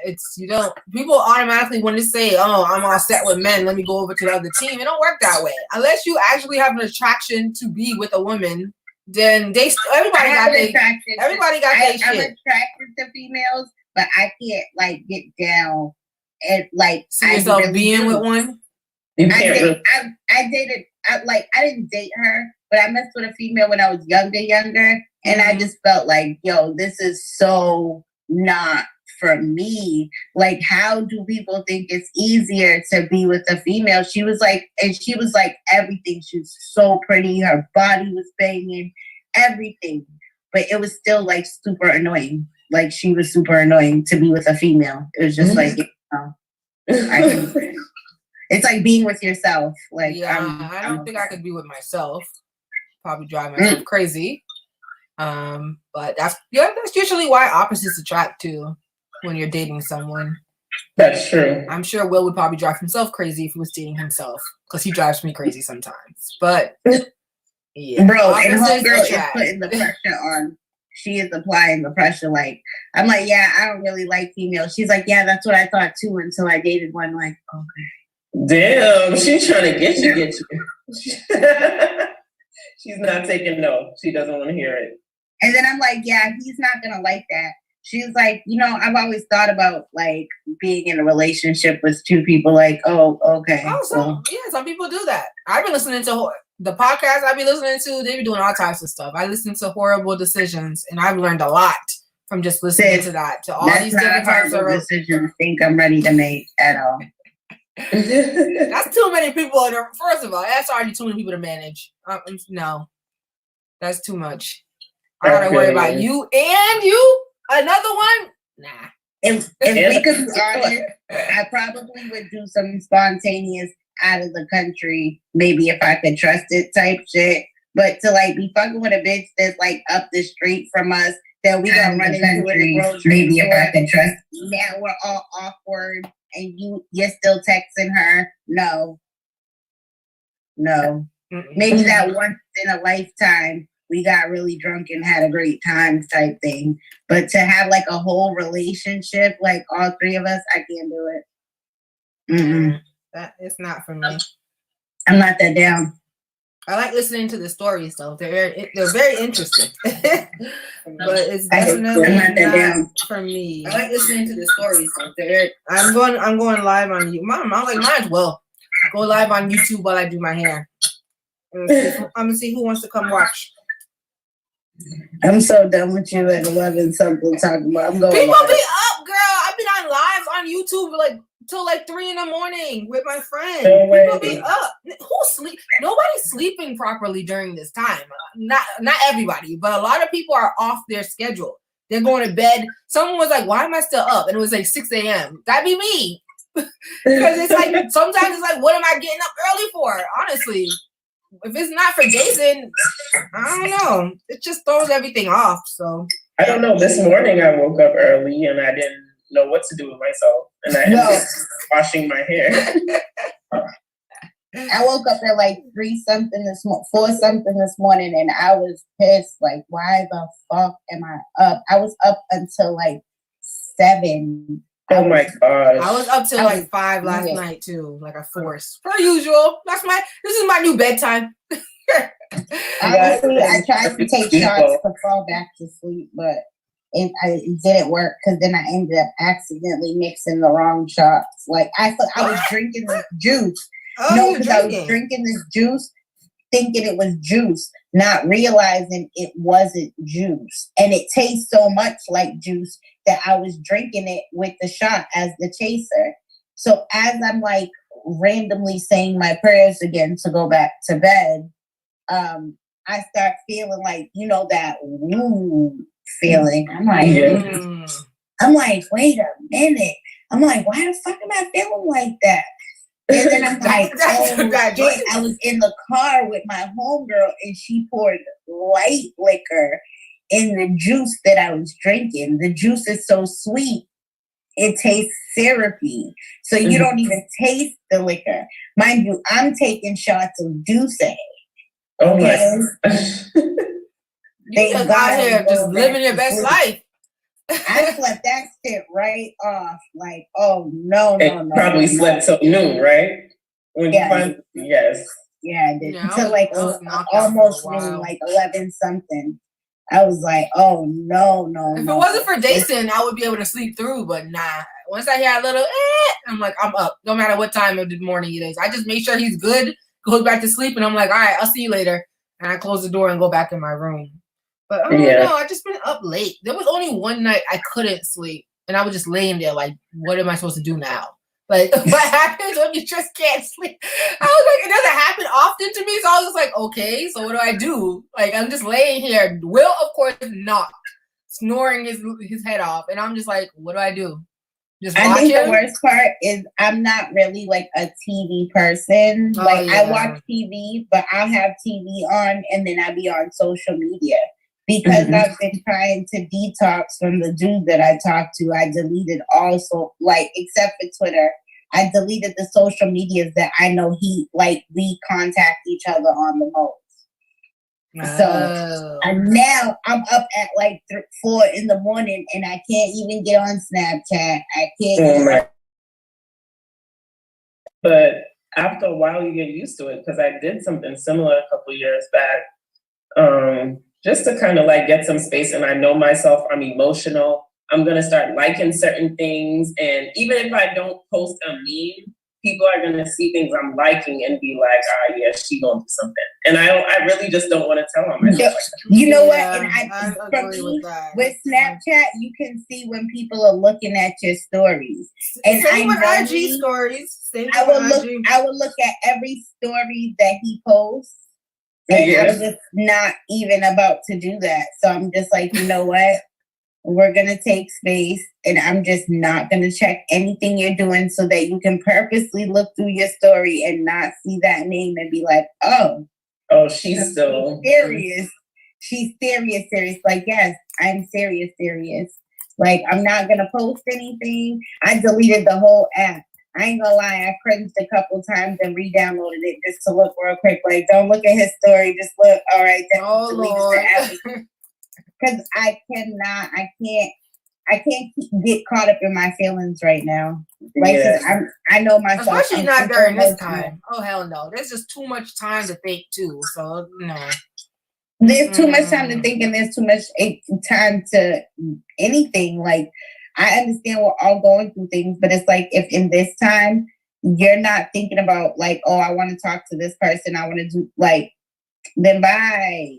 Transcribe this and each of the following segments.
It's people automatically when they say, "Oh, I'm all set with men, let me go over to the other team." It don't work that way. Unless you actually have an attraction to be with a woman, then everybody got their shit. I'm attracted to females, but I can't like get down and like see yourself really being with one. I didn't date her, but I messed with a female when I was younger, and I just felt like, yo, this is so not for me. Like, how do people think it's easier to be with a female? She was like everything. She was so pretty. Her body was banging, everything. But it was still like super annoying. Like, she was super annoying to be with a female. It was just like, it's like being with yourself. Like, yeah, I don't think I could be with myself. Probably drive myself crazy. But that's usually why opposites attract too when you're dating someone. That's true. I'm sure Will would probably drive himself crazy if he was dating himself, because he drives me crazy sometimes. But yeah, bro, and homegirl is putting the pressure on. She is applying the pressure. Like, I'm like, yeah, I don't really like females. She's like, yeah, that's what I thought too until I dated one. Like, okay. Damn, she's trying to get you. She's not taking no. She doesn't want to hear it. And then I'm like, yeah, he's not going to like that. She's like, I've always thought about like being in a relationship with two people. Like, oh, okay. Oh, some people do that. I've been listening to the podcast I've been listening to. They be doing all types of stuff. I listen to Horrible Decisions, and I've learned a lot from just listening to that. To all these different types of decisions. I think I'm ready to make at all. That's too many people. First of all, that's already too many people to manage. No, that's too much. I gotta worry about you and you. Another one? Nah. If we could be honest, I probably would do some spontaneous out of the country, maybe if I could trust it type shit. But to like be fucking with a bitch that's like up the street from us, that we gonna run into in the grocery maybe store, if I could trust. Now we're all awkward, and you're still texting her. No. Maybe that once in a lifetime. We got really drunk and had a great time type thing. But to have like a whole relationship, like all three of us, I can't do it. That is not for me. I'm not that down. I like listening to the stories though. They're very interesting. But it's definitely not down for me. I like listening to the stories though. I'm going live on you. I'm like, might as well go live on YouTube while I do my hair. I'm gonna see who wants to come watch. I'm so done with you at 11 something talking about. I'm going. People live. Be up, girl. I've been on lives on YouTube like till like 3 a.m. with my friends. People be up. Who sleep? Nobody's sleeping properly during this time. Not everybody, but a lot of people are off their schedule. They're going to bed. Someone was like, "Why am I still up?" And it was like 6 a.m. That'd be me. Because it's like sometimes it's like, what am I getting up early for? Honestly. If it's not for Daeson, I don't know. It just throws everything off. So I don't know. This morning I woke up early and I didn't know what to do with myself, and I ended up washing my hair. I woke up at like 4 something this morning, and I was pissed. Like, why the fuck am I up? I was up until like 7. Oh my gosh. I was up till like 5 last night too, like a force. Per usual. This is my new bedtime. Honestly, I tried to take shots to fall back to sleep, but it didn't work because then I ended up accidentally mixing the wrong shots. Like I thought I was drinking this juice. Because I was drinking this juice, thinking it was juice, not realizing it wasn't juice. And it tastes so much like juice that I was drinking it with the shot as the chaser. So as I'm like randomly saying my prayers again to go back to bed, I start feeling like, that woo feeling. I'm like, wait a minute. I'm like, why the fuck am I feeling like that? And then I'm like, oh shit, I was in the car with my homegirl and she poured light liquor in the juice that I was drinking. The juice is so sweet, it tastes syrupy. So you don't even taste the liquor. Mind you, I'm taking shots of Douce. Oh my. You just out here just living your best life. I slept that shit right off. Like, oh no. Probably slept till noon, right? When yes. Yeah, I did. Until like almost noon, like 11 something. I was like, oh no. If it wasn't for Daeson, I would be able to sleep through, but nah. Once I hear a little I'm like, I'm up. No matter what time of the morning it is. I just make sure he's good, goes back to sleep, and I'm like, all right, I'll see you later. And I close the door and go back in my room. But I don't know, I just been up late. There was only one night I couldn't sleep, and I was just laying there like, what am I supposed to do now? Like, what happens when you just can't sleep? I was like, it doesn't happen often to me, so I was just like, okay, so what do I do? Like, I'm just laying here. Will, of course, not snoring his head off, and I'm just like, what do I do? Just watch I think him? the worst part is I'm not really like a TV person. I watch TV, but I'll have TV on and then I'll be on social media. Because I've been trying to detox from the dude that I talked to, I deleted also, like, except for Twitter, I deleted the social medias that I know we contact each other on the most. So and now I'm up at like 4 in the morning and I can't even get on Snapchat. I can't. But after a while, you get used to it because I did something similar a couple years back. Just to kind of like get some space, and I know myself, I'm emotional. I'm gonna start liking certain things, and even if I don't post a meme, people are gonna see things I'm liking and be like, yeah, she gonna do something. And I really just don't want to tell them. You know what? And I agree with Snapchat, you can see when people are looking at your stories. And same with IG stories. I will look at every story that he posts. And I'm just not even about to do that. So I'm just like, you know what? We're going to take space and I'm just not going to check anything you're doing so that you can purposely look through your story and not see that name and be like, oh, she's still serious. She's serious. Like, yes, I'm serious. Like, I'm not going to post anything. I deleted the whole app. I ain't gonna lie, I cringed a couple times and re-downloaded it just to look real quick. Like, don't look at his story, just look. All right, then delete the app. Because I can't get caught up in my feelings right now. Like, I know myself. Especially not during this time. Oh hell no! There's just too much time to think too. So no. There's too much time to think, and there's too much time to anything. Like, I understand we're all going through things, but it's like if in this time you're not thinking about like, oh, I want to talk to this person, I want to do like, then bye.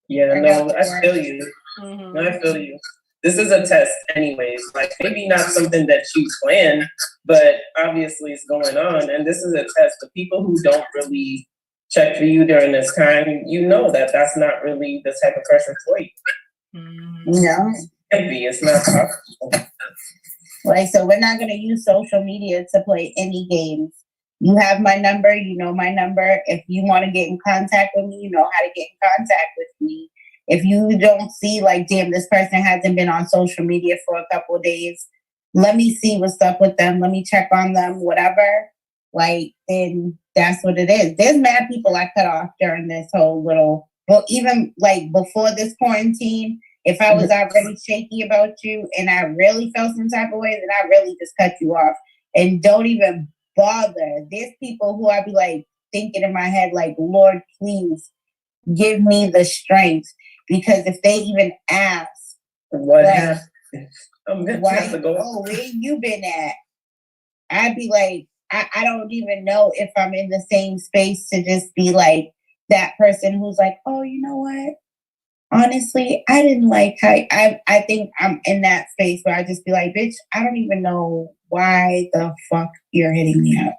Yeah, no, I feel you. I feel you. This is a test anyways. Like maybe not something that you planned, but obviously it's going on. And this is a test. The people who don't really check for you during this time, you know that that's not really the type of person for you. No. It's not possible. Like, so we're not going to use social media to play any games. You have my number, you know my number. If you want to get in contact with me, you know how to get in contact with me. If you don't see like, damn, this person hasn't been on social media for a couple of days, let me see what's up with them. Let me check on them, whatever. Like, then that's what it is. There's mad people I cut off during this whole little, well, even like before this quarantine, if I was already shaky about you and I really felt some type of way, then I really just cut you off and don't even bother. There's people who I'd be like thinking in my head, like, Lord, please give me the strength. Because if they even ask, what like, happened? Where you been at? I'd be like, I don't even know if I'm in the same space to just be like that person who's like, oh, you know what? Honestly, I didn't like how I think I'm in that space where I just be like, bitch, I don't even know why the fuck you're hitting me up.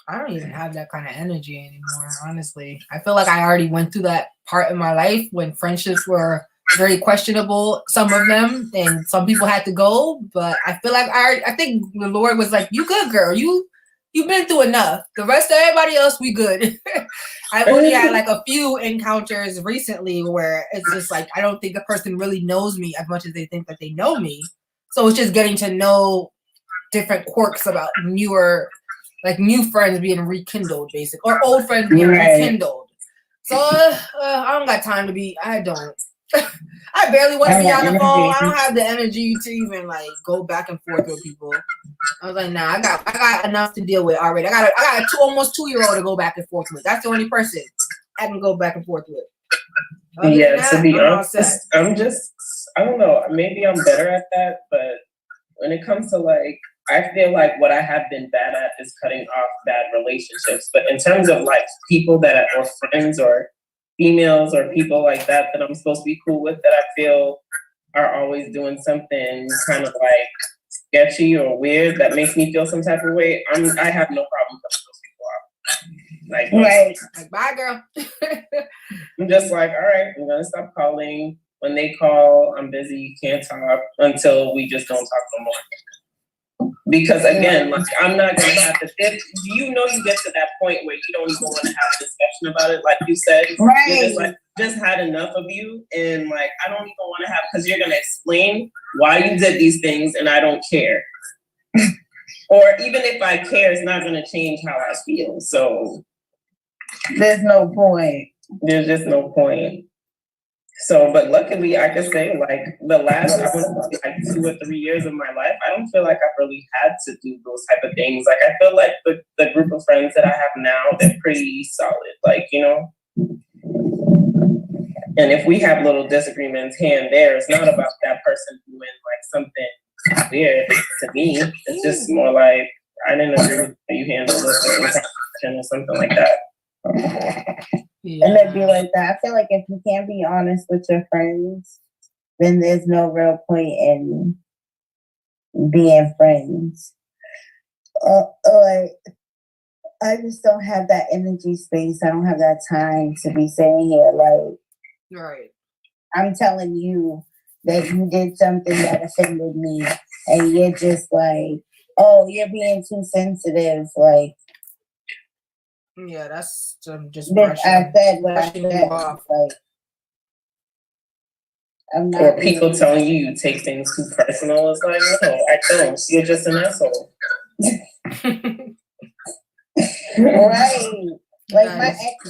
I don't even have that kind of energy anymore, honestly. I feel like I already went through that part in my life when friendships were very questionable, some of them, and some people had to go. But I feel like I think the Lord was like, you good, girl. You've been through enough. The rest of everybody else, we good. I've only had like a few encounters recently where it's just like, I don't think the person really knows me as much as they think that they know me. So it's just getting to know different quirks about new friends being rekindled, basically, or old friends being rekindled. So I don't got time to be. I don't. I barely want to be on the phone. I don't have the energy to even like go back and forth with people. I was like, nah, I got enough to deal with already. I got a almost 2-year-old to go back and forth with. That's the only person I can go back and forth with. To be honest, I don't know, maybe I'm better at that, but when it comes to like, I feel like what I have been bad at is cutting off bad relationships. But in terms of like people that are friends or females or people like that I'm supposed to be cool with, that I feel are always doing something kind of like sketchy or weird that makes me feel some type of way, I have no problem cutting those people off. Like, right. Like, bye, girl. I'm just like, all right, I'm gonna stop calling. When they call, I'm busy, can't talk until we just don't talk no more. Because again, like, I'm not gonna have to. If you get to that point where you don't even want to have a discussion about it, like you said, right? You're just like, just had enough of you, and like, I don't even want to have, because you're gonna explain why you did these things, and I don't care. Or even if I care, it's not gonna change how I feel. So there's no point. There's just no point. So, but luckily, I can say, like, the last, I want to say, like 2 or 3 years of my life, I don't feel like I've really had to do those type of things. Like, I feel like the group of friends that I have now, they're pretty solid, like, you know? And if we have little disagreements here and there, it's not about that person doing, like, something weird to me. It's just more like, I didn't agree with how you handled this or something like that. Yeah. And it'd be like that. I feel like if you can't be honest with your friends, then there's no real point in being friends. Like, I just don't have that energy space. I don't have that time to be sitting here like, right. I'm telling you that you did something that offended me, and you're just like, oh, you're being too sensitive, like. Yeah, that's just. I said what I said. Like, I'm not. Or people telling you take things too personal. It's like, no, I don't. You're just an asshole. Right. Like my ex,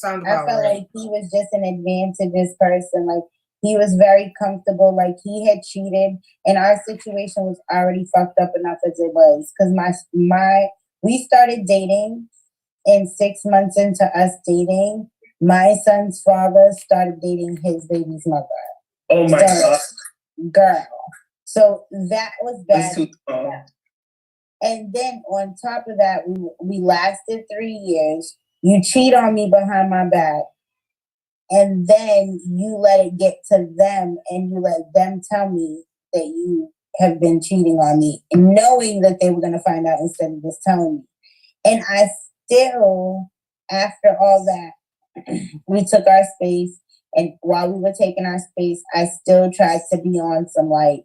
I felt like he was just an advantageous person. Like, he was very comfortable. Like, he had cheated, and our situation was already fucked up enough as it was. Because we started dating. And 6 months into us dating, my son's father started dating his baby's mother. Oh my God. Girl. So that was bad. And then on top of that, we lasted 3 years. You cheat on me behind my back. And then you let it get to them, and you let them tell me that you have been cheating on me, knowing that they were going to find out instead of just telling me. And I still, after all that, we took our space, and while we were taking our space, I still tried to be on some like,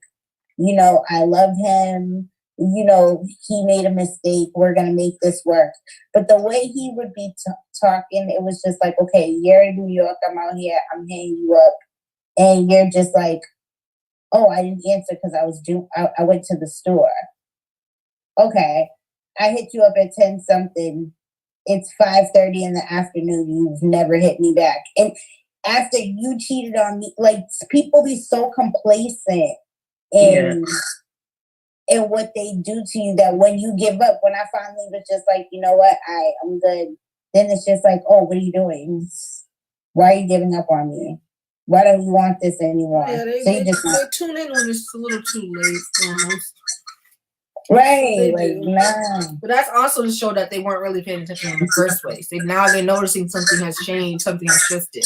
you know, I love him, you know, he made a mistake, we're gonna make this work. But the way he would be talking, it was just like, okay, you're in New York, I'm out here, I'm hitting you up, and you're just like, oh, I didn't answer because I went to the store. Okay, I hit you up at 10 something. It's 5:30 in the afternoon. You've never hit me back. And after you cheated on me, like, people be so complacent in what they do to you that when you give up, when I finally was just like, you know what, I'm good. Then it's just like, oh, what are you doing? Why are you giving up on me? Why don't you want this anymore? Yeah, they tune in when it's a little too late almost. Right, like, nah. But that's also to show that they weren't really paying attention in the first place. Now they're noticing something has changed, something has shifted,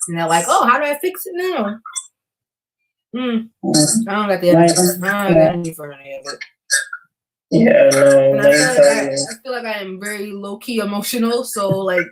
and they're like, "Oh, how do I fix it now?" I don't got the energy for any of it. Yeah, no. And I feel like I am very low key emotional, so like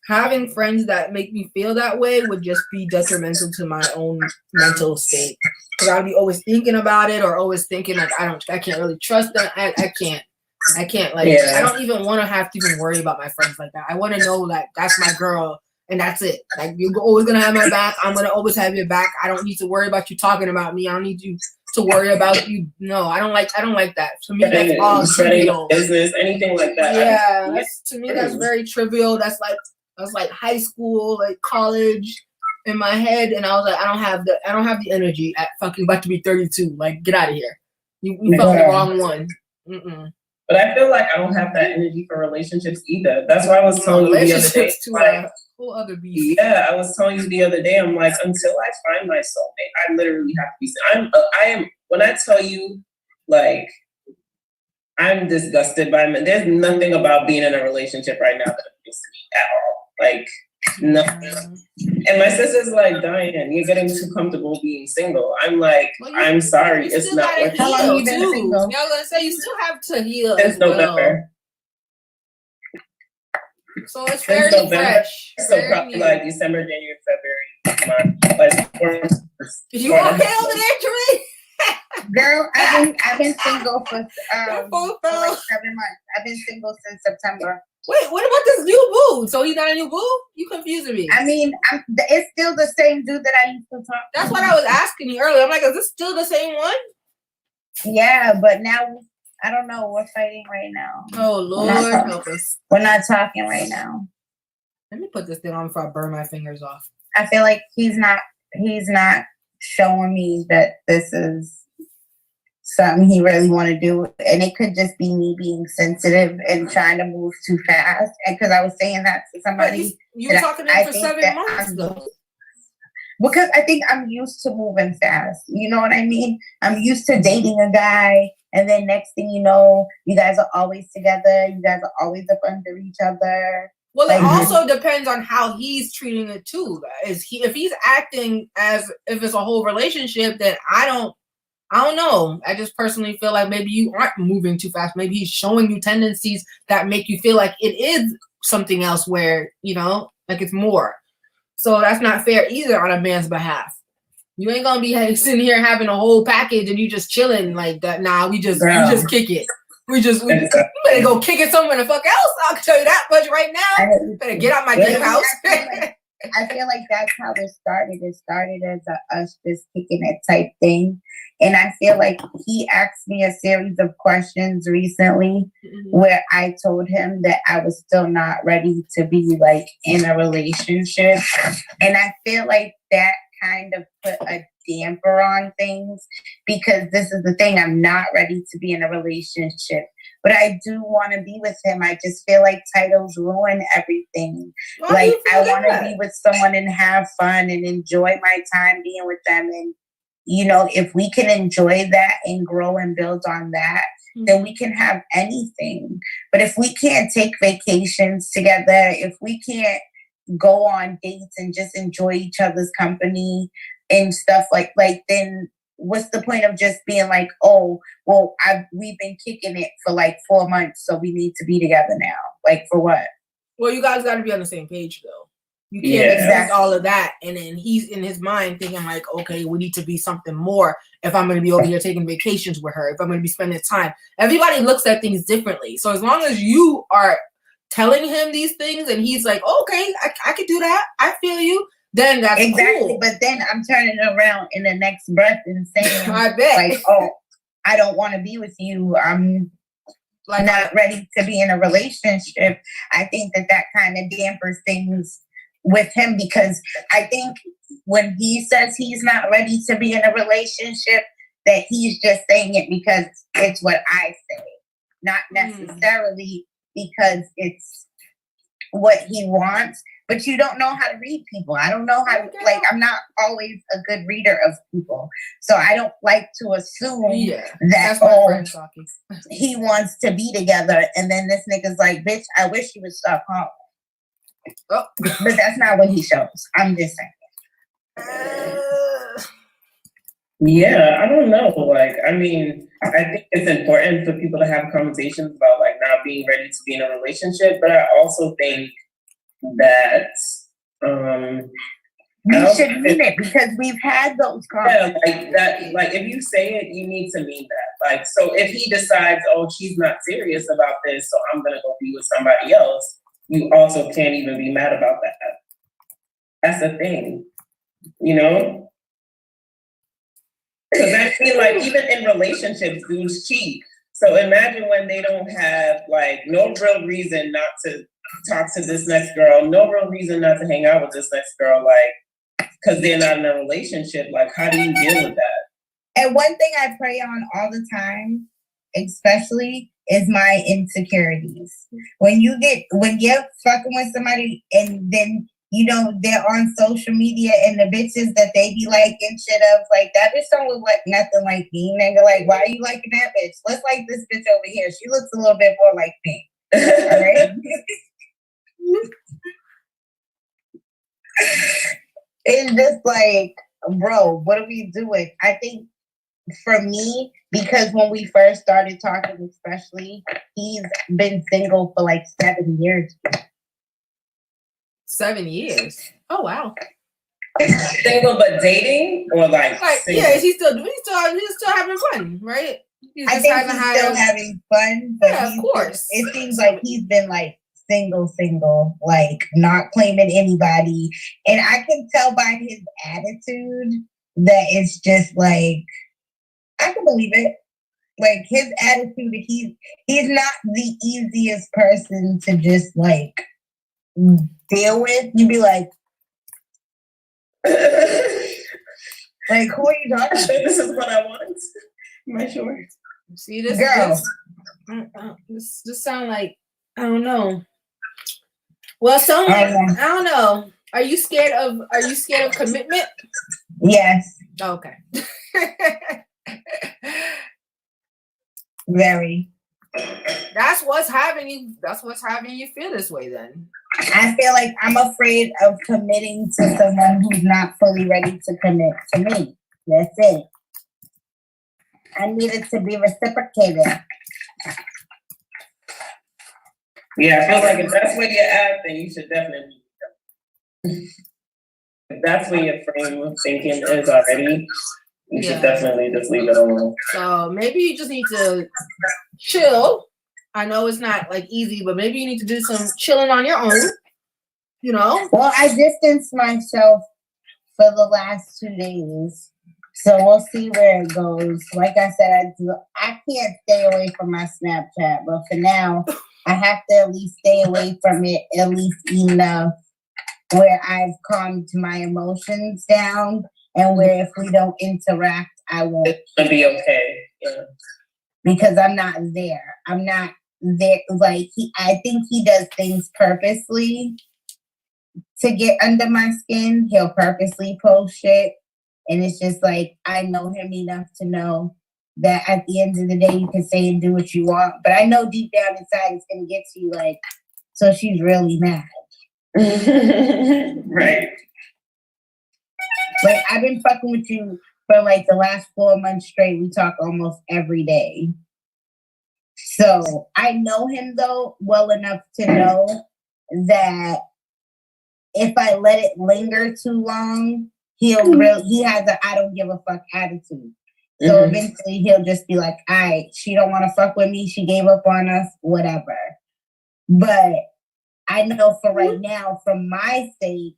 having friends that make me feel that way would just be detrimental to my own mental state. Because I'd be always thinking about it, or always thinking like I can't really trust them. I can't like I don't even want to have to even worry about my friends like that. I want to know that that's my girl and that's it. Like, you're always gonna have my back. I'm gonna always have your back. I don't need to worry about you talking about me. I don't need you to worry about you. No, I don't like that. To me, that's all trivial. Business, anything like that. Yeah, to me that's very trivial. That's like high school, like college. in my head, and I was like, I don't have the energy at fucking about to be 32. Like, get out of here. You fucking the wrong one. Mm-mm. But I feel like I don't have that energy for relationships either. That's why I was telling you the other day. Like, whole other beast. Yeah, I was telling you the other day. I'm like, until I find my soulmate, I literally have to be. I am. When I tell you, like, I'm disgusted by men. There's nothing about being in a relationship right now that appeals to me at all. Like, nothing. And my sister's like, Diane, you're getting too comfortable being single. I'm like, I'm sorry, it's not working. How long have you been single? Y'all gonna say you still have to heal. Since November. So it's fairly fresh. So probably like December, January, February, March. Like, you okay over there, Tree? Girl, I've been single for like 7 months. I've been single since September. Wait, what about this new boo? So he's not a new boo? You confusing me. I mean, it's still the same dude that I used to talk to. That's what I was asking you earlier. I'm like, is this still the same one? Yeah, but now, I don't know. We're fighting right now. Oh, Lord help us. We're not talking right now. Let me put this thing on before I burn my fingers off. I feel like he's not showing me that this is something he really want to do, and it could just be me being sensitive and trying to move too fast. And because I was saying that to somebody, you were talking to him for 7 months though. Because I think I'm used to moving fast. You know what I mean? I'm used to dating a guy, and then next thing you know, you guys are always together. You guys are always up under each other. Well, it also depends on how he's treating it too. If he's acting as if it's a whole relationship, then I don't know. I just personally feel like maybe you aren't moving too fast. Maybe he's showing you tendencies that make you feel like it is something else where, you know, like it's more. So that's not fair either on a man's behalf. You ain't gonna be sitting here having a whole package and you just chilling like that. Nah, you just kick it. You better go kick it somewhere the fuck else. I'll tell you that much right now. You better get out my game house. I feel like that's how it started. It started as us just kicking it type thing. And I feel like he asked me a series of questions recently where I told him that I was still not ready to be like in a relationship. And I feel like that kind of put a damper on things, because this is the thing, I'm not ready to be in a relationship, but I do want to be with him. I just feel like titles ruin everything. Like, I want to be with someone and have fun and enjoy my time being with them. And, you know, if we can enjoy that and grow and build on that, then we can have anything. But if we can't take vacations together, if we can't go on dates and just enjoy each other's company and stuff like then what's the point of just being like, oh, well, we've been kicking it for like 4 months, so we need to be together now. Like, for what? Well, you guys got to be on the same page, though. You can't expect all of that, and then he's in his mind thinking like, okay, we need to be something more if I'm going to be over here taking vacations with her, if I'm going to be spending time. Everybody looks at things differently. So as long as you are telling him these things and he's like, oh, okay, I could do that, I feel you, then that's exactly cool. But then I'm turning around in the next breath and saying, I bet, like, oh, I don't want to be with you, I'm like not ready to be in a relationship. I think that kind of dampers things with him, because I think when he says he's not ready to be in a relationship, that he's just saying it because it's what I say, not necessarily because it's what he wants. But you don't know how to read people. I don't know how to, like, I'm not always a good reader of people. So I don't like to assume that, he wants to be together. And then this nigga's like, bitch, I wish you would stop calling. Oh. But that's not what he shows. I'm just saying. Yeah, I don't know. Like, I mean, I think it's important for people to have conversations about like not being ready to be in a relationship. But I also think that we should mean it, because we've had those conversations. Yeah, like that. Like, if you say it, you need to mean that. Like, so if he decides, oh, she's not serious about this, so I'm gonna go be with somebody else, you also can't even be mad about that. That's the thing, you know? Because I feel like even in relationships, dudes cheat. So imagine when they don't have like no real reason not to talk to this next girl, no real reason not to hang out with this next girl. Like, because they're not in a relationship. Like, how do you deal with that? And one thing I pray on all the time, especially, is my insecurities. When you're fucking with somebody and then they're on social media and the bitches that they be liking shit of, like, that bitch don't look like nothing like me, nigga. Like, why are you liking that bitch? Let's like this bitch over here. She looks a little bit more like me. All right? It's just like, bro, what are we doing? I think for me, because when we first started talking, especially, he's been single for like 7 years. 7 years. Oh wow. Single but dating, or like yeah, he's still having fun, right? I think he's still having fun, but yeah, of course. It seems like he's been like single, like not claiming anybody, and I can tell by his attitude that it's just like, I can believe it. Like, his attitude, he's not the easiest person to just like deal with. You'd be like, like, who are you talking to? This is what I want. Am I sure? See this girl? This just sound like, I don't know. Well, I don't know. Are you scared of commitment? Yes. Okay. Very. That's what's having you feel this way then. I feel like I'm afraid of committing to someone who's not fully ready to commit to me. That's it. I need it to be reciprocated. Yeah, I feel like if that's where you're at, then you should definitely. If that's where your frame of thinking is already, you should definitely just leave it alone. So maybe you just need to chill. I know it's not like easy, but maybe you need to do some chilling on your own. Well, I distanced myself for the last 2 days, so we'll see where it goes. Like I said, I can't stay away from my Snapchat, but for now, I have to at least stay away from it at least enough where I've calmed my emotions down, and where if we don't interact, I won't. It'll be okay. Yeah. Because I'm not there. I'm not there. Like, I think he does things purposely to get under my skin. He'll purposely post shit. And it's just like, I know him enough to know that at the end of the day, you can say and do what you want. But I know deep down inside, it's going to get to you like, so she's really mad. Right. Like, I've been fucking with you for like the last 4 months straight. We talk almost every day. So I know him though well enough to know that if I let it linger too long, he has a I don't give a fuck attitude. So eventually he'll just be like, all right, she don't want to fuck with me. She gave up on us, whatever. But I know for right now, for my sake,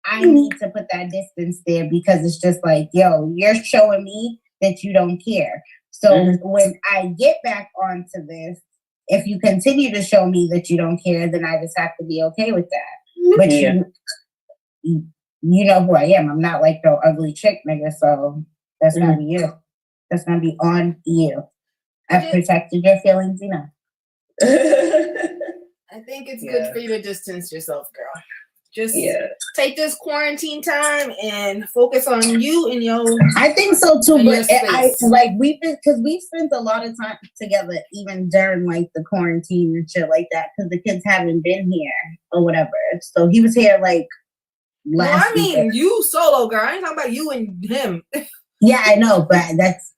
I need to put that distance there, because it's just like, yo, you're showing me that you don't care. So when I get back onto this, if you continue to show me that you don't care, then I just have to be okay with that. But you know who I am. I'm not like no ugly chick, nigga. So that's gonna be you. That's gonna be on you. I've protected your feelings enough. I think it's good for you to distance yourself, girl. Just take this quarantine time and focus on you and your. I think so too, but we've spent a lot of time together, even during like the quarantine and shit like that, because the kids haven't been here or whatever. So he was here like last. No, I mean you solo, girl. I ain't talking about you and him. Yeah, I know, but that's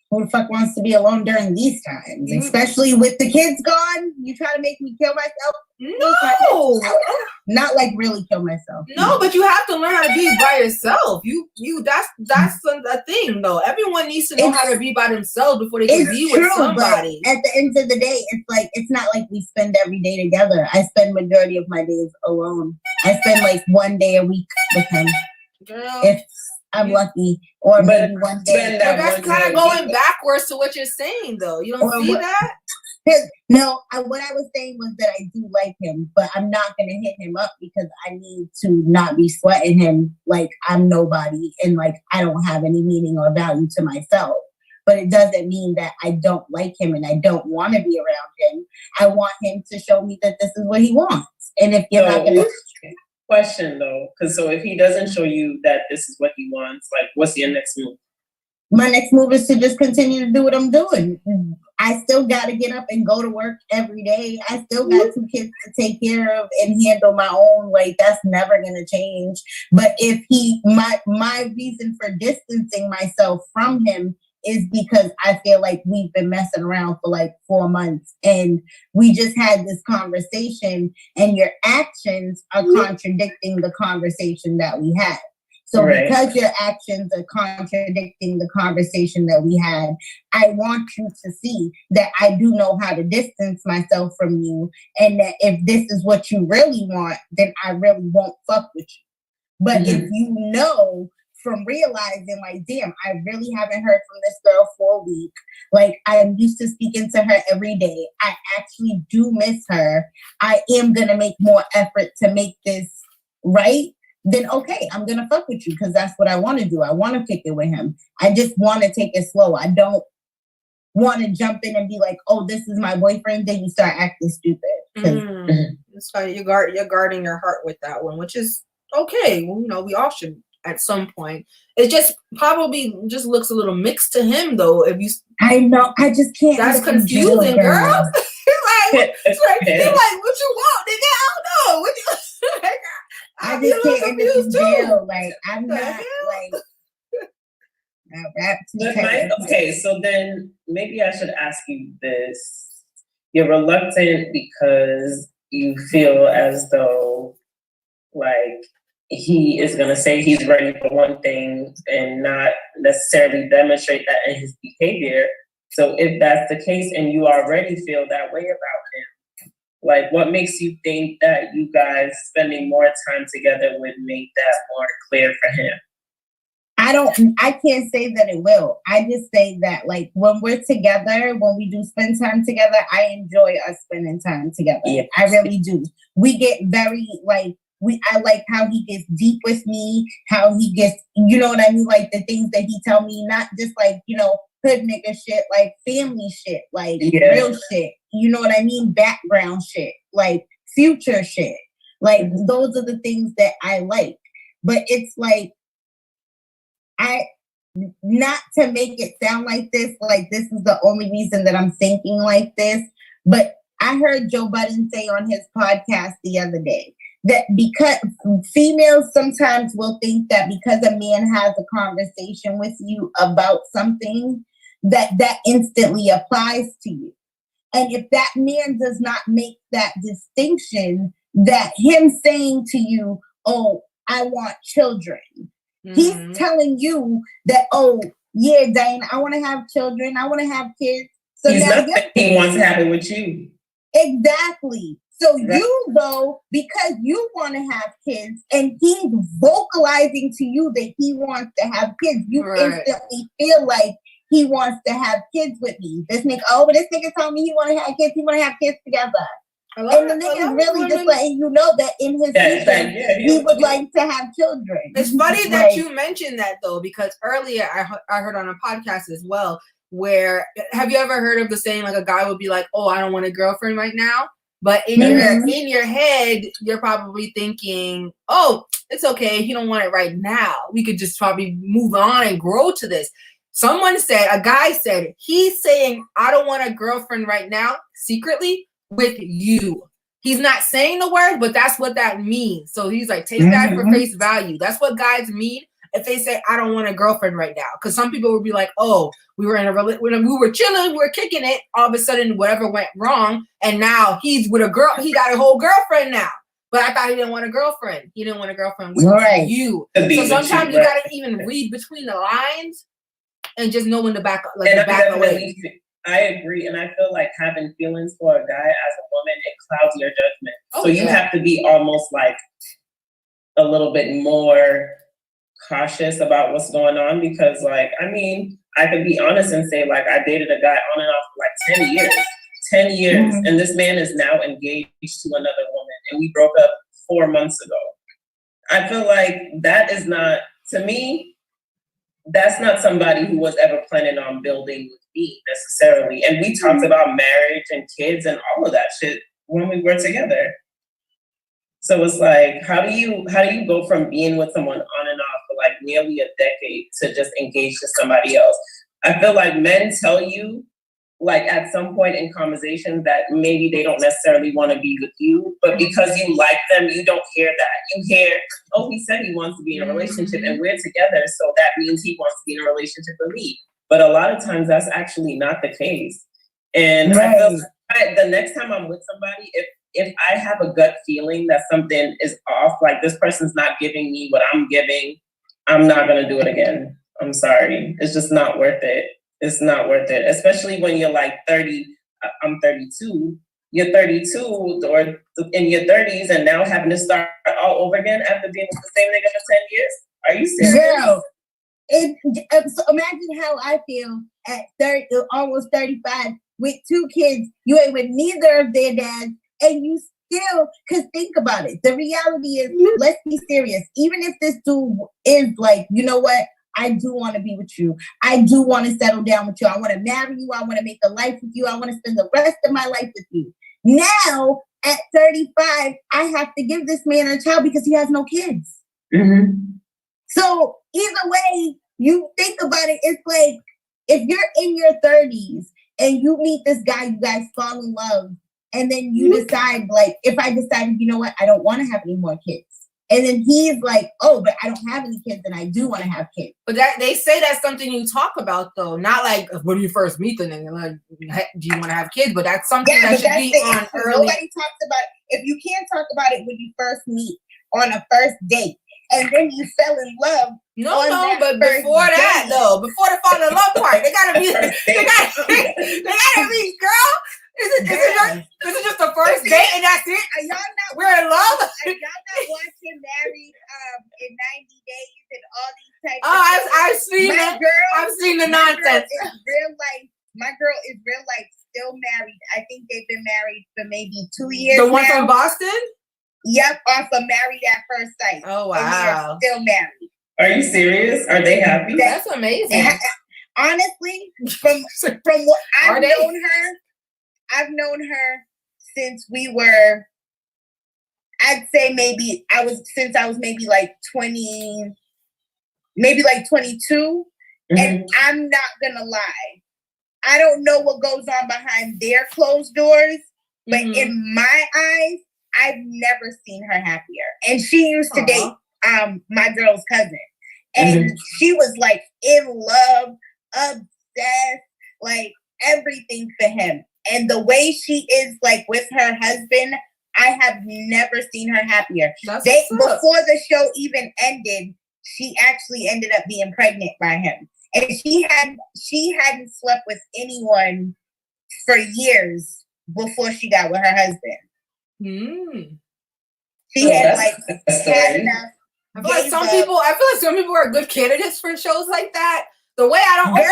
who the fuck wants to be alone during these times, especially with the kids gone. You try to make me kill myself? No, not like really kill myself. No, but you have to learn how to be by yourself. That's a thing though. Everyone needs to know how to be by themselves before they can be with somebody. But at the end of the day, it's not like we spend every day together. I spend majority of my days alone. I spend like 1 day a week with him. Girl, if I'm lucky, or maybe 1 day. That's kind of going backwards to what you're saying, though. You don't see that? What I was saying was that I do like him, but I'm not going to hit him up because I need to not be sweating him like I'm nobody and like I don't have any meaning or value to myself. But it doesn't mean that I don't like him and I don't want to be around him. I want him to show me that this is what he wants. And if you're not going to... Question though, because so if he doesn't show you that this is what he wants, like what's your next move? My next move is to just continue to do what I'm doing. I still got to get up and go to work every day. I still got 2 kids to take care of and handle my own. Like, that's never going to change. But if my reason for distancing myself from him is because I feel like we've been messing around for like 4 months and we just had this conversation and your actions are contradicting the conversation that we had. So because your actions are contradicting the conversation that we had, I want you to see that I do know how to distance myself from you and that if this is what you really want, then I really won't fuck with you. But if you know from realizing like, damn, I really haven't heard from this girl for a week. Like, I'm used to speaking to her every day. I actually do miss her. I am going to make more effort to make this right. Then okay, I'm going to fuck with you because that's what I want to do. I want to kick it with him. I just want to take it slow. I don't want to jump in and be like, oh, this is my boyfriend. Then you start acting stupid. That's fine. You're guarding your heart with that one, which is okay. Well, you know, we all should at some point. It just probably just looks a little mixed to him, though. If you, I know, I just can't. That's confusing, girl. He's like, what you want, nigga? I don't know. What you? I just can't end up in jail. Like, I'm not like. Okay, so then maybe I should ask you this. You're reluctant because you feel as though, like, he is going to say he's ready for one thing and not necessarily demonstrate that in his behavior. So if that's the case and you already feel that way about him, like what makes you think that you guys spending more time together would make that more clear for him? I can't say that it will. I just say that like when we're together, when we do spend time together, I enjoy us spending time together. Yeah. I really do. We get very like, I like how he gets deep with me, how he gets, you know what I mean? Like the things that he tell me, not just like, you know, hood nigga shit, like family shit, like real shit. You know what I mean? Background shit, like future shit. Like those are the things that I like. But it's like, not to make it sound like this is the only reason that I'm thinking like this, but I heard Joe Budden say on his podcast the other day that because females sometimes will think that because a man has a conversation with you about something, that instantly applies to you. And if that man does not make that distinction, that him saying to you, oh, I want children, he's telling you that, oh, yeah, Diane, I want to have children. I want to have kids. So he's not saying he wants to have it with you. Exactly. So you, though, because you want to have kids and he's vocalizing to you that he wants to have kids, you instantly feel like he wants to have kids with me. This nigga, but this nigga told me he want to have kids. He want to have kids together. And the nigga is really just letting you know that in his future, he would like to have children. It's funny that you mentioned that, though, because earlier I heard on a podcast as well, where, have you ever heard of the saying, like a guy would be like, oh, I don't want a girlfriend right now. But in your head, you're probably thinking, oh, it's okay. He don't want it right now. We could just probably move on and grow to this. A guy said, he's saying, I don't want a girlfriend right now, secretly, with you. He's not saying the word, but that's what that means. So he's like, take that for face value. That's what guys mean if they say, I don't want a girlfriend right now. Because some people would be like, oh, we were when we were chilling, we were kicking it. All of a sudden, whatever went wrong. And now he's with a girl. He got a whole girlfriend now. But I thought he didn't want a girlfriend. He didn't want a girlfriend with you. So sometimes you got to even read between the lines and just know when to back away. I agree, and I feel like having feelings for a guy as a woman, it clouds your judgment. So you have to be almost like a little bit more cautious about what's going on because, like, I mean, I could be honest and say, like, I dated a guy on and off for like 10 years. 10 years, and this man is now engaged to another woman, and we broke up 4 months ago. I feel like that is not, to me, that's not somebody who was ever planning on building with me necessarily. And we talked about marriage and kids and all of that shit when we were together. So it's like, how do you go from being with someone on and off for like nearly a decade to just engage to somebody else? I feel like men tell you, like at some point in conversation, that maybe they don't necessarily want to be with you, but because you like them, you don't hear that. You hear, oh, he said he wants to be in a relationship and we're together, so that means he wants to be in a relationship with me. But a lot of times that's actually not the case. And I feel like the next time I'm with somebody, if I have a gut feeling that something is off, like this person's not giving me what I'm giving, I'm not gonna do it again. I'm sorry. It's just not worth it. It's not worth it, especially when you're like 30. I'm 32. You're 32 or in your 30s and now having to start all over again after being with the same nigga for 10 years. Are you serious? Girl, so imagine how I feel at 30, almost 35, with 2 kids. You ain't with neither of their dads, and you still, because think about it. The reality is, let's be serious. Even if this dude is like, you know what? I do want to be with you. I do want to settle down with you. I want to marry you. I want to make a life with you. I want to spend the rest of my life with you. Now, at 35, I have to give this man a child because he has no kids. Mm-hmm. So either way you think about it, it's like, if you're in your 30s and you meet this guy, you guys fall in love, and then you decide, like, if I decided, you know what, I don't want to have any more kids. And then he's like, oh, but I don't have any kids and I do want to have kids. But that they say that's something you talk about, though. Not like when you first meet the nigga, like, do you want to have kids? But that's something that should be on early. Nobody talks about it. If you can't talk about it when you first meet on a first date, and then you fell in love. No, but before that, though, before the fall in love part, they gotta be, girl. Is it just the first date and that's it? Y'all not we're in love? Y'all not watching Married in 90 Days and all these types of things? I've seen it. I've seen the nonsense. My girl is real life still married. I think they've been married for maybe 2 years. The one from Boston? Yep, also Married at First Sight. Oh, wow. And they're still married. Are you serious? Are they happy? That's amazing. Honestly, from what I've known her since we were, I'd say since I was maybe like 20, maybe like 22. Mm-hmm. And I'm not gonna lie, I don't know what goes on behind their closed doors, but in my eyes, I've never seen her happier. And she used to date my girl's cousin. And she was like in love, obsessed, like everything for him. And the way she is like with her husband, I have never seen her happier. Before the show even ended, she actually ended up being pregnant by him. And she hadn't slept with anyone for years before she got with her husband. She had enough. I feel like some people are good candidates for shows like that. The way I don't open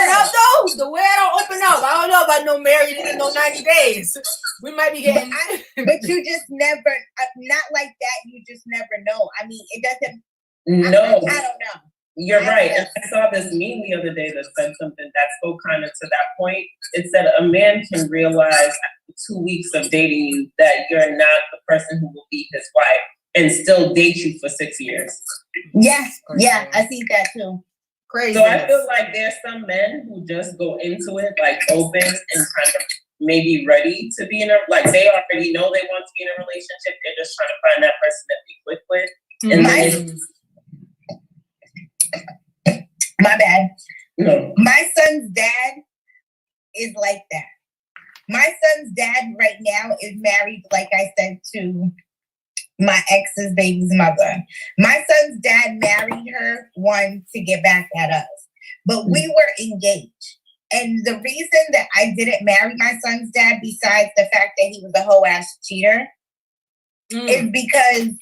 up, though. I don't know about no married in no 90 days. We might be getting... But you just never... not like that, you just never know. I mean, it doesn't... No. I don't know. You're right. And I saw this meme the other day that said something that spoke kind of to that point. It said a man can realize after 2 weeks of dating you that you're not the person who will be his wife and still date you for 6 years. Yes. Yeah, I see that too. Crazy. So I feel like there's some men who just go into it like open and kind of maybe ready to be in like they already know they want to be in a relationship. They're just trying to find that person that they click with. And my bad. No. My son's dad is like that. My son's dad right now is married, like I said, to my ex's baby's mother. My son's dad married her, to get back at us. But we were engaged. And the reason that I didn't marry my son's dad, besides the fact that he was a hoe-ass cheater, is because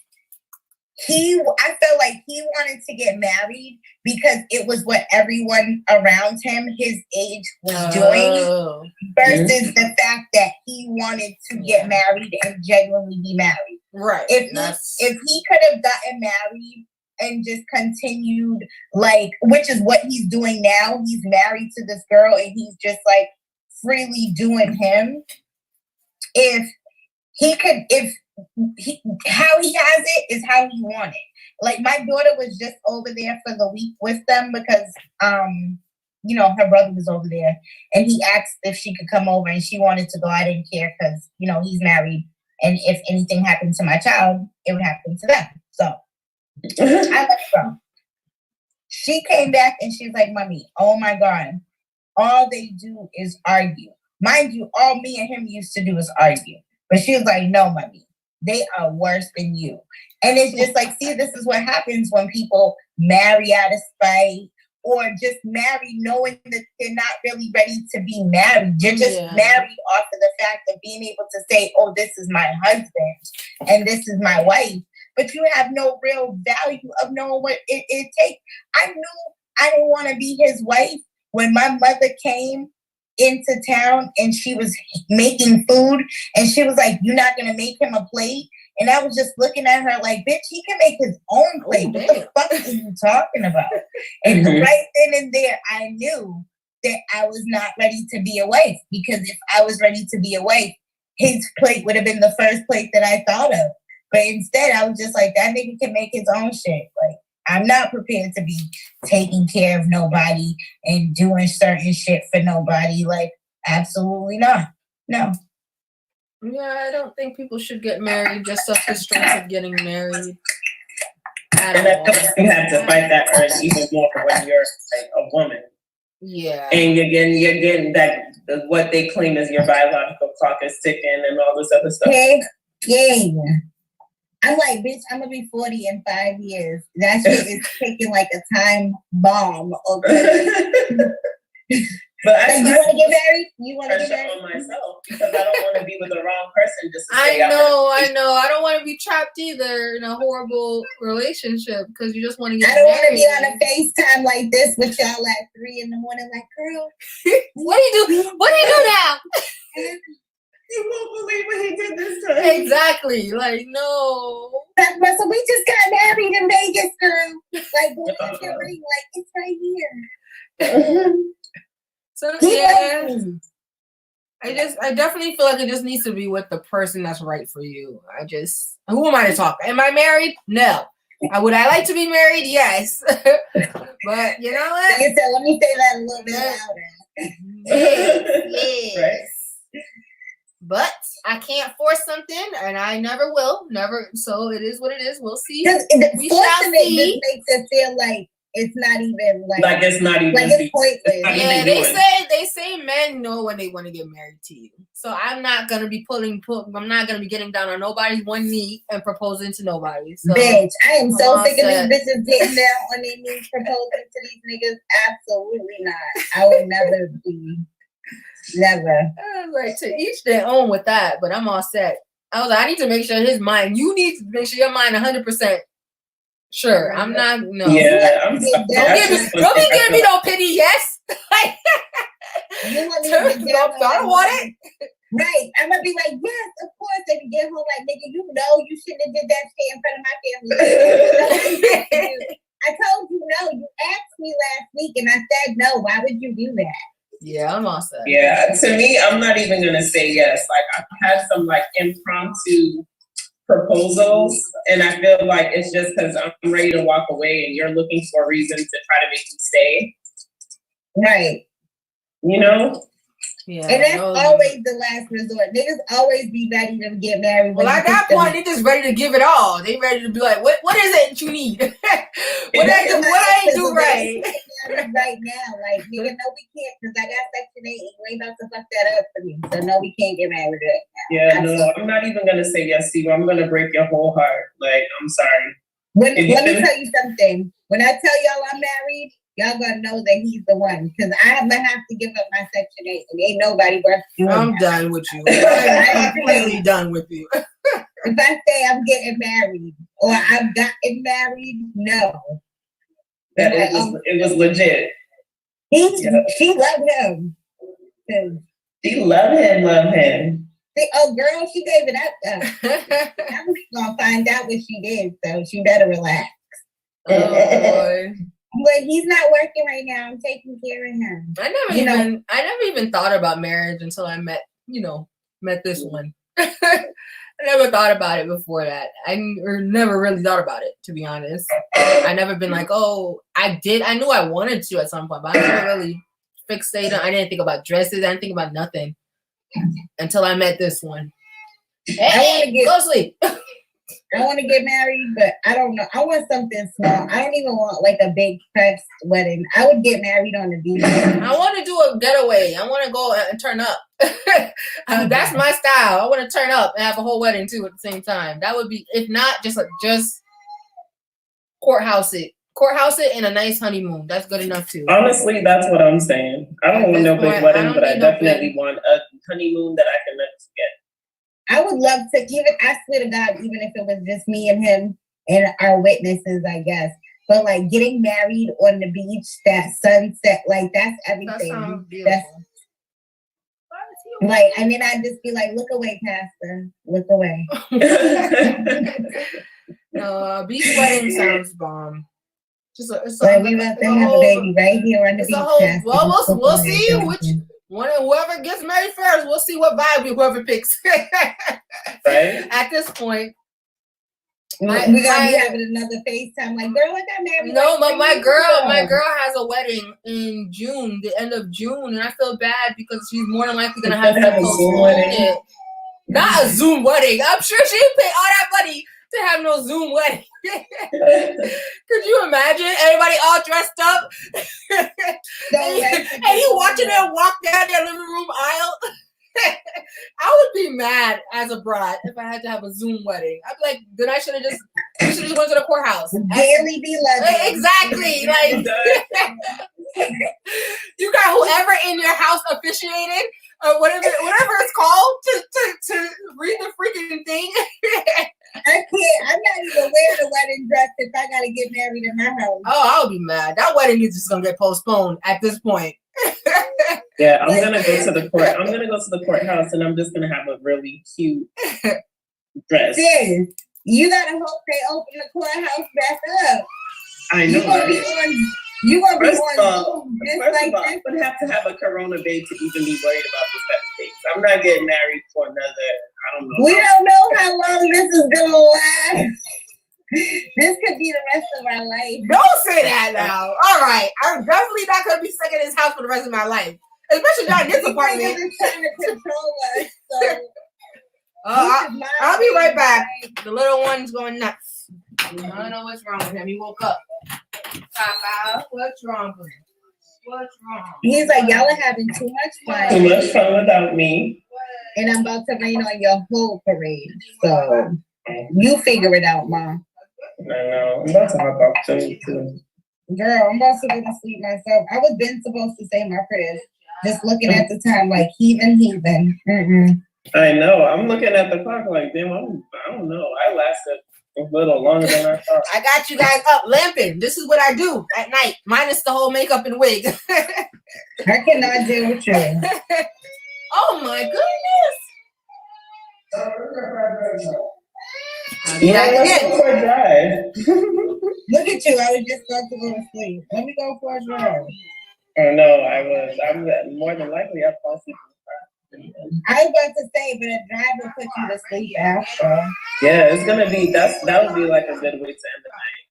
I felt like he wanted to get married because it was what everyone around him, his age, was doing, versus the fact that he wanted to get married and genuinely be married. Right. If he could have gotten married and just continued, like, which is what he's doing now. He's married to this girl and he's just like freely doing him. How he has it is how he wanted. Like, my daughter was just over there for the week with them because, her brother was over there, and he asked if she could come over, and she wanted to go. I didn't care because, he's married, and if anything happened to my child, it would happen to them. So I let her. She came back and she's like, "Mommy, oh my God, all they do is argue." Mind you, all me and him used to do is argue. But she was like, "No, Mommy, they are worse than you." And it's just like, see, this is what happens when people marry out of spite or just marry knowing that they're not really ready to be married. You're just married off of the fact of being able to say, "Oh, this is my husband and this is my wife." But you have no real value of knowing what it takes. I knew I didn't want to be his wife when my mother came into town and she was making food and she was like, "You're not gonna make him a plate?" And I was just looking at her like, "Bitch, he can make his own plate. What the fuck are you talking about?" And right then and there, I knew that I was not ready to be a wife, because if I was ready to be a wife, his plate would have been the first plate that I thought of. But instead, I was just like, that nigga can make his own shit. Like, I'm not prepared to be taking care of nobody and doing certain shit for nobody. Like, absolutely not. No. Yeah, I don't think people should get married just off the strength of getting married. And I feel like you have to fight that urge even more when you're like a woman. Yeah. And you're getting that what they claim is your biological clock is ticking and all this other stuff. Yeah. I'm like, bitch, I'm gonna be 40 in 5 years. That shit is taking like a time bomb. Okay. But I you want to get married? You want to get married? On myself because I don't want to be with the wrong person. Just to I know. I don't want to be trapped either in a horrible relationship because you just want to get married. I don't want to be on a FaceTime like this with y'all at 3 a.m. like, girl, what do you do? What do you do now? You won't believe what he did this time. Exactly. Like, no. So we just got married in Vegas, girl. Like, what's your ring? Like, it's right here. So yeah, I definitely feel like it just needs to be with the person that's right for you. Who am I to talk? Am I married? No. Would I like to be married? Yes. But you know what? Like I said, let me say that a little bit louder. Yes. Right. But I can't force something, and I never will. Never. So it is what it is. We'll see. We shall see. It just makes it feel like it's not even like it's not even like it's pointless. Yeah, they say men know when they want to get married to you. So I'm not gonna be I'm not gonna be getting down on nobody's one knee and proposing to nobody. So, bitch, I am so sick of these bitches getting down on their knees proposing to these niggas. Absolutely not. I would never be. Never. Like, to each their own with that, but I'm all set. I was like, I need to make sure his mind. You need to make sure your mind 100%. Sure, I'm not. No. Yeah, don't be giving me no pity. Yes. I don't want it. Right. I'm gonna be like, yes, of course. They can get home like, nigga, you know you shouldn't have did that shit in front of my family. I told you no. You asked me last week and I said no. Why would you do that? Yeah, I'm all set. Yeah, to me, I'm not even gonna say yes. Like, I've had some like impromptu proposals, and I feel like it's just because I'm ready to walk away, and you're looking for a reason to try to make me stay. Right. You know. Yeah, and that's always the last resort. Niggas always be ready to get married. Well, at that point, they're just ready to give it all. They ready to be like, what is it that you need? what I ain't do right? Right now, like, nigga, no, we can't, because I got Section 8 and you ain't about to fuck that up for me. So no, we can't get married right now. Yeah, no, I'm not even gonna say yes to you. I'm gonna break your whole heart. Like, I'm sorry. Let me tell you something. When I tell y'all I'm married, y'all gonna know that he's the one, because I'm gonna have to give up my Section 8, and ain't nobody worth doing. I'm done with you. I'm completely done with you. If I say I'm getting married or I've gotten married, no. That it was legit. She loved him. She loved him. Oh, girl, she gave it up though. Now we're gonna find out what she did, so she better relax. Oh boy. But he's not working right now. I'm taking care of him. I never even thought about marriage until I met this one. I never thought about it before that. I never really thought about it, to be honest. I never been like, oh, I did. I knew I wanted to at some point, but I never really fixated. I didn't think about dresses. I didn't think about nothing until I met this one. Hey, go sleep. I want to get married, but I don't know. I want something small. I don't even want like a big press wedding. I would get married on the beach. I want to do a getaway. I want to go and turn up. That's my style. I want to turn up and have a whole wedding too at the same time. That would be, if not, just courthouse it and a nice honeymoon. That's good enough too. Honestly, that's what I'm saying. I don't want no big wedding, but I definitely want a honeymoon that I can get. I would love to, I swear to God, even if it was just me and him and our witnesses, I guess. But like getting married on the beach, that sunset, like that's everything. That sounds beautiful. Like, and then I'd just be like, look away, Pastor. Look away. Beach wedding sounds bomb. We about to have a baby right here on the beach. We'll see whoever gets married first, we'll see what vibe whoever picks. Right? At this point. We're gonna be having another FaceTime. Like, girl, I got married. No, but my girl has a wedding in June, the end of June, and I feel bad because she's more than likely gonna have to postpone it. Not a Zoom wedding. I'm sure she didn't pay all that money to have no Zoom wedding. Could you imagine everybody all dressed up? and you watching them walk down their living room aisle? I would be mad as a bride if I had to have a Zoom wedding. I'd be like, then we should have just went to the courthouse. Daily be loving. Exactly. Like you got whoever in your house officiated or whatever it's called to read the freaking thing. I can't. I'm not even wearing a wedding dress if I gotta get married in my house. Oh, I'll be mad. That wedding is just gonna get postponed at this point. Yeah, I'm gonna go to the court. I'm gonna go to the courthouse, and I'm just gonna have a really cute dress. Sis, you gotta hope they open the courthouse back up. I know. You gonna be First of all, I would have to have a Corona babe to even be worried about this type of thing. I'm not getting married for another. I don't know. We don't know how long this is gonna last. This could be the rest of our life. Don't say that now. All right, I'm definitely not gonna be stuck in this house for the rest of my life, especially not in this apartment. Trying to control us. So I'll be right back. The little one's going nuts. I don't know what's wrong with him. He woke up. Papa, what's wrong with him? What's wrong? He's like, y'all are having too much fun. Too much fun without me. And I'm about to rain on your whole parade. So you figure it out, Mom. I know. I'm about to hop off too. Girl, I'm about to go to sleep myself. I was been supposed to say my prayers. Just looking at the time like heathen. Mm-mm. I know. I'm looking at the clock like, damn, I don't know. I lasted a little longer than I thought. I got you guys up lamping. This is what I do at night, minus the whole makeup and wig. I cannot deal with you. Oh my goodness. Yeah, let's go for a drive. Look at you. I was just about to go to sleep. Let me go for a drive. Oh no, I was more than likely I'd fall asleep. I was about to say, but a drive will put you to sleep after. Yeah, it's gonna be that would be like a good way to end the night.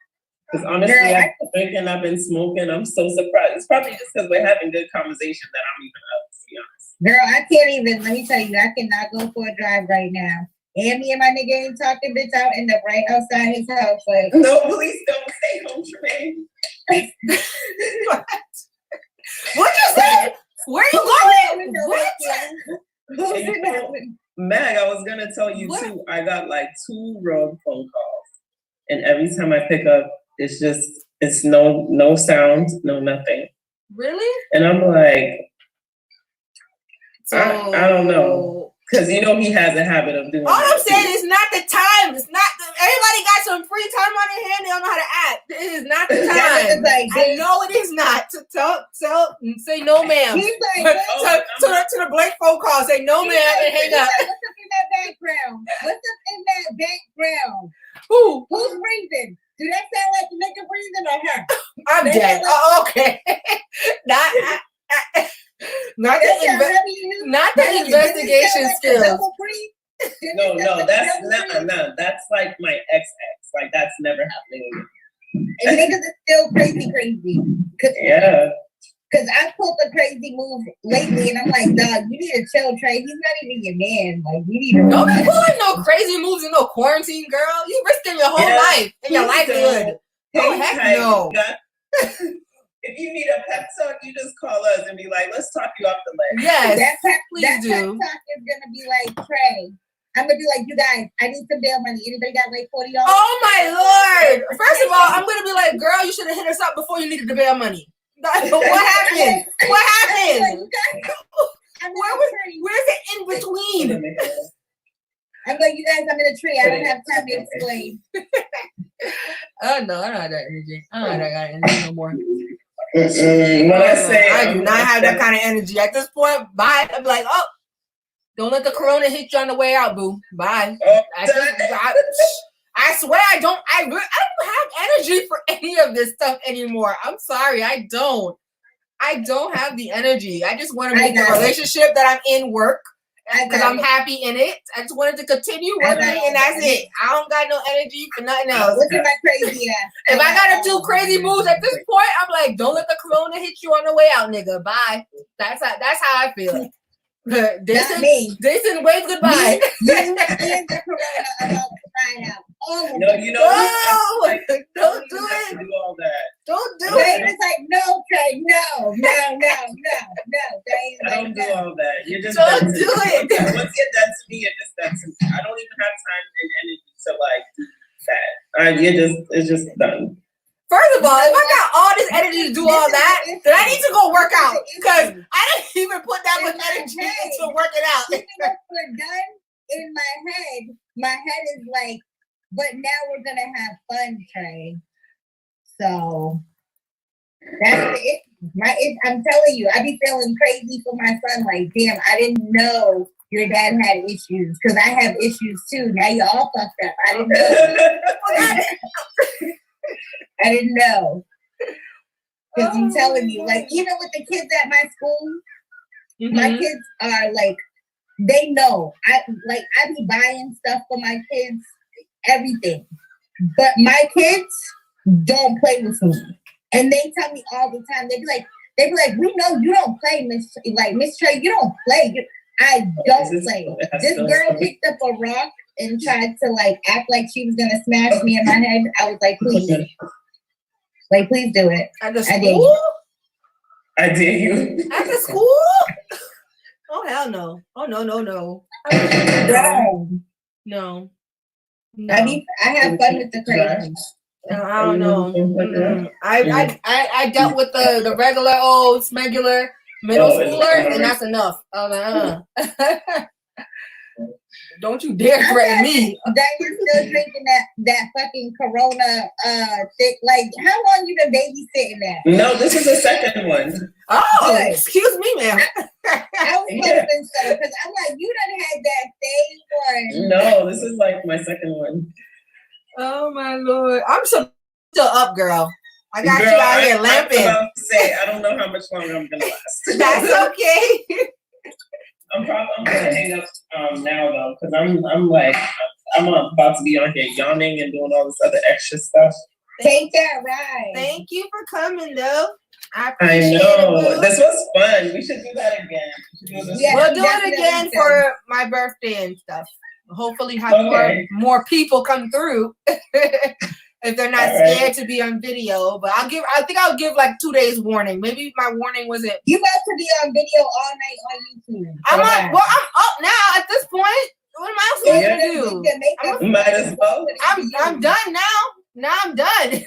Because honestly, I've been drinking, I've been smoking. I'm so surprised. It's probably just because we're having good conversation that I'm even up, to be honest. Girl, I can't even. Let me tell you, I cannot go for a drive right now. And me and my nigga ain't talking, bitch. I'll end up right outside his house. Like, no, please don't stay home, Tremaine. What you say? Where you going? What? Meg, I was gonna tell you too. I got like 2 rogue phone calls, and every time I pick up, it's no sound, no nothing. Really? And I'm like, I don't know. Because he has a habit of doing all I'm saying is not the time. It's not. Everybody got some free time on their hand. They don't know how to act. It is not the time. I know it is not. Say no, ma'am. He's like, to the blank phone call, say no, ma'am, and hang up. What's up in that background? Who's breathing? Do that sound like the nigga breathing or her? I'm dead. Okay. Not the investigation skills. No, that's not. That's like my ex. Like that's never happening. And niggas is still crazy. Yeah. Because I pulled a crazy move lately, and I'm like, dog, you need to chill, Trey. He's not even your man. Like, you need to. Don't be pulling no crazy moves in no quarantine, girl. You risking your whole life and your livelihood. Oh, heck no. If you need a pep talk, you just call us and be like, let's talk you off the ledge. Yes, that pep do. Pep talk is going to be like, Trey, I'm going to be like, you guys, I need some bail money. Anybody got like $40? Oh, my Lord. First of all, I'm going to be like, girl, you should have hit us up before you needed the bail money. What happened? What happened? Where's it in between? I'm like, you guys, I'm in a tree. I don't have time to explain. Oh, no, I don't have that energy. I don't have that kind of energy no more. I do not have that kind of energy. At this point, bye. I'm like, oh, don't let the corona hit you on the way out, boo. Bye. I swear I don't have energy for any of this stuff anymore. I'm sorry, I don't have the energy. I just want to make the relationship that I'm in work because I'm happy in it. I just wanted to continue working and that's it. I don't got no energy for nothing else. Look at my crazy ass. If I gotta do crazy moves at this point, I'm like, don't let the corona hit you on the way out, nigga. Bye. That's how I feel. Daeson, wave goodbye. The corona about to find out. No, you know what? Don't do it. Do all that. Don't do it. It's like, no, Trey, no. I don't do all that. You're just don't do it. Once you're done to me, you're just done to me. I don't even have time and energy to like that. It's just done. First of all, if I got all this energy to do all that, then I need to go work out because I didn't even put that much energy into working out. Even if we're done in my head is like, but now we're gonna have fun, Trey. So that's it. I'm telling you, I be feeling crazy for my son. Like, damn, I didn't know your dad had issues because I have issues too. Now you're all fucked up. I didn't know. I didn't know. Because I'm telling you, like, even with the kids at my school, my kids are like, they know. I be buying stuff for my kids, everything. But my kids don't play with me. And they tell me all the time, they be like, we know you don't play, Miss Trey, you don't play. I don't play. This girl picked up a rock and tried to like act like she was gonna smash me in my head. I was like, please. Like, please do it. At the school? I dare you. At the school? Oh, hell no. Oh, no. No. I have fun with the crazy. No, I don't know. Mm-hmm. I dealt with the regular old smegular middle schooler, and that's enough. Don't you dare threaten me. That you're still drinking that fucking Corona thick. Like, how long you been babysitting that? No, this is the second one. Oh, excuse me, ma'am. I was hoping so, because I'm like, you done had that same one. No, this is like my second one. Oh my Lord. I'm still up, girl. I got you out here lamping. I'm about to say, I don't know how much longer I'm gonna last. That's okay. I'm gonna hang up now though, because I'm about to be on here yawning and doing all this other extra stuff. Take that ride. Thank you for coming though. I know. It, this was fun. We should do that again. We'll do it again for my birthday and stuff. Hopefully have more people come through. If they're not scared to be on video, but I think I'll give like 2 days warning. Maybe my warning wasn't. You about to be on video all night on YouTube. I'm up now at this point. What am I supposed to do? Might as well. I'm done now. Now I'm done.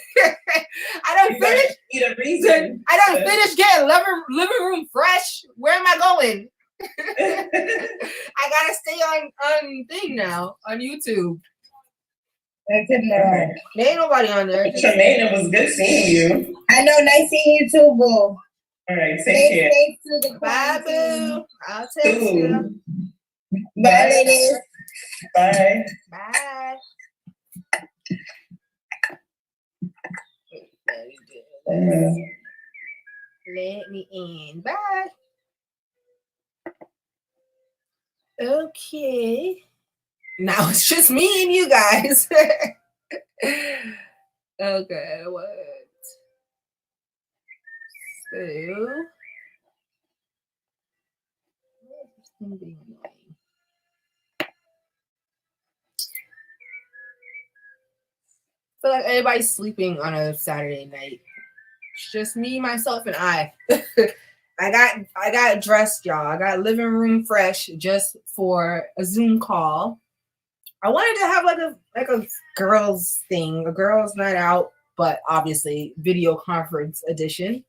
I done finished. Need a reason. I done finished getting living room fresh. Where am I going? I gotta stay on thing now on YouTube. There ain't nobody on there. Tremaine, it was good seeing you. I know, nice seeing you too, boo. All right, take care. Bye, boo. I'll text you. Bye, ladies. Bye. Bye. Let me in. Bye. Okay. Now it's just me and you guys. Okay, what? So, being annoying. I feel like everybody's sleeping on a Saturday night. It's just me, myself, and I. I got dressed, y'all. I got living room fresh just for a Zoom call. I wanted to have like a girls thing, a girls night out, but obviously video conference edition.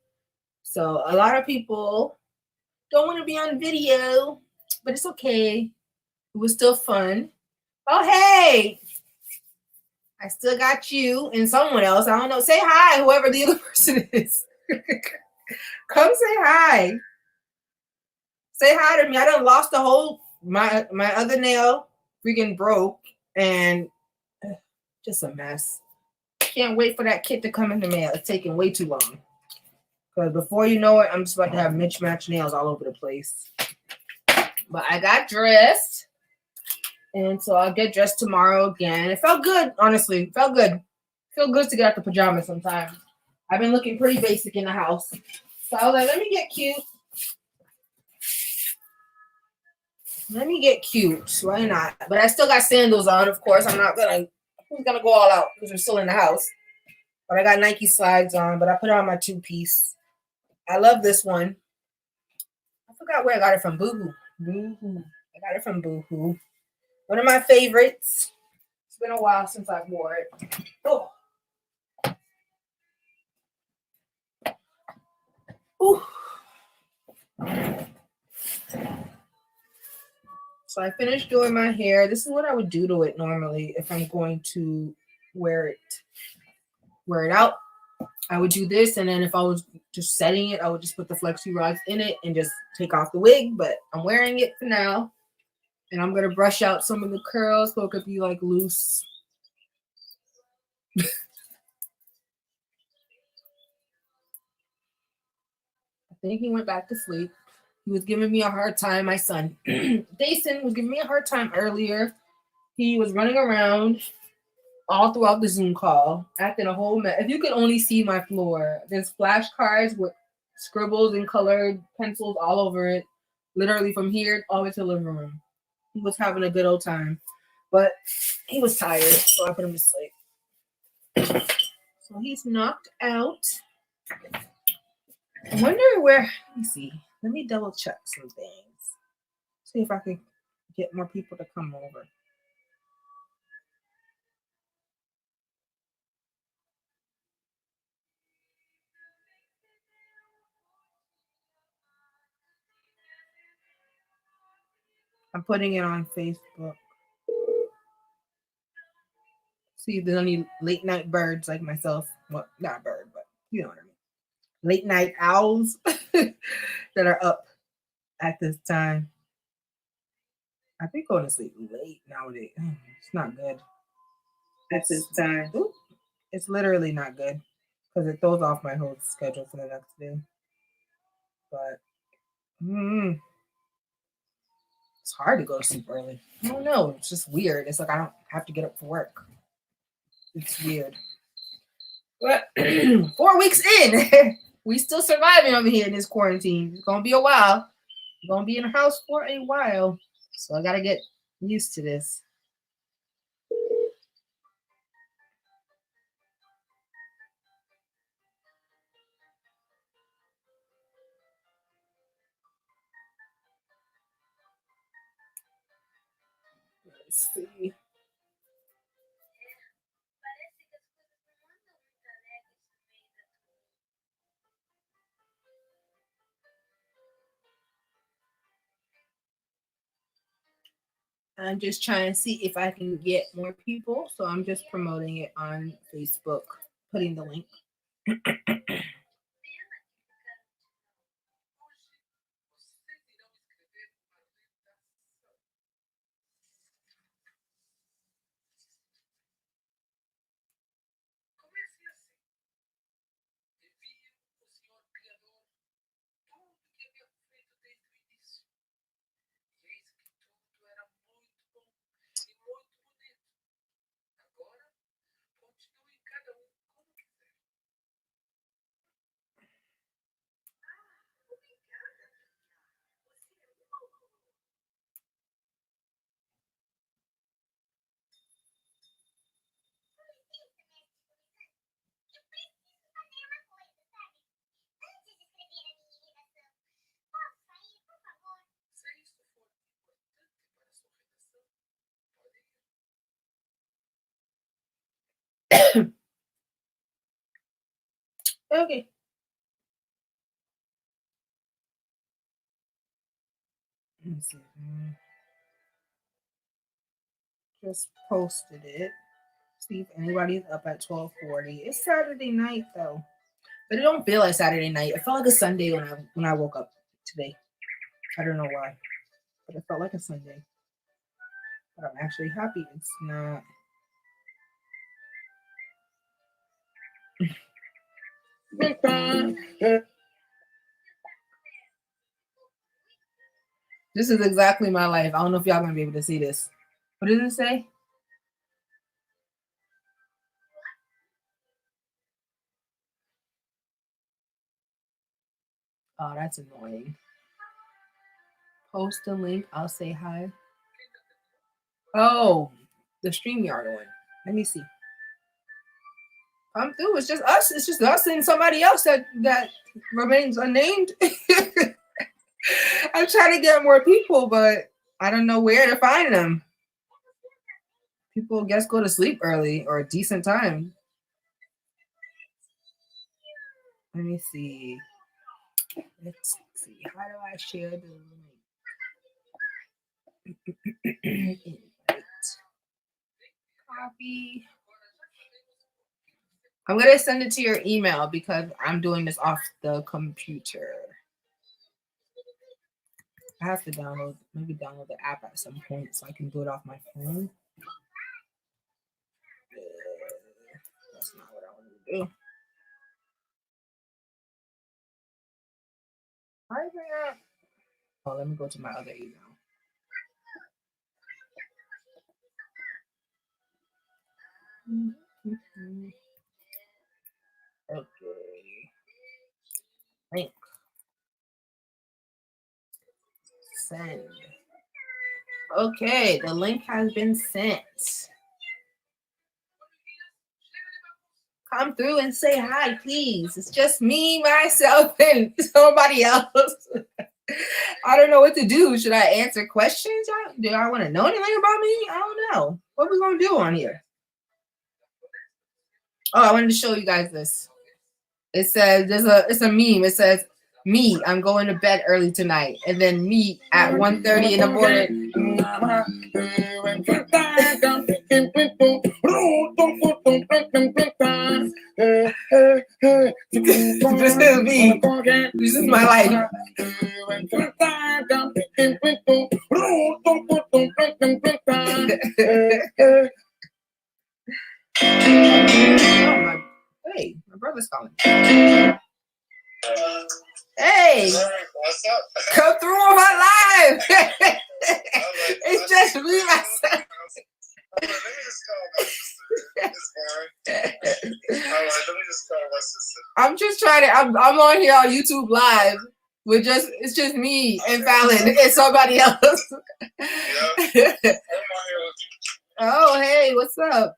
So a lot of people don't want to be on video, but it's okay. It was still fun. Oh, hey, I still got you and someone else. I don't know. Say hi, whoever the other person is. Come say hi. Say hi to me. I done lost the whole my other nail freaking broke and just a mess. Can't wait for that kit to come in the mail. It's taking way too long. Because before you know it, I'm just about to have mismatched nails all over the place. But I got dressed. And so I'll get dressed tomorrow again. It felt good, honestly. It felt good. Feel good to get out the pajamas sometimes. I've been looking pretty basic in the house. So I was like, let me get cute. Let me get cute. Why not? But I still got sandals on, of course. I'm gonna go all out because we're still in the house. But I got Nike slides on, but I put on my two-piece. I love this one. I forgot where I got it from. Boohoo. Boohoo. I got it from Boohoo. One of my favorites. It's been a while since I wore it. Oh. Ooh. So I finished doing my hair. This is what I would do to it normally if I'm going to wear it out. I would do this, and then if I was just setting it, I would just put the flexi rods in it and just take off the wig. But I'm wearing it for now, and I'm gonna brush out some of the curls so it could be like loose. I think he went back to sleep. He was giving me a hard time. My son, Daeson, was giving me a hard time earlier. He was running around all throughout the Zoom call, acting a whole mess. If you could only see my floor, there's flashcards with scribbles and colored pencils all over it, literally from here all the way to the living room. He was having a good old time, but he was tired, so I put him to sleep. So he's knocked out. I wonder where, let me see. Let me double check some things. See if I can get more people to come over. I'm putting it on Facebook. See if there's any late night birds like myself. Well, not a bird, but you know what I mean. Late night owls that are up at this time. I think going to sleep late nowadays. It's not good at this time. Ooh, it's literally not good because it throws off my whole schedule for the next day. But it's hard to go to sleep early. I don't know. It's just weird. It's like I don't have to get up for work. It's weird. But 4 weeks in, we still surviving over here in this quarantine. It's gonna be a while. We're gonna be in the house for a while. So I gotta get used to this. Let's see. I'm just trying to see if I can get more people. So I'm just promoting it on Facebook, putting the link. Okay. Let me see. Just posted it. See if anybody's up at 12:40. It's Saturday night though, but it don't feel like Saturday night. It felt like a Sunday when I woke up today. I don't know why, but it felt like a Sunday. But I'm actually happy it's not. This is exactly my life. I don't know if y'all gonna be able to see this. What does it say? Oh, that's annoying. Post a link. I'll say hi. Oh, the StreamYard one. Let me see. Come through. It's just us. It's just us and somebody else that remains unnamed. I'm trying to get more people, but I don't know where to find them. People, guess, go to sleep early or a decent time. Let me see. Let's see. How do I share the link? Copy. I'm going to send it to your email because I'm doing this off the computer. I have to maybe download the app at some point so I can do it off my phone. That's not what I want to do. Oh, let me go to my other email. Okay. Link. Send. Okay, the link has been sent. Come through and say hi, please. It's just me, myself, and somebody else. I don't know what to do. Should I answer questions? Do I want to know anything about me? I don't know. What we gonna do on here? Oh, I wanted to show you guys this. It says it's a meme. It says me, I'm going to bed early tonight, and then me at 1:30 in the morning. This is me. This is my life. Hey, my brother's calling. Hey, what's up? Come through on my live. It's just me, myself. Let me just call my sister. It's fine. All right, let me just call my sister. I'm just trying to. I'm on here on YouTube Live. It's just me and Fallon and somebody else. Yeah. I'm on here with you. Oh, hey, what's up?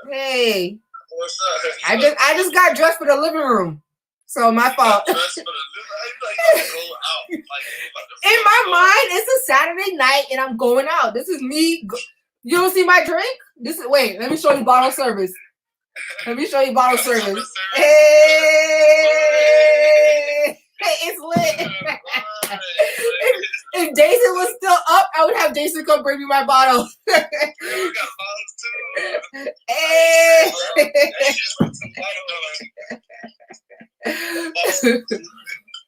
Hey. What's up? I just got dressed for the living room. So my fault. In my mind, it's a Saturday night and I'm going out. This is me. You don't see my drink? Wait, let me show you bottle service. Let me show you bottle service. Hey, it's lit. If Daeson was have Daeson come bring me my bottle. Yeah, we got bottles too. Hey.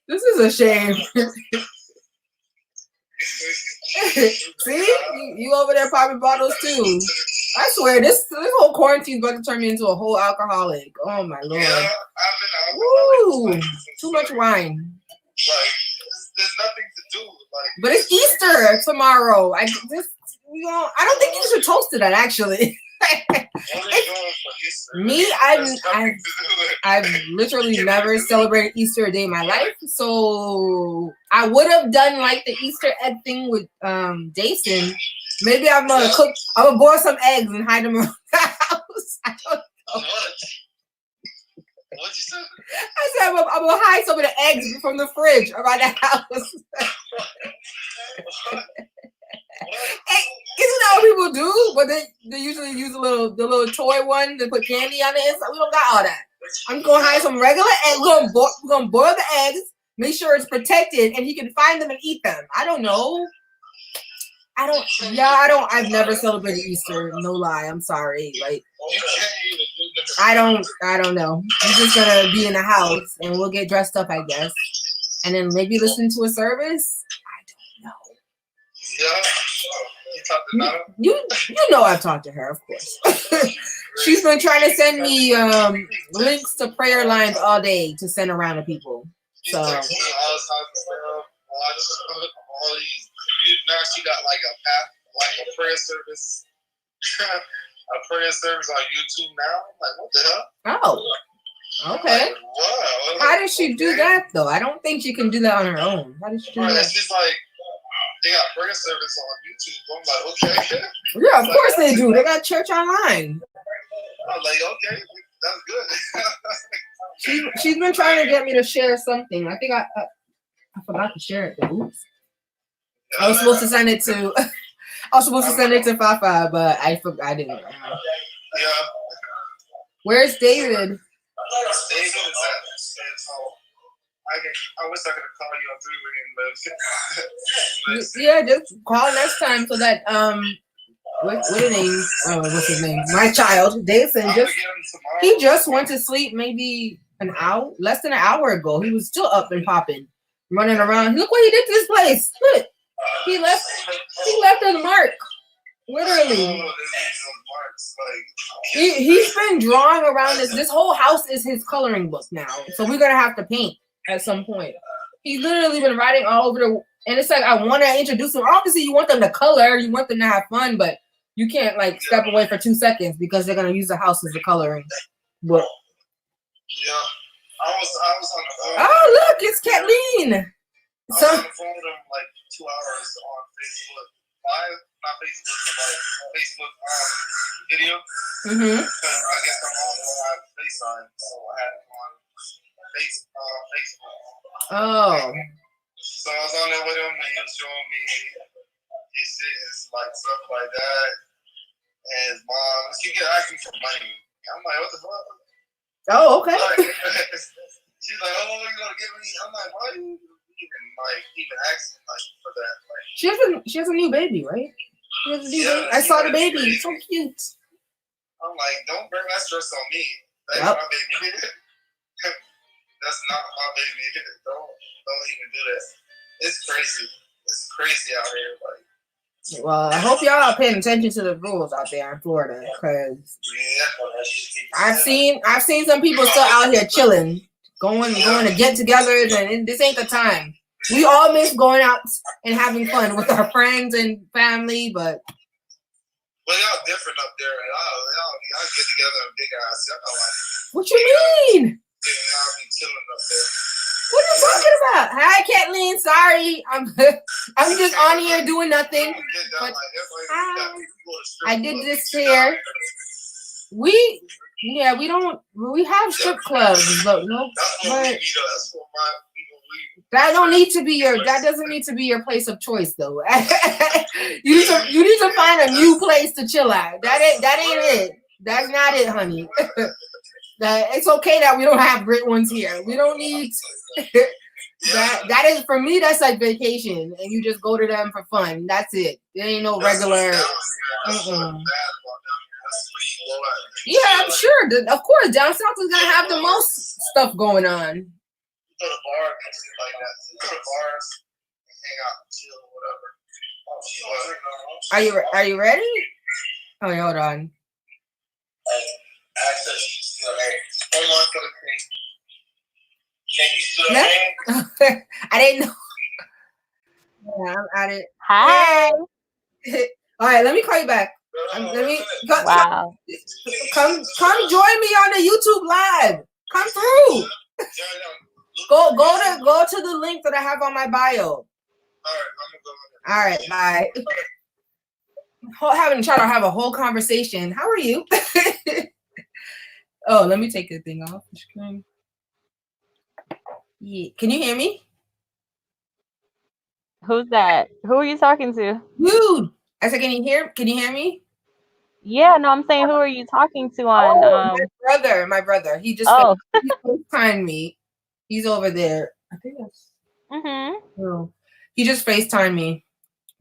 This is a shame. See, you over there popping bottles too. I swear, this whole quarantine is about to turn me into a whole alcoholic. Oh my lord! Yeah, Woo! Too much wine. Like, there's nothing to do. Like, but it's Easter tomorrow. I don't think you should toast to that actually. Me, I've literally never celebrated Easter a day in my life, so I would have done like the Easter egg thing with Daeson. Maybe I'm gonna boil some eggs and hide them around the house. I don't know. What'd you say? I said I'm gonna hide some of the eggs from the fridge around the house. Hey, isn't that what people do? But they usually use the little toy one to put candy on the inside. We don't got all that. I'm gonna hide some regular eggs. We're gonna boil the eggs, make sure it's protected, and he can find them and eat them. I don't know. I've never celebrated Easter. No lie. I'm sorry. Like, I don't know. I'm just gonna be in the house and we'll get dressed up, I guess, and then maybe listen to a service. I don't know. Yeah. You know I've talked to her, of course. She's been trying to send me links to prayer lines all day to send around to people. So now she got like a prayer service. A prayer service on YouTube now. I'm like, what the hell? Oh, okay. Like, what? How did she do that though? I don't think she can do that on her own. How did she do that? She's like, they got prayer service on YouTube. I'm like, okay. Yeah, of course they do. They got church online. I'm like, okay, that's good. She's been trying to get me to share something. I think I forgot to share it. Oops. I was supposed to send it to Fafa, but I didn't. Yeah. Where's David? David is at home. I wish I could have called you on 3-way and Yeah, just call next time so that what's his name? Oh, what's his name? My child, Daeson. He just went to sleep maybe less than an hour ago. He was still up and popping, running around. Look what he did to this place. Look, he left a mark. Literally. He's been drawing around this. This whole house is his coloring book now. So we're gonna have to paint at some point. He's literally been writing all over and it's like I want to introduce them. Obviously, you want them to color, you want them to have fun, but you can't like step away for 2 seconds because they're gonna use the house as a coloring book. Yeah, I was on the phone. Oh, look, it's Kathleen. I was on the phone with him like 2 hours on Facebook Live, not Facebook, but like Facebook video. Mm-hmm. I guess my mom don't have FaceTime, so I had him on Facebook. Oh. So I was on there with him, and he was showing me his shit, like stuff like that. And his mom, she get asking for money. I'm like, what the fuck? Oh, okay. She's like, oh, you gonna give me? I'm like, why are you even asking for that? Like, she has a new baby, right? She has a new baby. I saw the baby. It's so cute. I'm like, don't bring that stress on me. That's my baby. That's not my baby. Don't even do that. It's crazy. It's crazy out here. Like, well, I hope y'all are paying attention to the rules out there in Florida, because I've seen some people still out here chilling, going to get-togethers, and this ain't the time. We all miss going out and having fun with our friends and family, but. Well, y'all different up there. Y'all get together in big ass. What you mean? Yeah, y'all be chilling up there. What are you talking about? Hi, Kathleen. Sorry, I'm just on here doing nothing. But I did this here. We have strip clubs, but no. But that doesn't need to be your place of choice, though. you need to find a new place to chill at. That ain't it. That's not it, honey. It's okay that we don't have great ones here. We don't need That is for me. That's like vacation, and you just go to them for fun. That's it. There ain't no regular. Yeah, I'm sure. Of course, down south is gonna have the most stuff going on. You go to bars and shit like that. You go to bars and hang out and chill or whatever. Are you ready? Oh, hold on. Hold on for the thing. Can you still hang? I didn't know. Yeah, I'm at it. Hi. All right, let me call you back. Let me Wow. come join me on the YouTube live. Come through. Go to the link that I have on my bio. All right, bye. Trying to have a whole conversation. How are you? Oh, let me take the thing off. Yeah. Can you hear me? Who's that? Who are you talking to? Dude, I said, can you hear me? Yeah, no, I'm saying who are you talking to on my brother. He just he FaceTimed me. He's over there. I think that's he just FaceTimed me.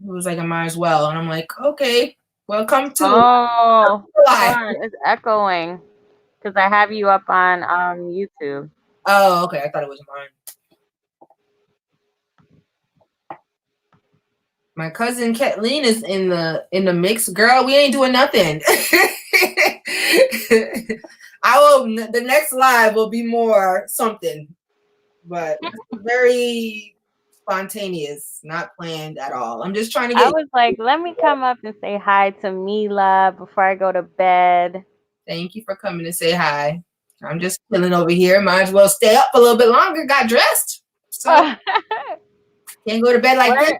He was like, I might as well. And I'm like, okay, welcome to hold on, it's echoing. Because I have you up on YouTube. Oh, okay. I thought it was mine. My cousin Kathleen is in the mix. Girl, we ain't doing nothing. The next live will be more something, but very spontaneous, not planned at all. I'm just trying to get. I was like, let me come up and say hi to Mila before I go to bed. Thank you for coming to say hi. I'm just chilling over here. Might as well stay up a little bit longer. Got dressed, so can't go to bed like this.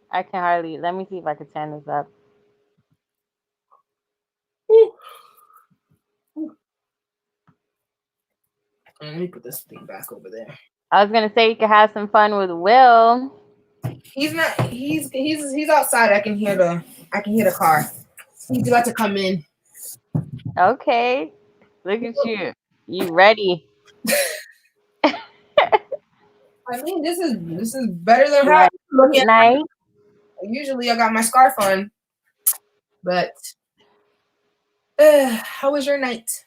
I can hardly. Let me see if I can turn this up. Let me put this thing back over there. I was gonna say you could have some fun with Will. He's not. He's outside. I can hear the car. He's about to come in. Okay, look at you. You ready? I mean, this is better than how Good night. Usually I got my scarf on, but how was your night?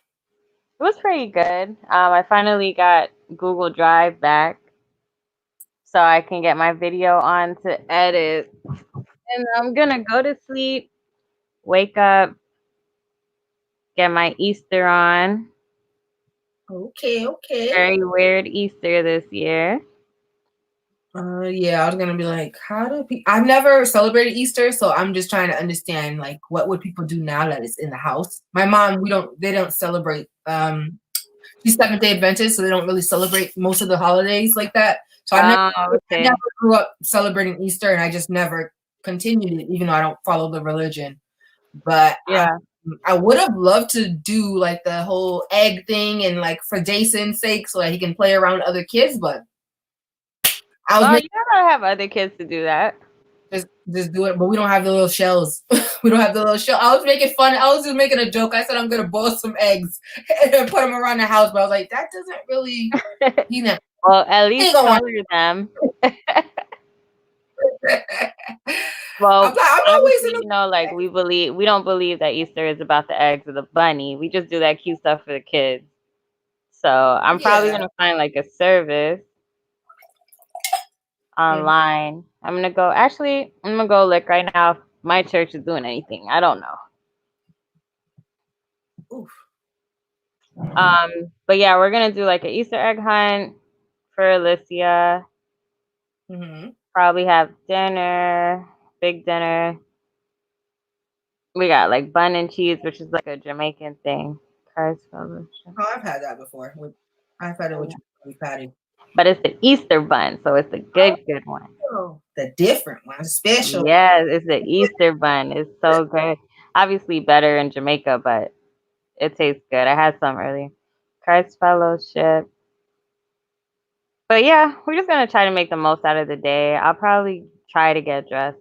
It was pretty good. I finally got Google Drive back, so I can get my video on to edit, and I'm gonna go to sleep, wake up, get my Easter on. Okay. Very weird Easter this year. Yeah, I was gonna be like, how do people? I've never celebrated Easter, so I'm just trying to understand like what would people do now that it's in the house. My mom, they don't celebrate. She's Seventh-day Adventist, so they don't really celebrate most of the holidays like that. So I never grew up celebrating Easter, and I just never continued it, even though I don't follow the religion. But yeah, I would have loved to do like the whole egg thing and like for Daeson's sake, so that he can play around with other kids, but. You gotta have other kids to do that. Just do it, but we don't have the little shells. We don't have the little shell. I was making fun. I was just making a joke. I said I'm gonna boil some eggs and put them around the house, but I was like, that doesn't really. Well, at least color them. Well, like we don't believe that Easter is about the eggs or the bunny. We just do that cute stuff for the kids. So I'm probably gonna find like a service online. I'm gonna go look right now if my church is doing anything. I don't know. Oof. But yeah, we're gonna do like an Easter egg hunt for Alicia. Probably have dinner, big dinner. We got like bun and cheese, which is like a Jamaican thing. I've had that before. I've had it with patty. But it's the Easter bun, so it's the good one. Oh, the different one, special. Yes, it's the Easter bun. It's so good. Obviously better in Jamaica, but it tastes good. I had some earlier. Christ Fellowship. But yeah, we're just going to try to make the most out of the day. I'll probably try to get dressed.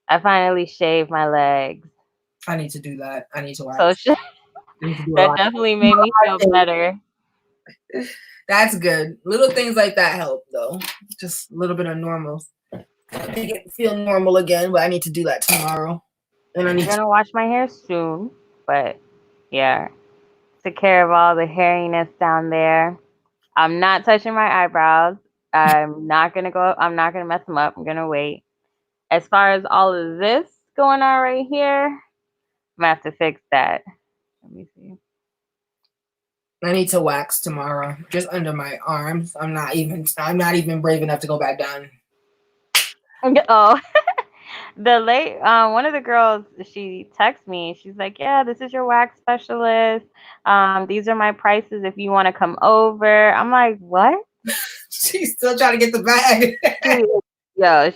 I finally shaved my legs. I need to do that. I need to watch. That definitely made me feel better. That's good. Little things like that help, though. Just a little bit of normal. Make it feel normal again, but I need to do that tomorrow. And I'm gonna wash my hair soon, but yeah, take care of all the hairiness down there. I'm not touching my eyebrows. I'm not gonna mess them up. I'm gonna wait. As far as all of this going on right here, I'm gonna have to fix that. Let me see. I need to wax tomorrow, just under my arms. I'm not even brave enough to go back down. Oh, one of the girls, she texted me. She's like, "Yeah, this is your wax specialist. These are my prices if you want to come over." I'm like, "What?" She's still trying to get the bag.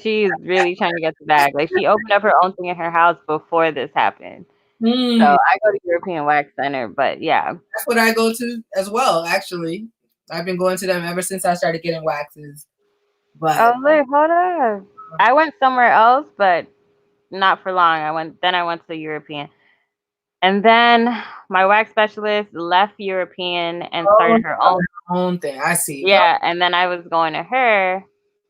She's really trying to get the bag. Like, she opened up her own thing in her house before this happened. So I go to European Wax Center, but yeah. That's what I go to as well, actually. I've been going to them ever since I started getting waxes. But look, hold on. I went somewhere else, but not for long. I went to European. And then my wax specialist left European and started her own thing. I see. Yeah, and then I was going to her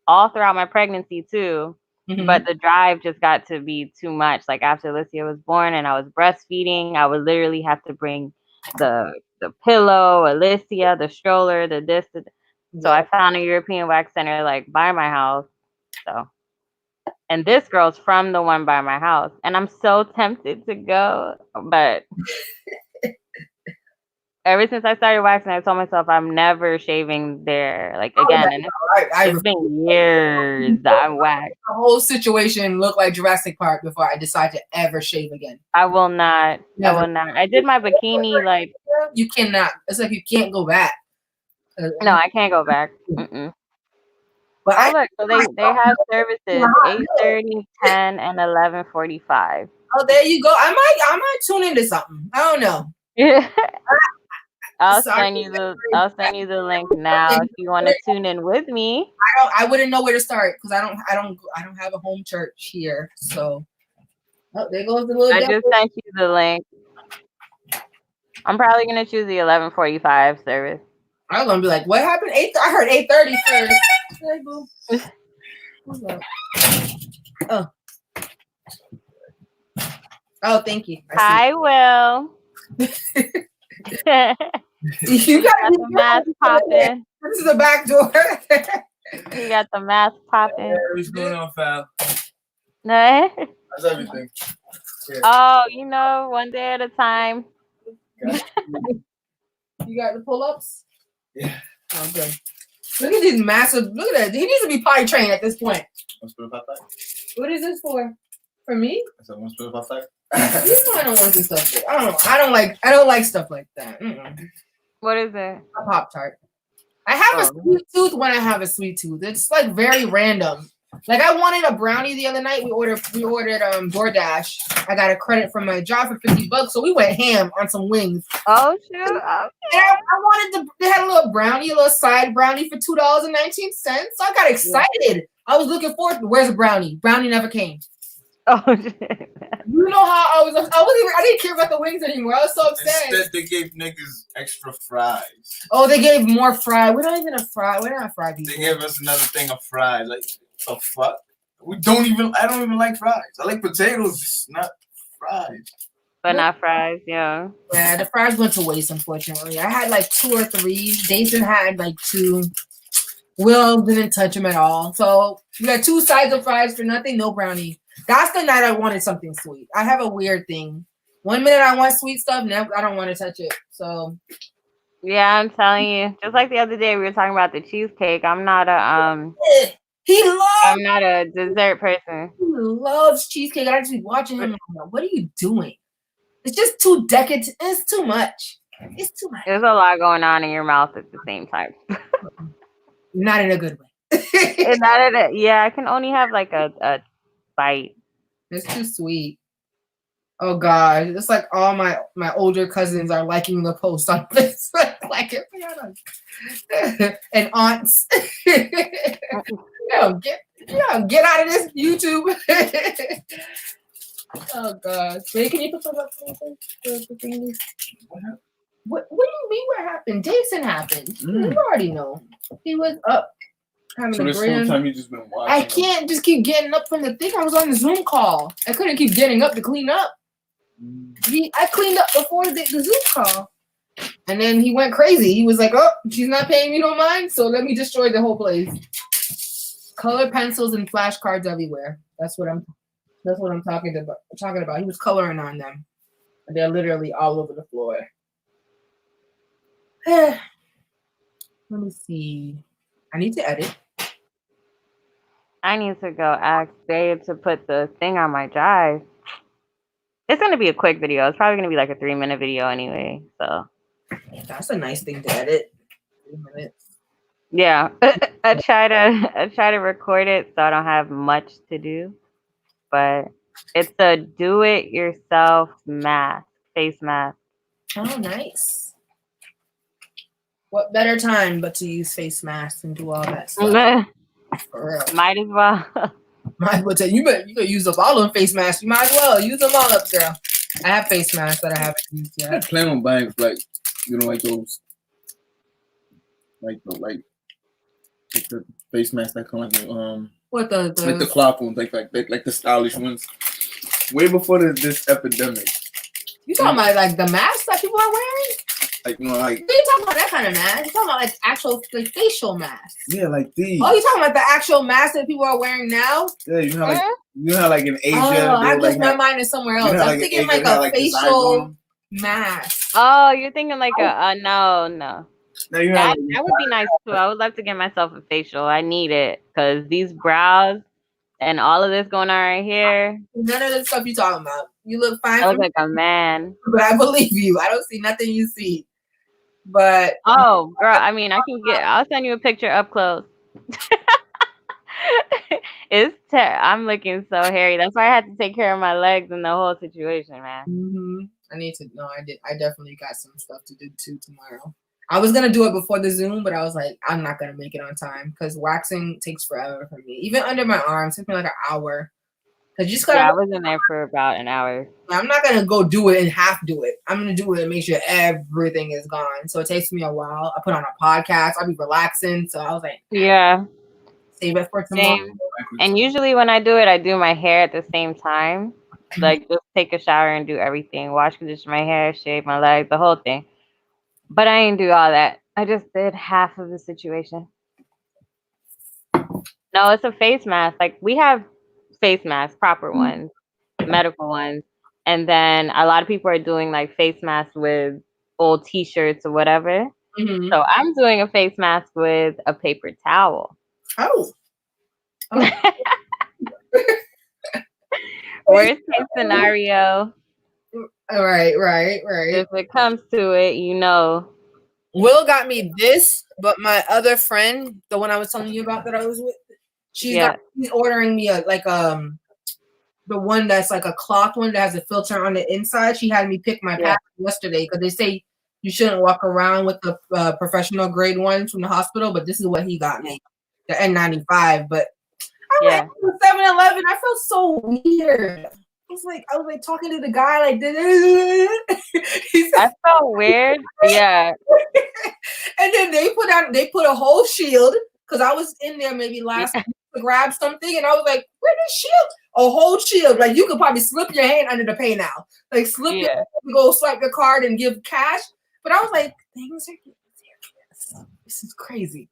all throughout my pregnancy too. Mm-hmm. But the drive just got to be too much. Like, after Alicia was born and I was breastfeeding, I would literally have to bring the pillow, Alicia, the stroller, So I found a European wax center like by my house. So, and this girl's from the one by my house, and I'm so tempted to go, but ever since I started waxing, I told myself I'm never shaving there again. And it's been years that I'm waxed. The whole situation looked like Jurassic Park before I decide to ever shave again. I will not. Never. I will not. I did my bikini You cannot. It's like you can't go back. No, I can't go back. Mm-mm. But look, so they have services 8:30, 10, and 11:45. Oh, there you go. I might tune into something. I don't know. Yeah. I'll send you the link now if you want to tune in with me. I wouldn't know where to start because I don't have a home church here. So there goes the little. I just sent you the link. I'm probably gonna choose the 11:45 service. I was gonna be like, what happened? I heard 8:30 first. Oh, thank you. I will. You got the mask popping. This is the back door. You got the mask popping. What's going on, Fal? No. How's everything? Yeah. Oh, one day at a time. You got the pull-ups? Yeah. Oh, good. Look at these massive. Look at that. He needs to be potty trained at this point. What is this for? For me? You know I don't want this stuff. I don't like stuff like that. Mm-mm. What is it? A Pop-Tart. I have a sweet tooth when I have a sweet tooth. It's like very random. Like, I wanted a brownie the other night. We ordered DoorDash. I got a credit from my job for $50, so we went ham on some wings. Oh shoot! Okay. And I wanted they had a little side brownie for $2.19. So I got excited. Yeah. I was looking forward to where's the brownie? Brownie never came. Oh shit! You know how I didn't care about the wings anymore. I was so upset. Instead, they gave niggas extra fries. Oh, they gave more fries. We're not even a fry. We're not fried people. They gave us another thing of fries. Like, the fuck? I don't even like fries. I like potatoes, just not fries. But not fries, yeah. Yeah, the fries went to waste, unfortunately. I had like 2 or 3. Daeson had like 2. Will didn't touch them at all. So we got 2 sides of fries for nothing, no brownie. That's the night I wanted something sweet. I have a weird thing. One minute I want sweet stuff, next I don't want to touch it. So yeah, I'm telling you. Just like the other day we were talking about the cheesecake. I'm not a I'm not a dessert person. He loves cheesecake. I just be watching him. Like, what are you doing? It's just too decadent. It's too much. It's too much. There's a lot going on in your mouth at the same time. Not in a good way. I can only have like a bite. It's too sweet. Oh God. It's like all my older cousins are liking the post on this. Like it. And aunts. Get out of this YouTube. Oh God. Wait, can you put some up for me? What do you mean what happened? Daeson happened. You already know. He was up having So a this whole grand. time you just been watching. I can't just keep getting up from the thing. I was on the Zoom call. I couldn't keep getting up to clean up. I cleaned up before the Zoom call. And then he went crazy. He was like, oh, she's not paying me no mind, so let me destroy the whole place. Color pencils and flashcards everywhere. That's what I'm talking about. He was coloring on them. They're literally all over the floor. Let me see. I need to edit. I need to go ask Babe to put the thing on my drive. It's gonna be a quick video. It's probably gonna be like a 3-minute video anyway. So that's a nice thing to edit. 3 minutes. Yeah, I try to record it so I don't have much to do. But it's a do-it-yourself mask, face mask. Oh, nice. What better time but to use face masks and do all that stuff? For real. Might as well. Might as well tell you could use up all them face masks. You might as well use them all up, girl. I have face masks that I haven't used yet. I plan on buying like those like the face masks that come like what the like the cloth ones, like the stylish ones. Way before this epidemic. You talking about like the masks that people are wearing? Like you talking about that kind of mask? You talking about like actual like facial masks? Yeah, like these. Oh, you talking about the actual masks that people are wearing now? Yeah, you know like in Asia. I guess my mind is somewhere else. I'm thinking like a facial mask. Oh, you're thinking like a no. That would be nice too. I would love to get myself a facial. I need it because these brows and all of this going on right here. None of the stuff you talking about. You look fine. I look like a man. But I believe you. I don't see nothing you see. But oh, girl, I mean, I'll send you a picture up close. I'm looking so hairy. That's why I had to take care of my legs and the whole situation, man. I need to know. I definitely got some stuff to do too tomorrow. I was gonna do it before the Zoom, but I was like, I'm not gonna make it on time because waxing takes forever for me. Even under my arms, it took me like an hour. Cause you just gotta. Yeah, I was in there for about an hour. I'm not gonna go do it and half do it. I'm gonna do it and make sure everything is gone. So it takes me a while. I put on a podcast. I'll be relaxing. So I was like, yeah, save it for tomorrow. Same. And usually when I do it, I do my hair at the same time. Like just take a shower and do everything. Wash, condition my hair, shave my legs, the whole thing. But I didn't do all that. I just did half of the situation. No, it's a face mask. Like we have face masks, proper ones, medical ones. And then a lot of people are doing like face masks with old t-shirts or whatever. So I'm doing a face mask with a paper towel. Worst case scenario. Right. If it comes to it, you know. Will got me this, but my other friend, the one I was telling you about that I was with, she's ordering me the one that's like a cloth one that has a filter on the inside. She had me pick my pack yesterday because they say you shouldn't walk around with the professional grade ones from the hospital, but this is what he got me, the N95. But I went to 7-Eleven. I felt so weird. I was like talking to the guy like this. That's so weird. Yeah. And then they put a whole shield because I was in there maybe last week to grab something, and I was like, "Where's the shield? A whole shield. Like you could probably slip your hand under the pay now. Like go swipe your card and give cash." But I was like, "Things are getting serious. This is crazy.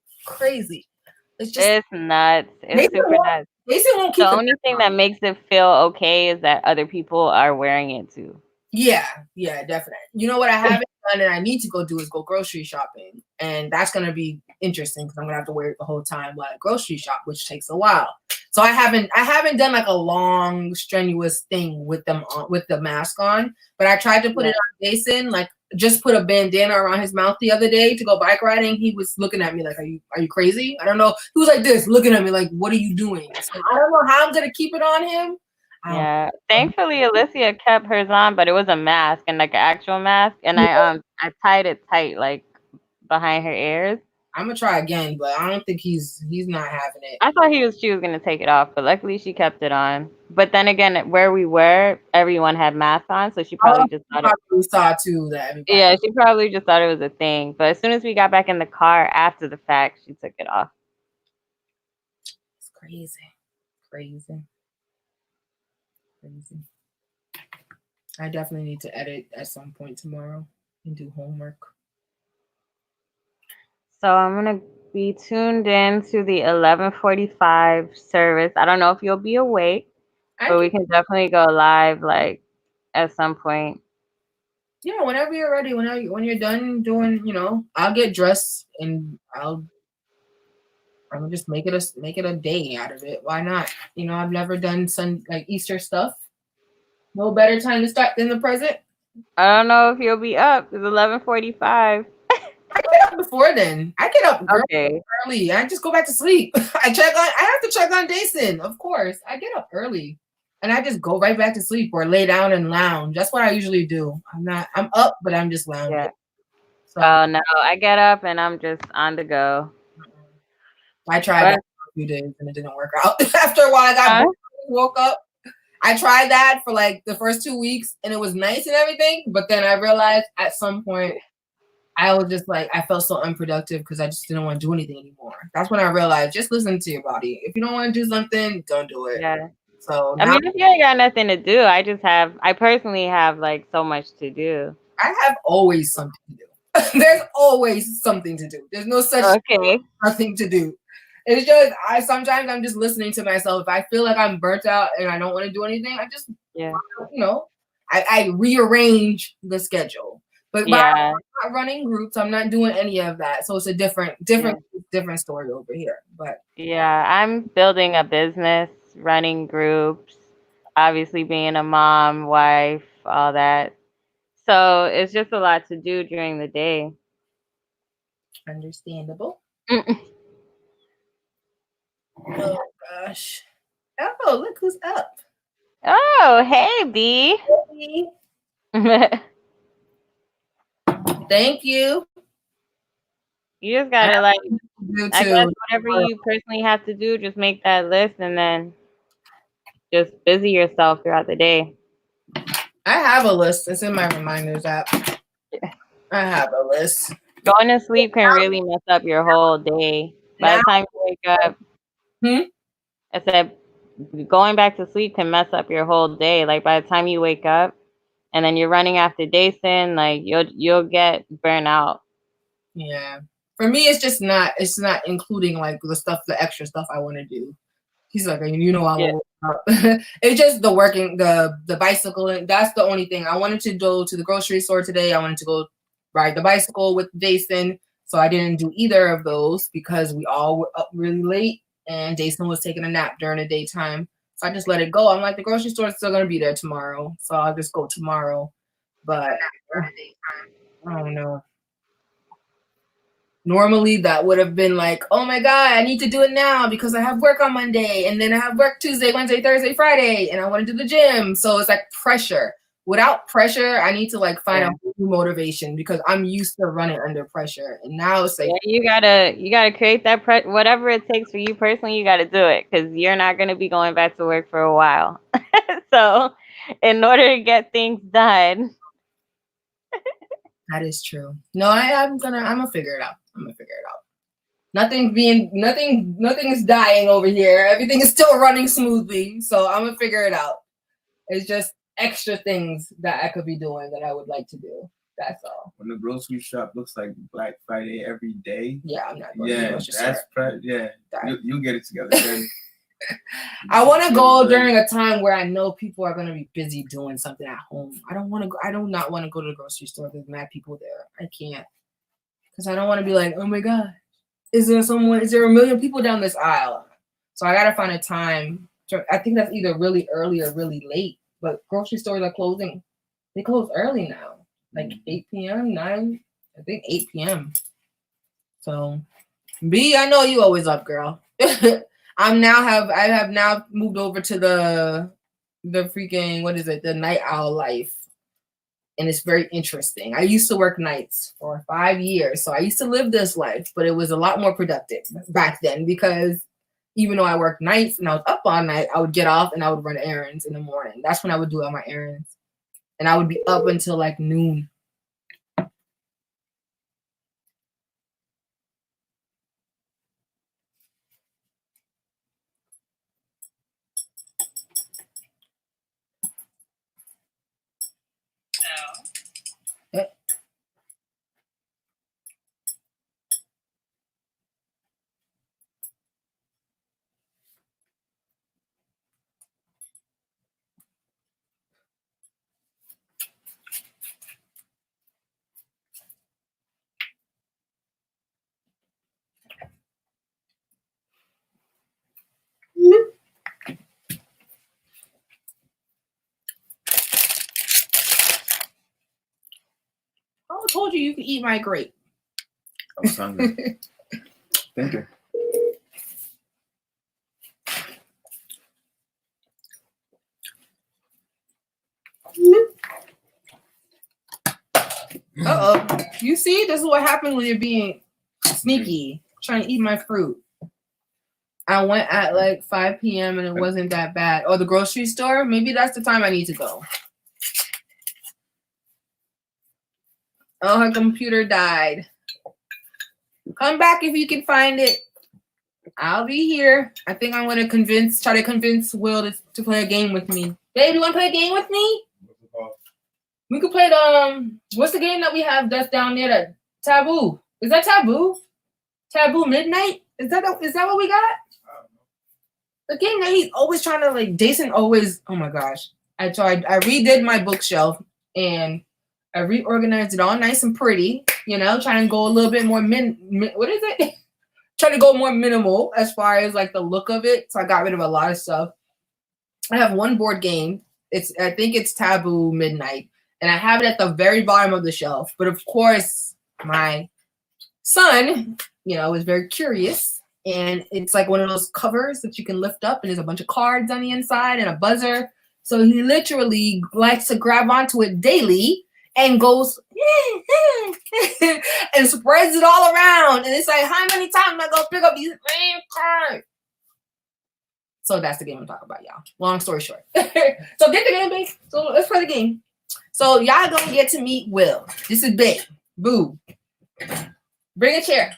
It's nuts. It's super nuts. The only thing that makes it feel okay is that other people are wearing it too. Yeah, definitely. You know what I haven't done and I need to go do is go grocery shopping. And that's going to be interesting because I'm going to have to wear it the whole time while I grocery shop, which takes a while. So I haven't done like a long, strenuous thing with the mask on. But I tried to put it on Daeson, like just put a bandana around his mouth the other day to go bike riding. He was looking at me like, are you crazy? I don't know. He was like this, looking at me like, what are you doing? So I don't know how I'm going to keep it on him. Yeah. Thankfully, Alicia kept hers on, but it was a mask and like an actual mask. And I tied it tight, like behind her ears. I'm gonna try again, but I don't think he's not having it. I thought she was gonna take it off, but luckily she kept it on. But then again, where we were, everyone had masks on, so she probably just thought it. Saw too that everybody. Yeah, she probably just thought it was a thing. But as soon as we got back in the car after the fact, she took it off. It's crazy. I definitely need to edit at some point tomorrow and do homework. So I'm gonna be tuned in to the 11:45 service. I don't know if you'll be awake, but we can definitely go live like at some point. Yeah, whenever you're ready, when you're done doing, I'll get dressed and I'm gonna just make it a day out of it. Why not? I've never done some like Easter stuff. No better time to start than the present. I don't know if you'll be up. It's 11:45. I get up before then. I get up early. I just go back to sleep. I have to check on Daeson, of course. I get up early. And I just go right back to sleep or lay down and lounge. That's what I usually do. I'm up, but I'm just lounging. Yeah. So no, I get up and I'm just on the go. I tried that for a few days and it didn't work out. After a while, I woke up. I tried that for like the first 2 weeks and it was nice and everything. But then I realized at some point, I was just like, I felt so unproductive because I just didn't want to do anything anymore. That's when I realized, just listen to your body. If you don't want to do something, don't do it. Yeah. So I mean, if you ain't got nothing to do, I personally have like so much to do. I have always something to do. There's always something to do. There's no such nothing to do. It's just sometimes I'm just listening to myself. If I feel like I'm burnt out and I don't want to do anything, I just I rearrange the schedule. But I'm not running groups. I'm not doing any of that. So it's a different story over here. But yeah, I'm building a business, running groups, obviously being a mom, wife, all that. So it's just a lot to do during the day. Understandable. Oh gosh. Oh, look who's up. Oh, hey, B. Hey. Thank you. You just gotta I guess whatever you personally have to do, just make that list and then just busy yourself throughout the day. I have a list. It's in my reminders app. I have a list. Going to sleep can really mess up your whole day. By the time you wake up, I said going back to sleep can mess up your whole day. Like by the time you wake up and then you're running after Daeson, like you'll get burnt out. Yeah. For me, it's not including like the extra stuff I want to do. He's like, I will work out. It's just the working, the bicycle. And that's the only thing. I wanted to go to the grocery store today. I wanted to go ride the bicycle with Daeson. So I didn't do either of those because we all were up really late and Daeson was taking a nap during the daytime. So I just let it go. I'm like, the grocery store is still going to be there tomorrow. So I'll just go tomorrow. But I don't know. Normally that would have been like, oh my God, I need to do it now because I have work on Monday and then I have work Tuesday, Wednesday, Thursday, Friday, and I want to do the gym. So it's like pressure. Without pressure, I need to like find a new motivation because I'm used to running under pressure. And now it's like you gotta create that whatever it takes for you personally, you gotta do it because you're not gonna be going back to work for a while. So in order to get things done. That is true. No, I'm gonna figure it out. I'm gonna figure it out. Nothing is dying over here. Everything is still running smoothly. So I'm gonna figure it out. It's just extra things that I could be doing that I would like to do. That's all. When the grocery shop looks like Black Friday every day. Yeah, I'm not going to the grocery store. You get it together. I want to go during a time where I know people are going to be busy doing something at home. I do not want to go to the grocery store. There's mad people there. I can't. Because I don't want to be like, oh my God, is there a million people down this aisle? So I got to find a time. I think that's either really early or really late. But grocery stores are closing. They close early now. Like 8 p.m., 9, I think 8 p.m. So, B, I know you always up, girl. I have now moved over to the freaking, what is it? The night owl life. And it's very interesting. I used to work nights for 5 years. So I used to live this life, but it was a lot more productive back then because even though I worked nights and I was up all night, I would get off and I would run errands in the morning. That's when I would do all my errands. And I would be up until like noon. I told you could eat my grape. I was hungry. Thank you. Uh-oh. You see, this is what happens when you're being sneaky, trying to eat my fruit. I went at like 5 p.m. and it wasn't that bad. Or the grocery store, maybe that's the time I need to go. Oh, her computer died. Come back if you can find it. I'll be here. I think I'm gonna try to convince Will to play a game with me. Babe, you wanna play a game with me? We could play the what's the game that we have that's down there? That Taboo. Is that Taboo? Taboo Midnight? Is that what we got? The game that he's always trying to like. Daeson always. Oh my gosh! I redid my bookshelf and I reorganized it all nice and pretty. You know, trying to go a little bit more what is it? Trying to go more minimal as far as like the look of it. So I got rid of a lot of stuff. I have one board game. I think it's Taboo Midnight. And I have it at the very bottom of the shelf. But of course, my son, you know, is very curious. And it's like one of those covers that you can lift up. And there's a bunch of cards on the inside and a buzzer. So he literally likes to grab onto it daily and goes and spreads it all around. And it's like, how many times am I going to pick up these same cards? So that's the game I'm talking about, y'all. Long story short. So get the game, babe. So let's play the game. So y'all gonna get to meet Will. This is Babe. Boo. Bring a chair.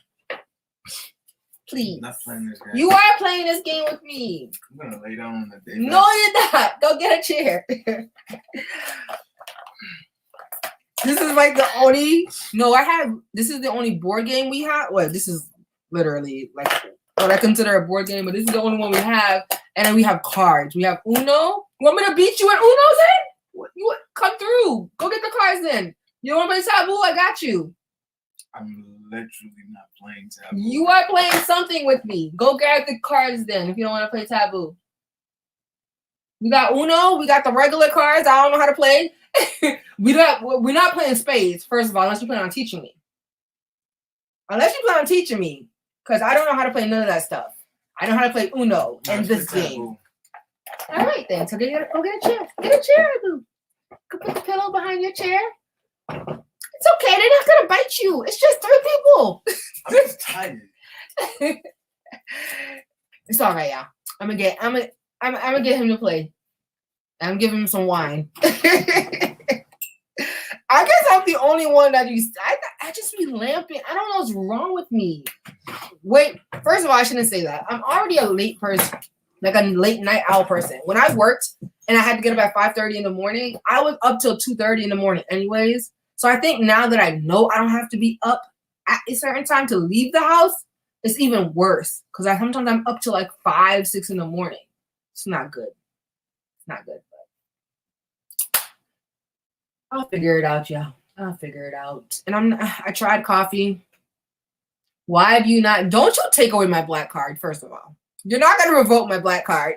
Please. Not playing this game. You are playing this game with me. I'm gonna lay down on the day. No, you're not. Go get a chair. This is like the only this is the only board game we have. Well, this is literally like what I consider a board game, but this is the only one we have. And then we have cards. We have Uno. You want me to beat you at Uno then? You come through. Go get the cards then. You want to play Taboo? I got you. I'm literally not playing Taboo. You are playing something with me. Go grab the cards then if you don't want to play Taboo. We got Uno. We got the regular cards. I don't know how to play. We're not playing spades, first of all, unless you plan on teaching me. Unless you plan on teaching me. Because I don't know how to play none of that stuff. I know how to play Uno and this game. All right, then. So go get a chair. Get a chair, boo. Go put the pillow behind your chair. It's okay. They're not gonna bite you. It's just 3 people. I'm just tired. It's all right, y'all. I'm gonna get him to play. I'm giving him some wine. I guess I'm the only one that I just be lamping. I don't know what's wrong with me. Wait, first of all, I shouldn't say that. I'm already a late person. Like a late night owl person. When I worked and I had to get up at 5:30 in the morning, I was up till 2:30 in the morning anyways. So I think now that I know I don't have to be up at a certain time to leave the house, it's even worse. Because sometimes I'm up till like 5, 6 in the morning. It's not good. It's not good. But I'll figure it out, y'all. I'll figure it out. And I tried coffee. Why do you not? Don't you take away my black card, first of all. You're not going to revoke my black card.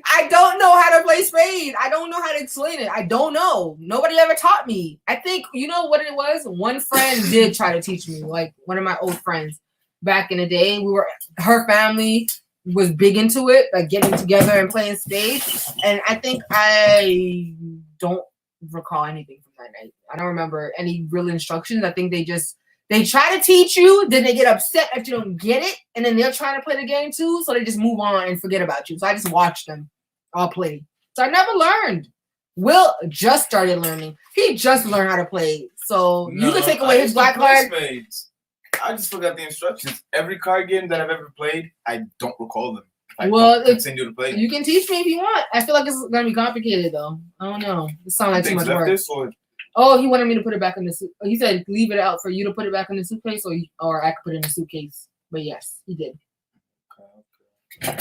I don't know how to play spades. I don't know how to explain it. I don't know. Nobody ever taught me. I think, you know what it was? One friend did try to teach me, like one of my old friends back in the day. Her family, was big into it, like getting together and playing spades. And I think I don't recall anything from that night. I don't remember any real instructions. I think they try to teach you, then they get upset if you don't get it, and then they're trying to play the game too, so they just move on and forget about you. So I just watched them all play. So I never learned. Will just started learning. He just learned how to play. So you can take away his black card. Spades. I just forgot the instructions. Every card game that I've ever played, I don't recall them. Well, continue to play. You can teach me if you want. I feel like it's gonna be complicated though. I don't know. It sounds like too much work. Oh, he wanted me to put it back in the suit. He said leave it out for you to put it back in the suitcase, or I could put it in the suitcase. But yes, he did.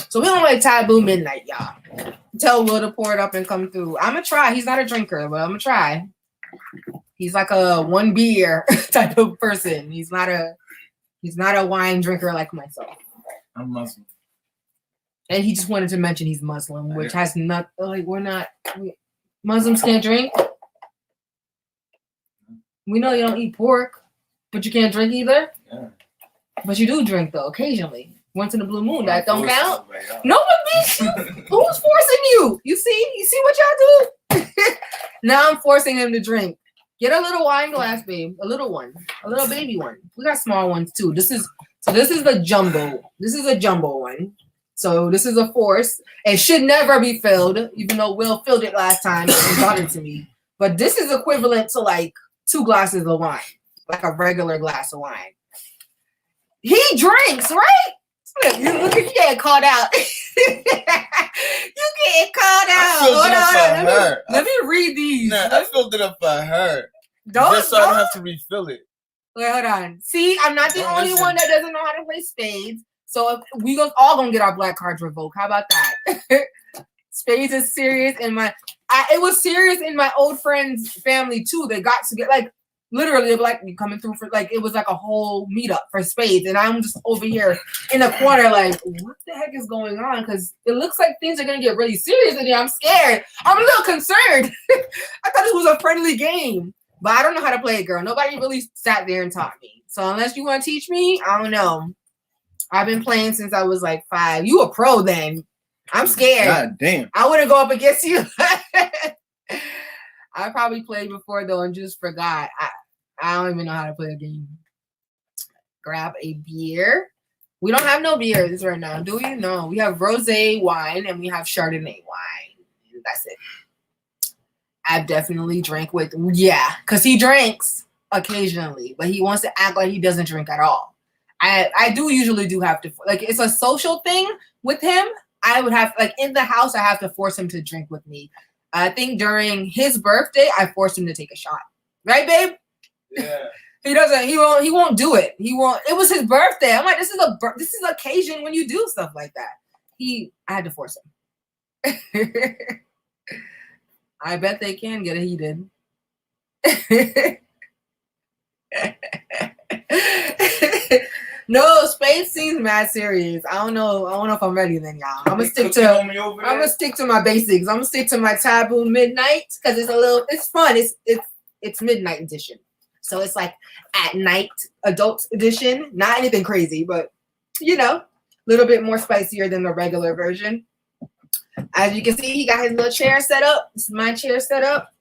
So we don't like Taboo Midnight, y'all. Tell Will to pour it up and come through. I'm gonna try. He's not a drinker, but I'm gonna try. He's like a one beer type of person. He's not a wine drinker like myself. I'm Muslim. And he just wanted to mention he's Muslim, which has not Muslims can't drink. We know you don't eat pork, but you can't drink either. Yeah. But you do drink though, occasionally. Once in a blue moon. That don't count. No one beats you. Who's forcing you? You see what y'all do? Now I'm forcing him to drink. Get a little wine glass, babe. A little one. A little baby one. We got small ones too. This is the jumbo. This is a jumbo one. So this is a force. It should never be filled, even though Will filled it last time and got it to me. But this is equivalent to like 2 glasses of wine, like a regular glass of wine. He drinks, right? Look, you getting called out. You getting called out. Hold on. Let me read these. Nah, I filled it up for her. Just so I don't have to refill it. Wait, hold on. See, I'm not the only one that doesn't know how to play spades. So we all gonna get our black cards revoked. How about that? Spades is serious in it was serious in my old friend's family too. They got to get like literally like coming through for like it was like a whole meetup for spades, and I'm just over here in the corner like, what the heck is going on? Because it looks like things are gonna get really serious in here. I'm scared. I'm a little concerned. I thought this was a friendly game, but I don't know how to play it, girl. Nobody really sat there and taught me. So unless you want to teach me, I don't know. I've been playing since I was like 5. You a pro then. I'm scared. God damn. I wouldn't go up against you. I probably played before though and just forgot. I don't even know how to play a game. Grab a beer. We don't have no beers right now, do we? No. We have rosé wine and we have Chardonnay wine. That's it. I've definitely drank with, because he drinks occasionally, but he wants to act like he doesn't drink at all. I do usually have to, like, it's a social thing with him. I would have, like, in the house, I have to force him to drink with me. I think during his birthday, I forced him to take a shot. Right, babe? Yeah. He won't do it. It was his birthday. I'm like, this is occasion when you do stuff like that. I had to force him. I bet they can get it. He did. No, spades seems mad serious. I don't know if I'm ready then, y'all. I'm gonna stick to my basics. I'm gonna stick to my Taboo Midnight because it's fun. It's midnight edition. So it's like at night adult edition. Not anything crazy, but a little bit more spicier than the regular version. As you can see, he got his little chair set up. This is my chair set up.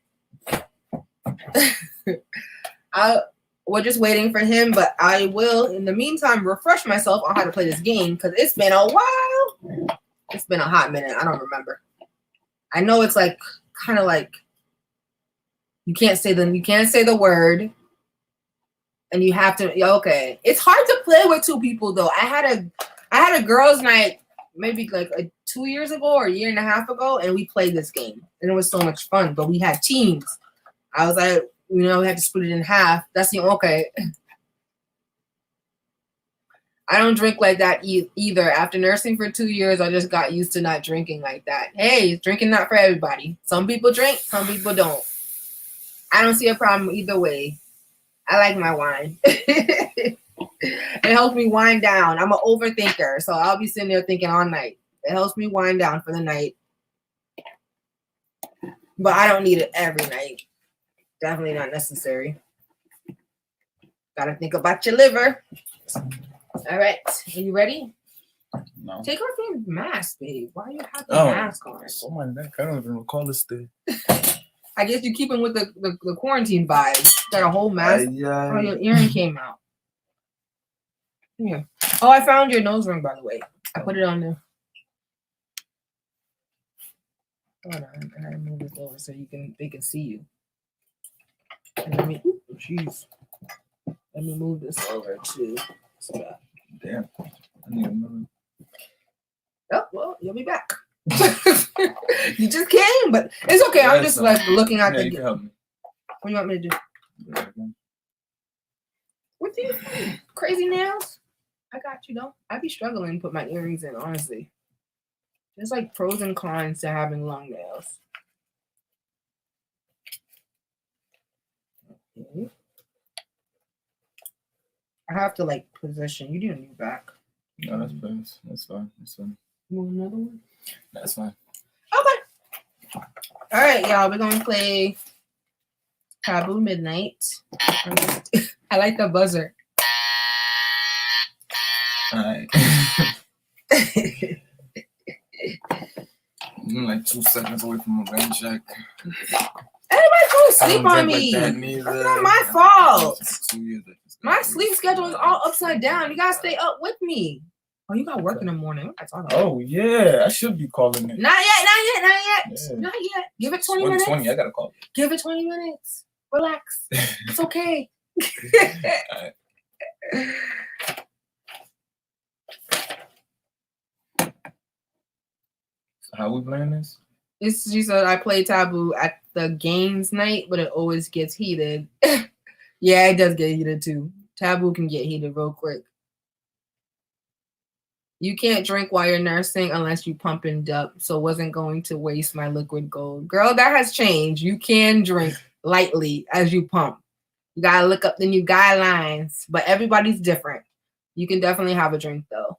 We're just waiting for him, but I will, in the meantime, refresh myself on how to play this game because it's been a while. It's been a hot minute. I don't remember. I know it's like kind of like you can't say the word, and you have to. Okay, it's hard to play with 2 people though. I had a girls' night maybe like 2 years ago or a year and a half ago, and we played this game, and it was so much fun. But we had teams. I was like, we had to split it in half. That's okay. I don't drink like that either. After nursing for 2 years, I just got used to not drinking like that. Hey, drinking not for everybody. Some people drink, some people don't. I don't see a problem either way. I like my wine. It helps me wind down. I'm an overthinker, so I'll be sitting there thinking all night. It helps me wind down for the night. But I don't need it every night. Definitely not necessary. Gotta think about your liver. All right, are you ready? No. Take off your mask, babe. Why you have the mask on? It's on my neck. I don't even recall this thing. I guess you keeping with the quarantine vibes. Got a whole mask. Oh, your earring came out. Yeah. Oh, I found your nose ring, by the way. I put it on there. Hold on. I gotta move this over so they can see you. Let me move this over too. Damn. I need another. Oh, well, you'll be back. You just came, but it's okay. I'm just like looking at you can help me. What do you want me to do? What do you think? Crazy nails? I got you, though. I be struggling to put my earrings in, honestly. There's like pros and cons to having long nails. Okay. I have to like position. You didn't move back. No, that's fine. That's fine. Move another one? That's fine. Okay. All right, y'all. We're going to play Taboo Midnight. I like the buzzer. All right. I'm like 2 seconds away from a rain check. Everybody go sleep on me. Like That's not my fault. My sleep schedule is all upside down. You gotta stay up with me. Oh, you got work in the morning. What am I talking about? Oh yeah, I should be calling it. Not yet. Yeah. Not yet. Give it 20 minutes. 20. I gotta call. Give it 20 minutes. Relax. It's okay. Right. How we playing this? She said I play Taboo at the games night, but it always gets heated. Yeah, it does get heated too. Taboo can get heated real quick. You can't drink while you're nursing unless you pump and dump, so wasn't going to waste my liquid gold. Girl, that has changed. You can drink lightly as you pump. You gotta look up the new guidelines, but everybody's different. You can definitely have a drink though.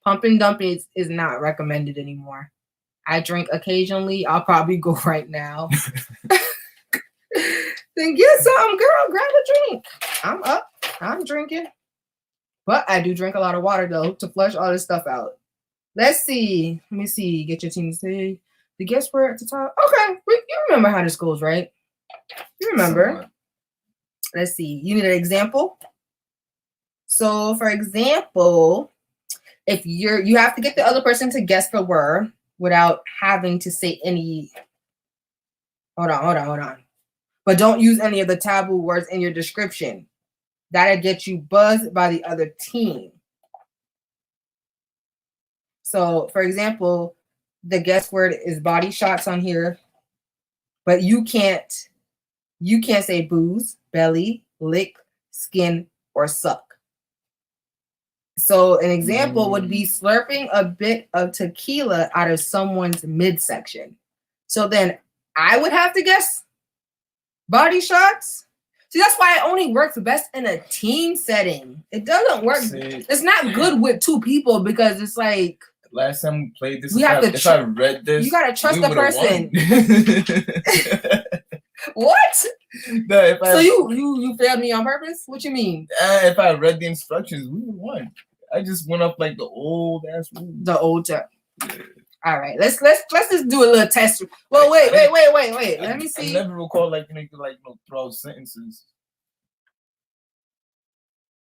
Pump and dump is not recommended anymore. I drink occasionally. I'll probably go right now. Then get something, girl. Grab a drink. I'm up. I'm drinking. But I do drink a lot of water, though, to flush all this stuff out. Let's see. Let me see. Get your team to say. The guest word at the top. Okay. You remember how this goes, right? You remember. Let's see. You need an example? So, for example, if you have to get the other person to guess the word without having to say any. Hold on. But don't use any of the taboo words in your description. That'll get you buzzed by the other team. So, for example, the guess word is body shots on here, but you can't say booze, belly, lick, skin, or suck. So an example would be slurping a bit of tequila out of someone's midsection. So then I would have to guess body shots. See, that's why it only works best in a team setting. It doesn't work. It's not good with two people because it's like last time we played this. If I read this, you gotta trust the person. What? No, so you failed me on purpose? What you mean? If I read the instructions, we would won. I just went up like the old ass rules. The old time. Yeah. All right, let's just do a little test. Well, wait. Let me see. I never recall you throw sentences.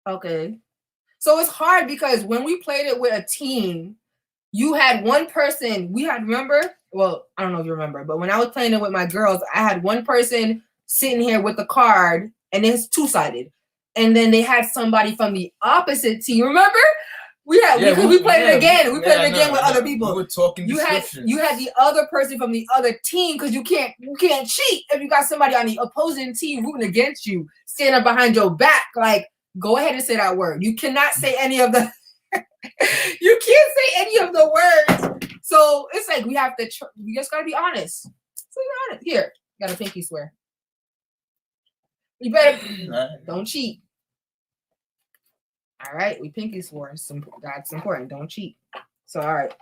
Okay, so it's hard because when we played it with a team, you had one person. Remember? Well, I don't know if you remember, but when I was playing it with my girls, I had one person sitting here with the card, and it's two-sided, and then they had somebody from the opposite team. Remember? We played it again. We played it again with other people. We were talking. You had the other person from the other team because you can't cheat if you got somebody on the opposing team rooting against you, standing behind your back. Like, go ahead and say that word. You cannot say any of the. You can't say any of the words. So it's like we have to. We just gotta be honest. So you're honest. Here, got a pinky swear. You better don't cheat. All right, we pinky swore. That's important. Don't cheat. So, all right.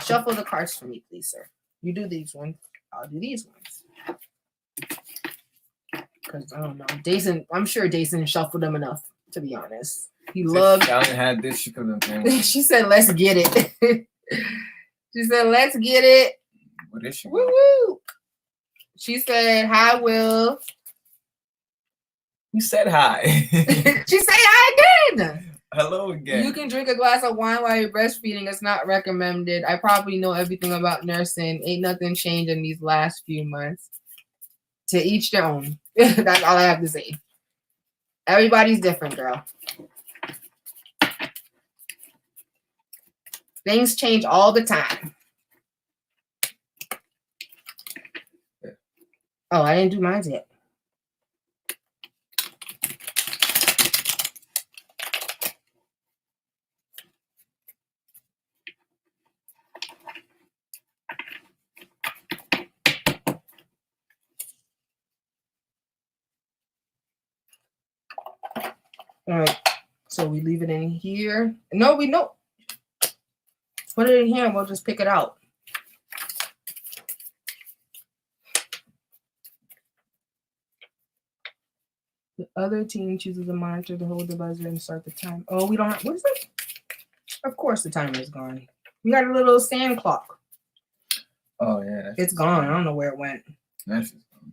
Shuffle the cards for me, please, sir. You do these ones. I'll do these ones. Because, I don't know. Daeson, I'm sure Daeson shuffled them enough, to be honest. He loved. I had this. She could have been paying. She said, "Let's get it." She said, "Let's get it." What is she? Woo woo. She said, "Hi, Will." You said hi. She said hi again. Hello again. You can drink a glass of wine while you're breastfeeding. It's not recommended. I probably know everything about nursing. Ain't nothing changed in these last few months. To each their own. That's all I have to say. Everybody's different, girl. Things change all the time. Oh, I didn't do mine yet. All right, so we leave it in here. No, we don't. Put it in here and we'll just pick it out. The other team chooses a monitor to hold the buzzer and start the time. Oh, we don't have, what is it? Of course the timer is gone. We got a little sand clock. Oh, yeah. It's gone. I don't know where it went. That's just gone.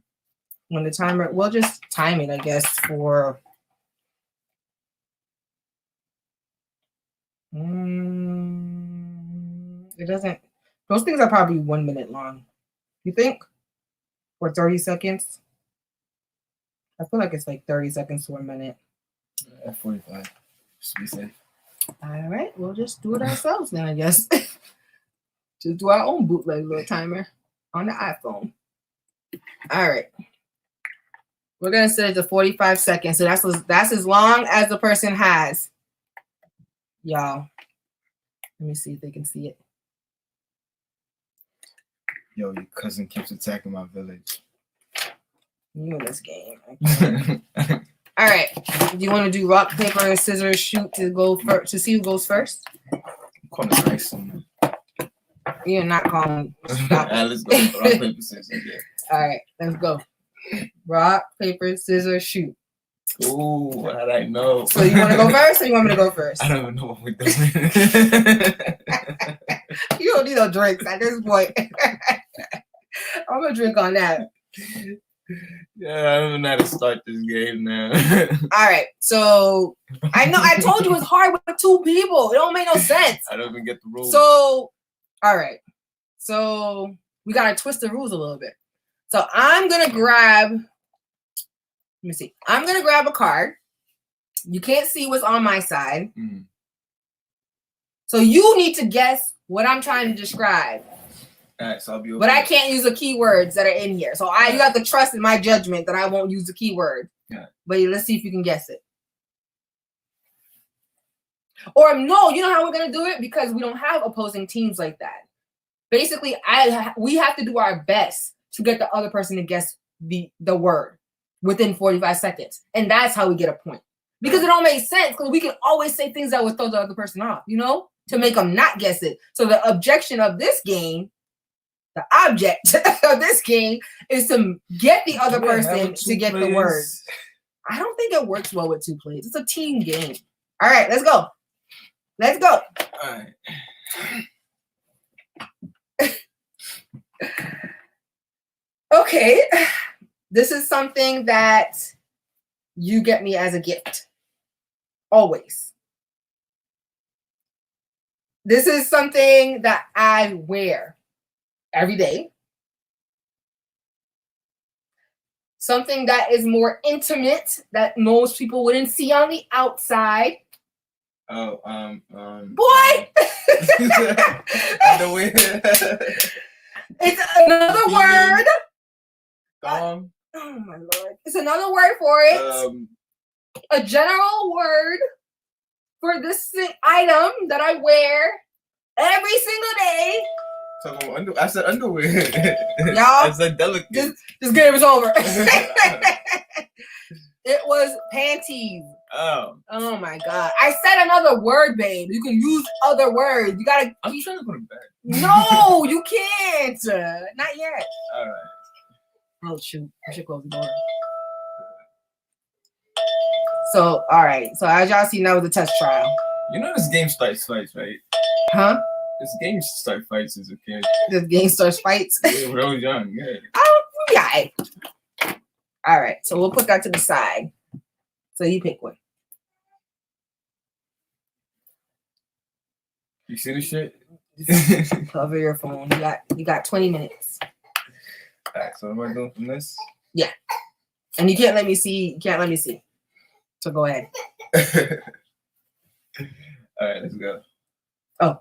When the timer, we'll just time it, I guess, for... it doesn't, those things are probably 1 minute long. You think? Or 30 seconds? I feel like it's like 30 seconds to a minute. Yeah, 45. Just be safe. All right, we'll just do it ourselves then, I guess. Just do our own bootleg little timer on the iPhone. All right. We're gonna set it to 45 seconds. So that's as long as the person has. Y'all. Let me see if they can see it. Yo, your cousin keeps attacking my village. You know this game. Okay. All right. Do you want to do rock, paper, scissors, shoot to go first to see who goes first? Call it Daeson. You're not calling. Stop. Let's go. Rock, paper, scissors. Yeah. All right, let's go. Rock, paper, scissors, shoot. Ooh, how'd I know? So you want to go first, or you want me to go first? I don't even know what we're doing. You don't need no drinks at this point. I'm gonna drink on that. Yeah, I don't even know how to start this game now. All right, so I know I told you it's hard with 2 people. It don't make no sense. I don't even get the rules. So, all right, so we gotta twist the rules a little bit. So I'm gonna grab. Let me see. I'm gonna grab a card. You can't see what's on my side. Mm. So you need to guess what I'm trying to describe. All right, so I'll be over. But I can't use the keywords that are in here. So you have to trust in my judgment that I won't use the keyword. Yeah. But let's see if you can guess it. Or no, you know how we're gonna do it? Because we don't have opposing teams like that. Basically, we have to do our best to get the other person to guess the word within 45 seconds. And that's how we get a point. Because it don't make sense, because we can always say things that would throw the other person off, you know, to make them not guess it. So the objection of this game, the object of this game is to get the other person to get the word. I don't think it works well with 2 players. It's a team game. All right, let's go. Let's go. All right. Okay. This is something that you get me as a gift. Always. This is something that I wear every day. Something that is more intimate that most people wouldn't see on the outside. Oh, Boy! Underwear. It's another word. Thong. Oh my Lord. It's another word for it. A general word for this item that I wear every single day. I said underwear. Y'all, I said delicate. This game is over. It was panties. Oh my God. I said another word, babe. You can use other words. You gotta I'm trying to go to bed. No, you can't. Not yet. All right. Oh shoot. I should close the door. So, all right. So as y'all see, now was a test trial. You know this game starts fights, right? Huh? This game starts fights as a kid. This game starts fights. Yeah, when I was young, yeah. Oh, yeah. All right. So we'll put that to the side. So you pick one. You see the shit? Cover your phone. You got 20 minutes. All right. So what am I doing from this? Yeah. And you can't let me see. You can't let me see. So go ahead. All right. Let's go. Oh.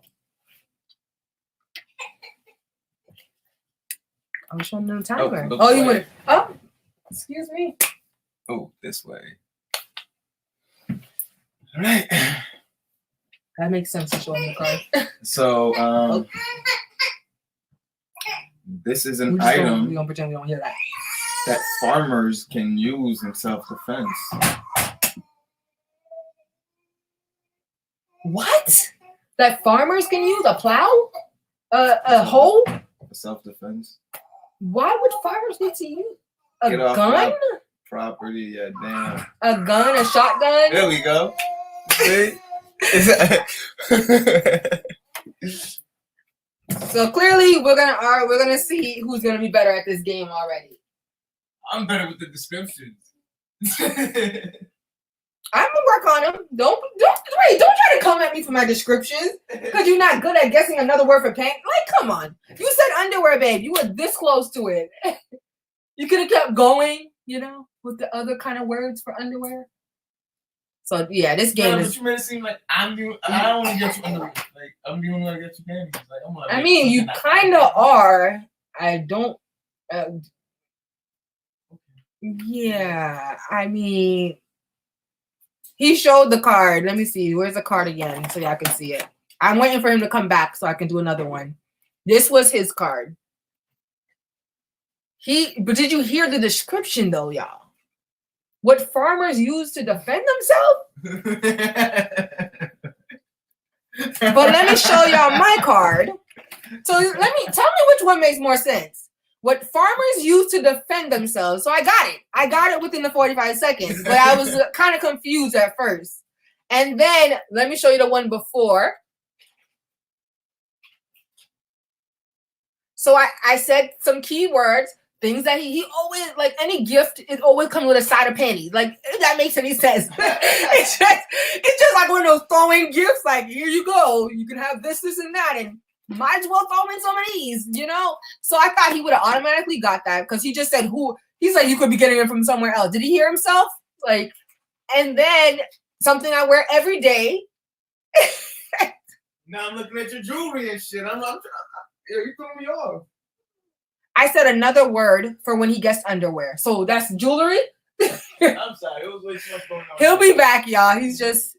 I'm showing them the timer. Oh, you would. Oh, excuse me. Oh, this way. All right. That makes sense to show them the card. So, this is an item we're gonna pretend we don't hear that. That farmers can use in self-defense. What? That farmers can use a plow? A hoe? Self-defense. Why would farmers need to use a gun? Property, yeah, damn. A gun, a shotgun? There we go. See? So clearly we're gonna see who's gonna be better at this game already. I'm better with the descriptions. I'm gonna work on them. Don't try to come at me for my descriptions because you're not good at guessing another word for pants. Like, come on. You said underwear, babe. You were this close to it. You could have kept going, you know, with the other kind of words for underwear. So yeah, this game is. But you made it seem like I don't want to get you underwear. Like I'm the only one to get you panties. Like I'm like. I mean, you kind of are. I don't. Yeah, I mean. He showed the card. Let me see. Where's the card again so y'all can see it? I'm waiting for him to come back so I can do another one. This was his card. But did you hear the description though, y'all? What farmers use to defend themselves? But let me show y'all my card. So tell me which one makes more sense. What farmers use to defend themselves. So I got it. I got it within the 45 seconds, but I was kind of confused at first. And then let me show you the one before. So I said some keywords, things that he always, like any gift, it always comes with a side of panties. Like, if that makes any sense. It's just like one of those throwing gifts. Like, here you go. You can have this, and that. And might as well throw in some of these, you know? So I thought he would have automatically got that because he just said he said you could be getting it from somewhere else. Did he hear himself? Like, and then something I wear every day. Now I'm looking at your jewelry and shit. You threw me off. I said another word for when he gets underwear. So that's jewelry. I'm sorry. It was way too much going on. He'll be back, y'all. He's just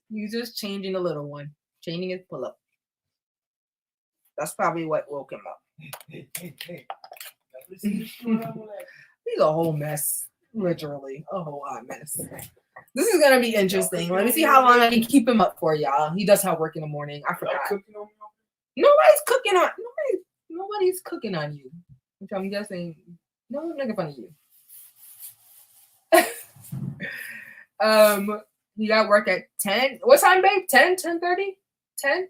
changing a little one. Changing his pull-up. That's probably what woke him up. Hey. He's a whole mess. Literally. A whole hot mess. This is going to be interesting. Let me see how long I can keep him up for, y'all. He does have work in the morning. I forgot. Nobody's cooking on you. Which I'm guessing. No one's making fun of you. He got work at 10. What time, babe? 10? 10:30? 10?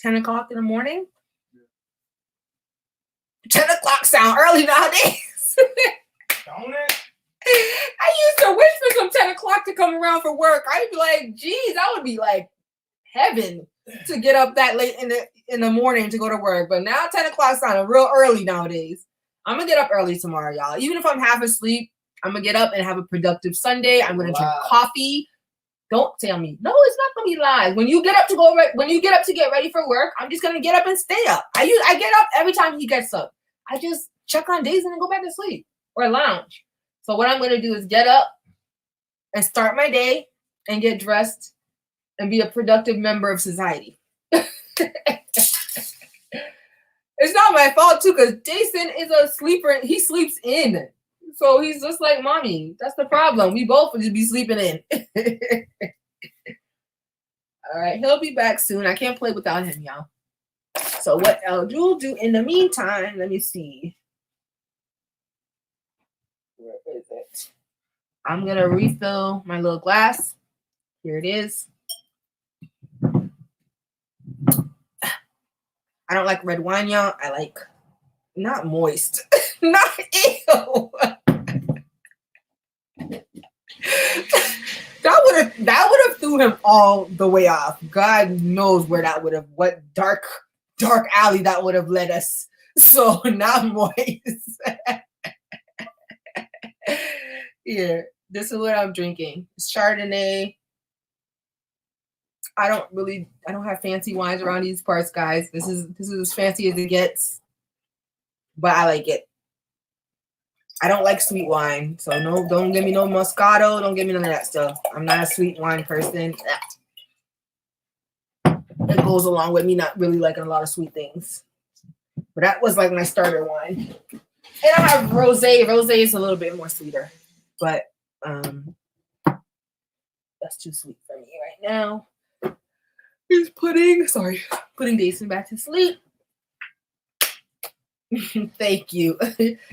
10 o'clock in the morning? Yeah. 10 o'clock sound early nowadays. Don't it? I used to wish for some 10 o'clock to come around for work. I'd be like, geez, that would be like heaven to get up that late in the morning to go to work. But now 10 o'clock sound real early nowadays. I'm going to get up early tomorrow, y'all. Even if I'm half asleep, I'm going to get up and have a productive Sunday. I'm going to drink coffee. Don't tell me. No, it's not gonna be live. When you get up to get ready for work, I'm just gonna get up and stay up. I get up every time he gets up. I just check on Daeson and go back to sleep or lounge. So what I'm gonna do is get up and start my day and get dressed and be a productive member of society. It's not my fault too, because Daeson is a sleeper. He sleeps in. So he's just like mommy. That's the problem. We both would just be sleeping in. All right, he'll be back soon. I can't play without him, y'all. So what you'll do in the meantime, let me see. Where is it? I'm gonna refill my little glass. Here it is. I don't like red wine, y'all. I like not moist. Not ew. That would have threw him all the way off. God knows where that would have, what dark alley that would have led us. So not moist. Here, this is what I'm drinking. It's Chardonnay. I don't have fancy wines around these parts, guys. This is as fancy as it gets. But I like it. I don't like sweet wine, so no, don't give me no Moscato. Don't give me none of that stuff. I'm not a sweet wine person. It goes along with me not really liking a lot of sweet things. But that was like my starter wine. And I have rosé. Rosé is a little bit more sweeter, but that's too sweet for me right now. He's putting Daeson back to sleep. Thank you.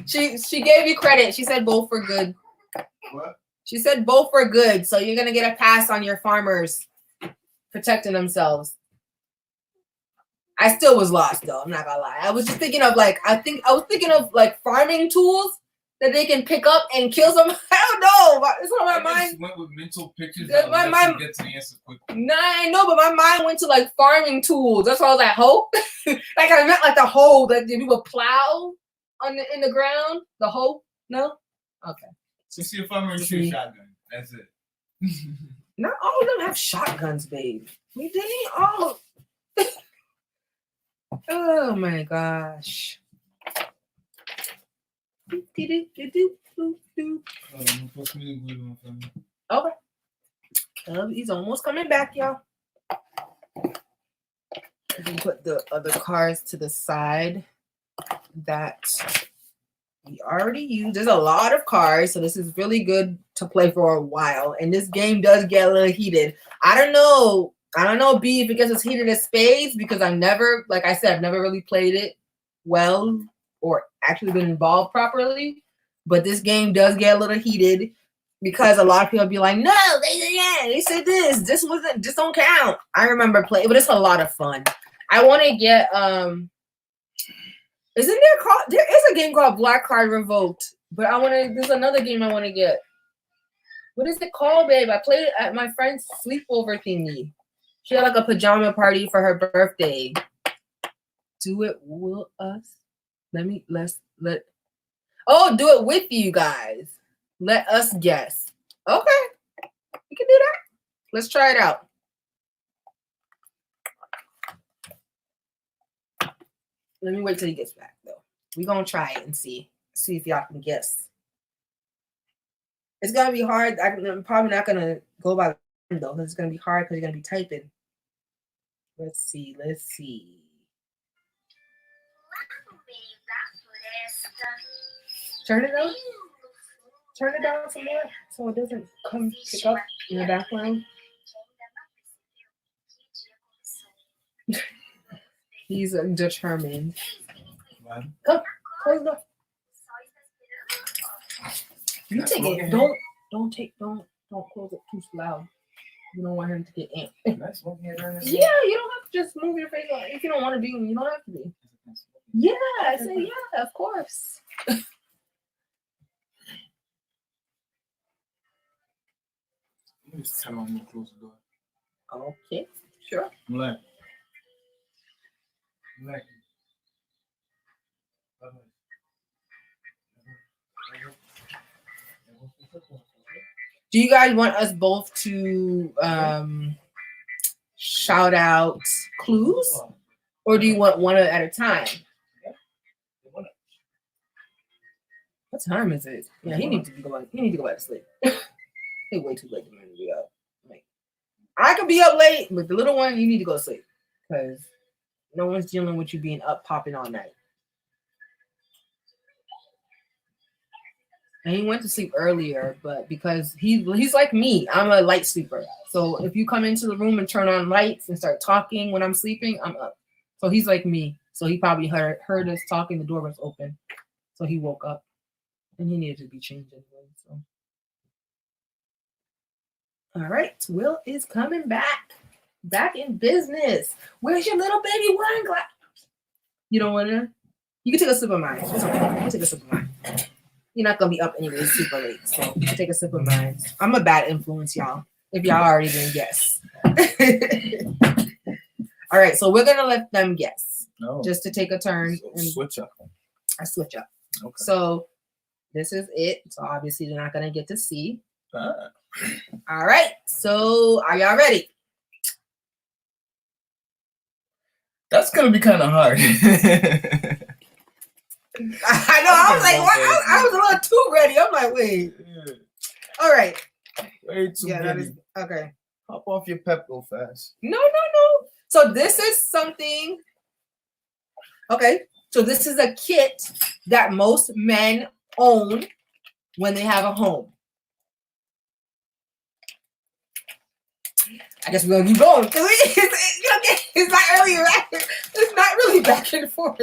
She gave you credit. She said both for good. What? She said both for good. So you're gonna get a pass on your farmers protecting themselves. I still was lost though. I'm not gonna lie. I was just thinking of like I was thinking of like farming tools that they can pick up and kill some. I don't know. It's on my mind. Went with mental pictures. My mind get to the answer quickly. Nah, I know, but my mind went to like farming tools. That's why I was like, hoe. Like I meant like the hoe that people plow in the ground. The hoe? No. Okay. So see if I'm shoot a shotgun. That's it. Not all of them have shotguns, babe. We didn't all. Oh my gosh. Okay. He's almost coming back, y'all. We can put the other cards to the side that we already used. There's a lot of cards, so this is really good to play for a while. And this game does get a little heated. I don't know, B, if it gets as heated as spades, because I've never, like I said, I've never really played it well or actually been involved properly. But this game does get a little heated because a lot of people be like, no, they said this don't count. I remember playing, but it's a lot of fun. I want to get there is a game called Black Card Revoked, but there's another game I want to get. What is it called, babe? I played it at my friend's sleepover thingy. She had like a pajama party for her birthday. Do it with us. Do it with you guys. Let us guess. Okay. We can do that. Let's try it out. Let me wait till he gets back, though. We're going to try it and see if y'all can guess. It's going to be hard. I'm probably not going to go by the though. It's going to be hard because you're going to be typing. Let's see. Turn it down some more so it doesn't come pick up in the background. He's determined. Come, close the door. You take it. Don't close it too loud. You don't want him to get amped. Yeah, you don't have to just move your face. If you don't want to be, you don't have to be. Yeah, I say yeah, of course. Just tell him to close the door. Okay, sure. Do you guys want us both to shout out clues, or do you want one at a time? What time is it? Yeah, he needs to go back to sleep. It's way too late to be up. Like, I could be up late, but the little one, you need to go to sleep because no one's dealing with you being up popping all night. And he went to sleep earlier, but because he's like me, I'm a light sleeper. So if you come into the room and turn on lights and start talking when I'm sleeping, I'm up. So he's like me. So he probably heard us talking. The door was open, so he woke up, and he needed to be changed anyway. So All right, Will is coming back in business. Where's your little baby wine glass? You don't want to? You can take a sip of mine. It's okay. You can take a sip of mine. You're not gonna be up anyway, super late, so you can take a sip of mine. I'm a bad influence, y'all. If y'all already didn't guess. All right, so we're gonna let them guess. No. Just to take a turn and switch up. I switch up. Okay. So this is it. So obviously they're not gonna get to see. All right. So are y'all ready? That's gonna be kind of hard. I know. I was like, what? I was a little too ready. I'm like, wait. Yeah. All right. Way too ready. Okay. Hop off your Pepco fast. No. So this is something. Okay. So this is a kit that most men own when they have a home. I guess we're gonna keep going. It's not really it's not really back and forth.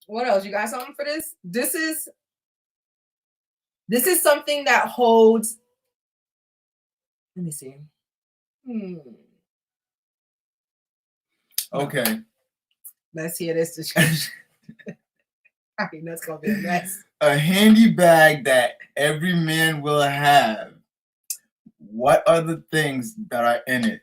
What else? You got something for this? This is something that holds. Let me see. Okay. Let's hear this description. I mean, that's gonna be a mess. A handy bag that every man will have. What are the things that are in it?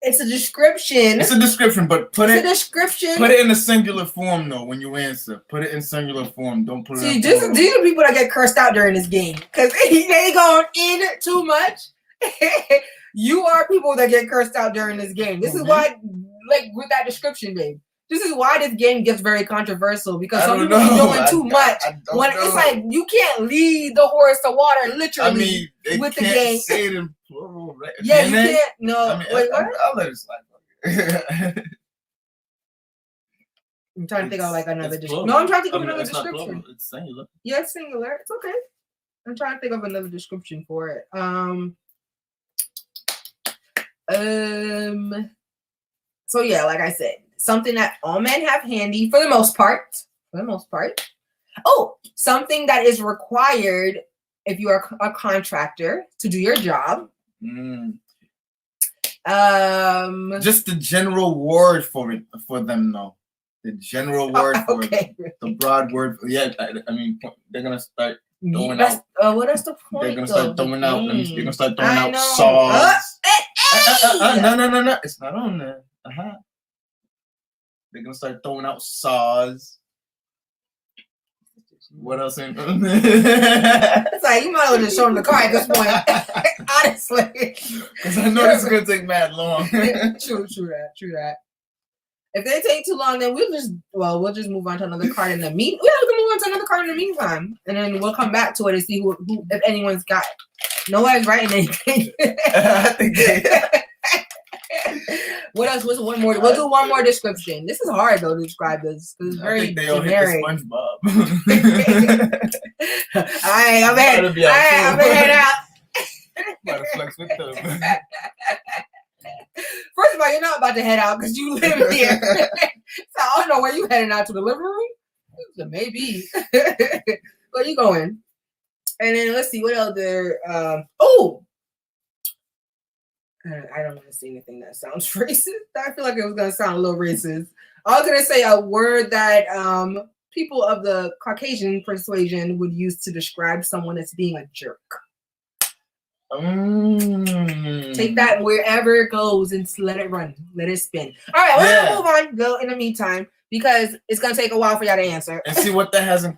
It's a description. It's a description, but put it in a singular form though when you answer. Put it in singular form. Don't put it in plural. These are people that get cursed out during this game. Because they going in too much. You are people that get cursed out during this game. This is why, like with that description, babe. This is why this game gets very controversial because some people are doing too much. When it's like you can't lead the horse to water, literally. I mean, with the game. Say it in plural, right? Yeah, you can't. No, I mean, wait, what? I'll let it slide. I'm trying to think of like another description. No, I'm trying to think of another description. It's singular. Yeah, it's singular. It's okay. I'm trying to think of another description for it. So yeah, like I said, something that all men have handy for the most part. Oh, something that is required if you are a contractor to do your job. Just the general word for them, though. The general word for it. The broad word. Yeah, I mean, they're gonna start throwing out. What is the point? They're gonna start throwing out. They're gonna start throwing out saws. No. It's not on there. They're gonna start throwing out saws. What else? It's like you might as well just show them the car at this point. Honestly, because I know this is gonna take mad long. True that. If they take too long, then we'll just move on to another card in the meantime. We can move on to another card in the meantime, and then we'll come back to it and see who if anyone's got. No one's writing anything. What else? What's one more? We'll do one more description. This is hard though to describe this because it's very generic. SpongeBob. I'm heading out. About to flex with them. First of all, you're not about to head out because you live here. So I don't know where you heading out to the living room. Maybe. Where you going? And then let's see what else there. I don't want to say anything that sounds racist. I feel like it was going to sound a little racist. I was going to say a word that people of the Caucasian persuasion would use to describe someone as being a jerk. Take that wherever it goes and let it run. Let it spin. All right, we're going to move on, Bill, in the meantime, because it's going to take a while for y'all to answer. And see what that hasn't.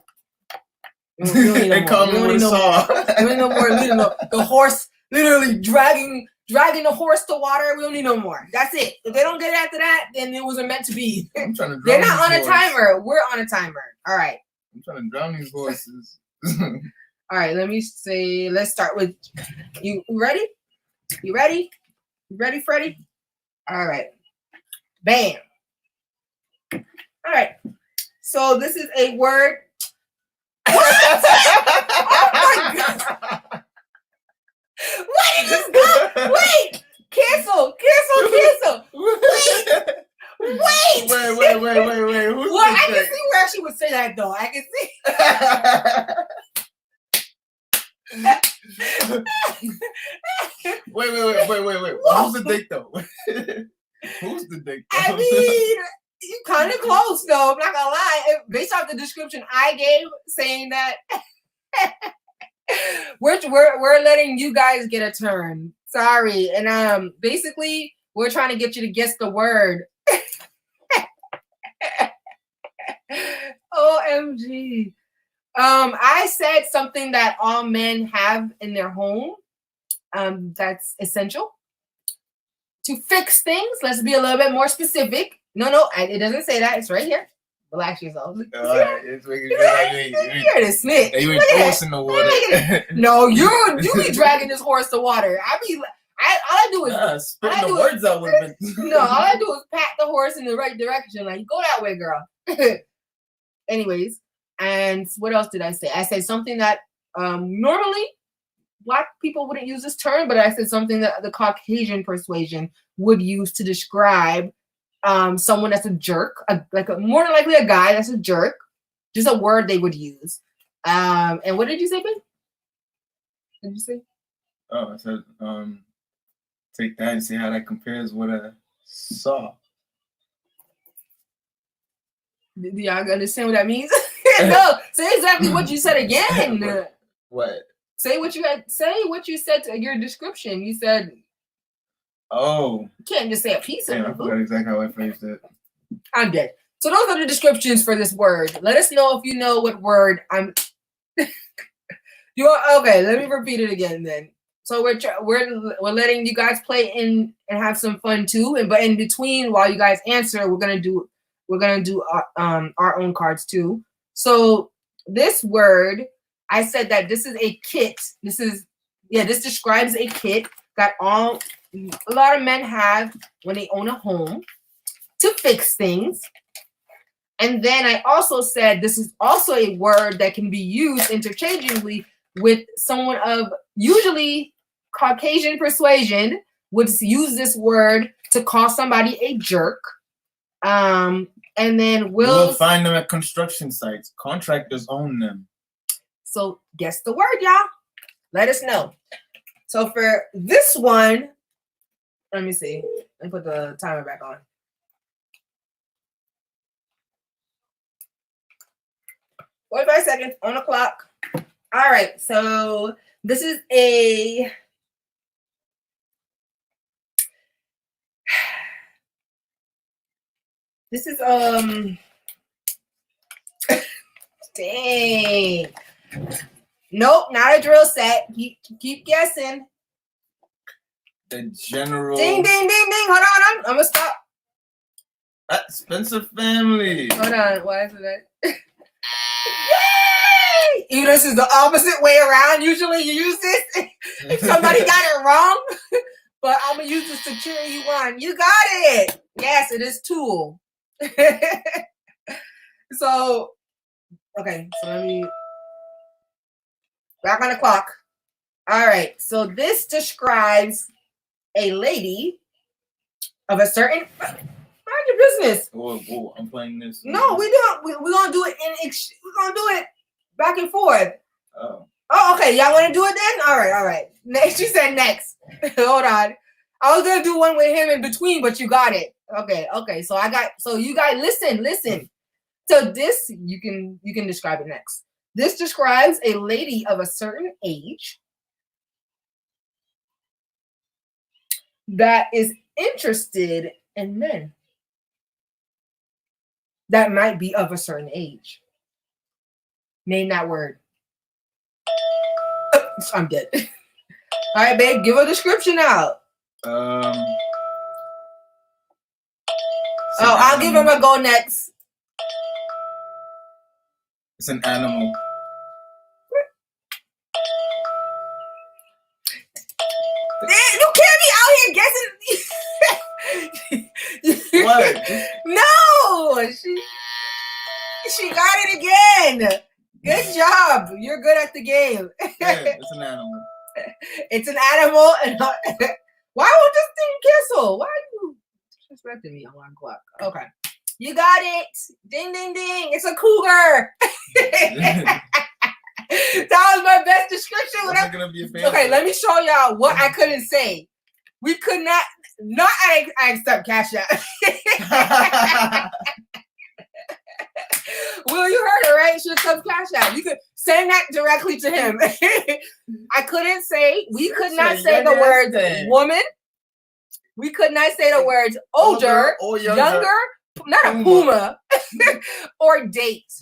They call me with a saw. We don't need no more. The horse literally dragging the horse to water. We don't need no more. That's it. If they don't get after that, then it wasn't meant to be. I'm trying to drown They're not on a timer. We're on a timer. All right. I'm trying to drown these horses. All right. Let's start with you. Ready? You ready? You ready, Freddie? All right. Bam. All right. So this is a word. Oh my God. Wait, just go. Wait. Cancel. Wait. Wait. Well, I can see where where she would say that though. I can see. Wait. Who's the dick though? Who's the dick though? I mean, you kind of close though. I'm not gonna lie. Based off the description I gave, saying that we're letting you guys get a turn. Sorry, and basically we're trying to get you to guess the word. OMG. I said something that all men have in their home. That's essential to fix things. Let's be a little bit more specific. No, it doesn't say that. It's right here. Relax yourself. It's making You're the snitch. You ain't horse in the water. No, you be dragging this horse to water. All I do is spitting the words out would have been. No, all I do is pat the horse in the right direction. Like, go that way, girl. Anyways, and what else did I say? I said something that normally Black people wouldn't use this term, but I said something that the Caucasian persuasion would use to describe someone that's a jerk, more than likely a guy that's a jerk. Just a word they would use. And what did you say, babe? What did you say? Oh, I said take that and see how that compares with a saw. Do y'all understand what that means? No, say exactly what you said again. What? Say what you said to your description. You said, oh. You can't just say a piece of it. I forgot exactly how I phrased it. I'm dead. So those are the descriptions for this word. Let us know if you know what word I'm. Okay, let me repeat it again then. So we're letting you guys play in and have some fun too. But in between, while you guys answer, we're gonna do our own cards too. So this word, I said that this is a kit. This describes a kit that a lot of men have when they own a home to fix things. And then I also said this is also a word that can be used interchangeably with someone of usually Caucasian persuasion would use this word to call somebody a jerk. And then we'll find them at construction sites. Contractors own them. So guess the word, y'all. Let us know. So for this one, let me see. Let me put the timer back on. "45 seconds on the clock." All right. So this is a dang. Nope, not a drill set. Keep guessing. The general. Ding, ding, ding, ding. Hold on. I'm gonna stop. Spencer family. Hold on. Why is it that? Yay! This is the opposite way around. Usually you use this if somebody got it wrong. But I'm gonna use the security one. You got it. Yes, it is tool. So, okay. So let me back on the clock. All right. So this describes a lady of a certain. Mind your business. Whoa, I'm playing this. No, we don't. We're gonna do it we're gonna do it back and forth. Oh, okay. Y'all want to do it then? All right. Next, you said next. Hold on. I was gonna do one with him in between, but you got it. Okay. So you guys listen. So this you can describe it next. This describes a lady of a certain age that is interested in men that might be of a certain age. Name that word. I'm dead. All right, babe, give a description out. I'll give him a go next. It's an animal. You can't be out here guessing. What? No, she got it again. Good job. You're good at the game. Yeah, it's an animal. It's an animal. And why would this thing cancel? Why are you disrespecting me on 1 o'clock? Okay. You got it. Ding, ding, ding. It's a cougar. That was my best description. Okay, let me show y'all what I couldn't say. We could not I accept Cash App. Will, you heard it, right? She accepts Cash App. You could send that directly to him. I couldn't say, we could not say the words woman. We could not say the words older, or younger, not a puma, or date.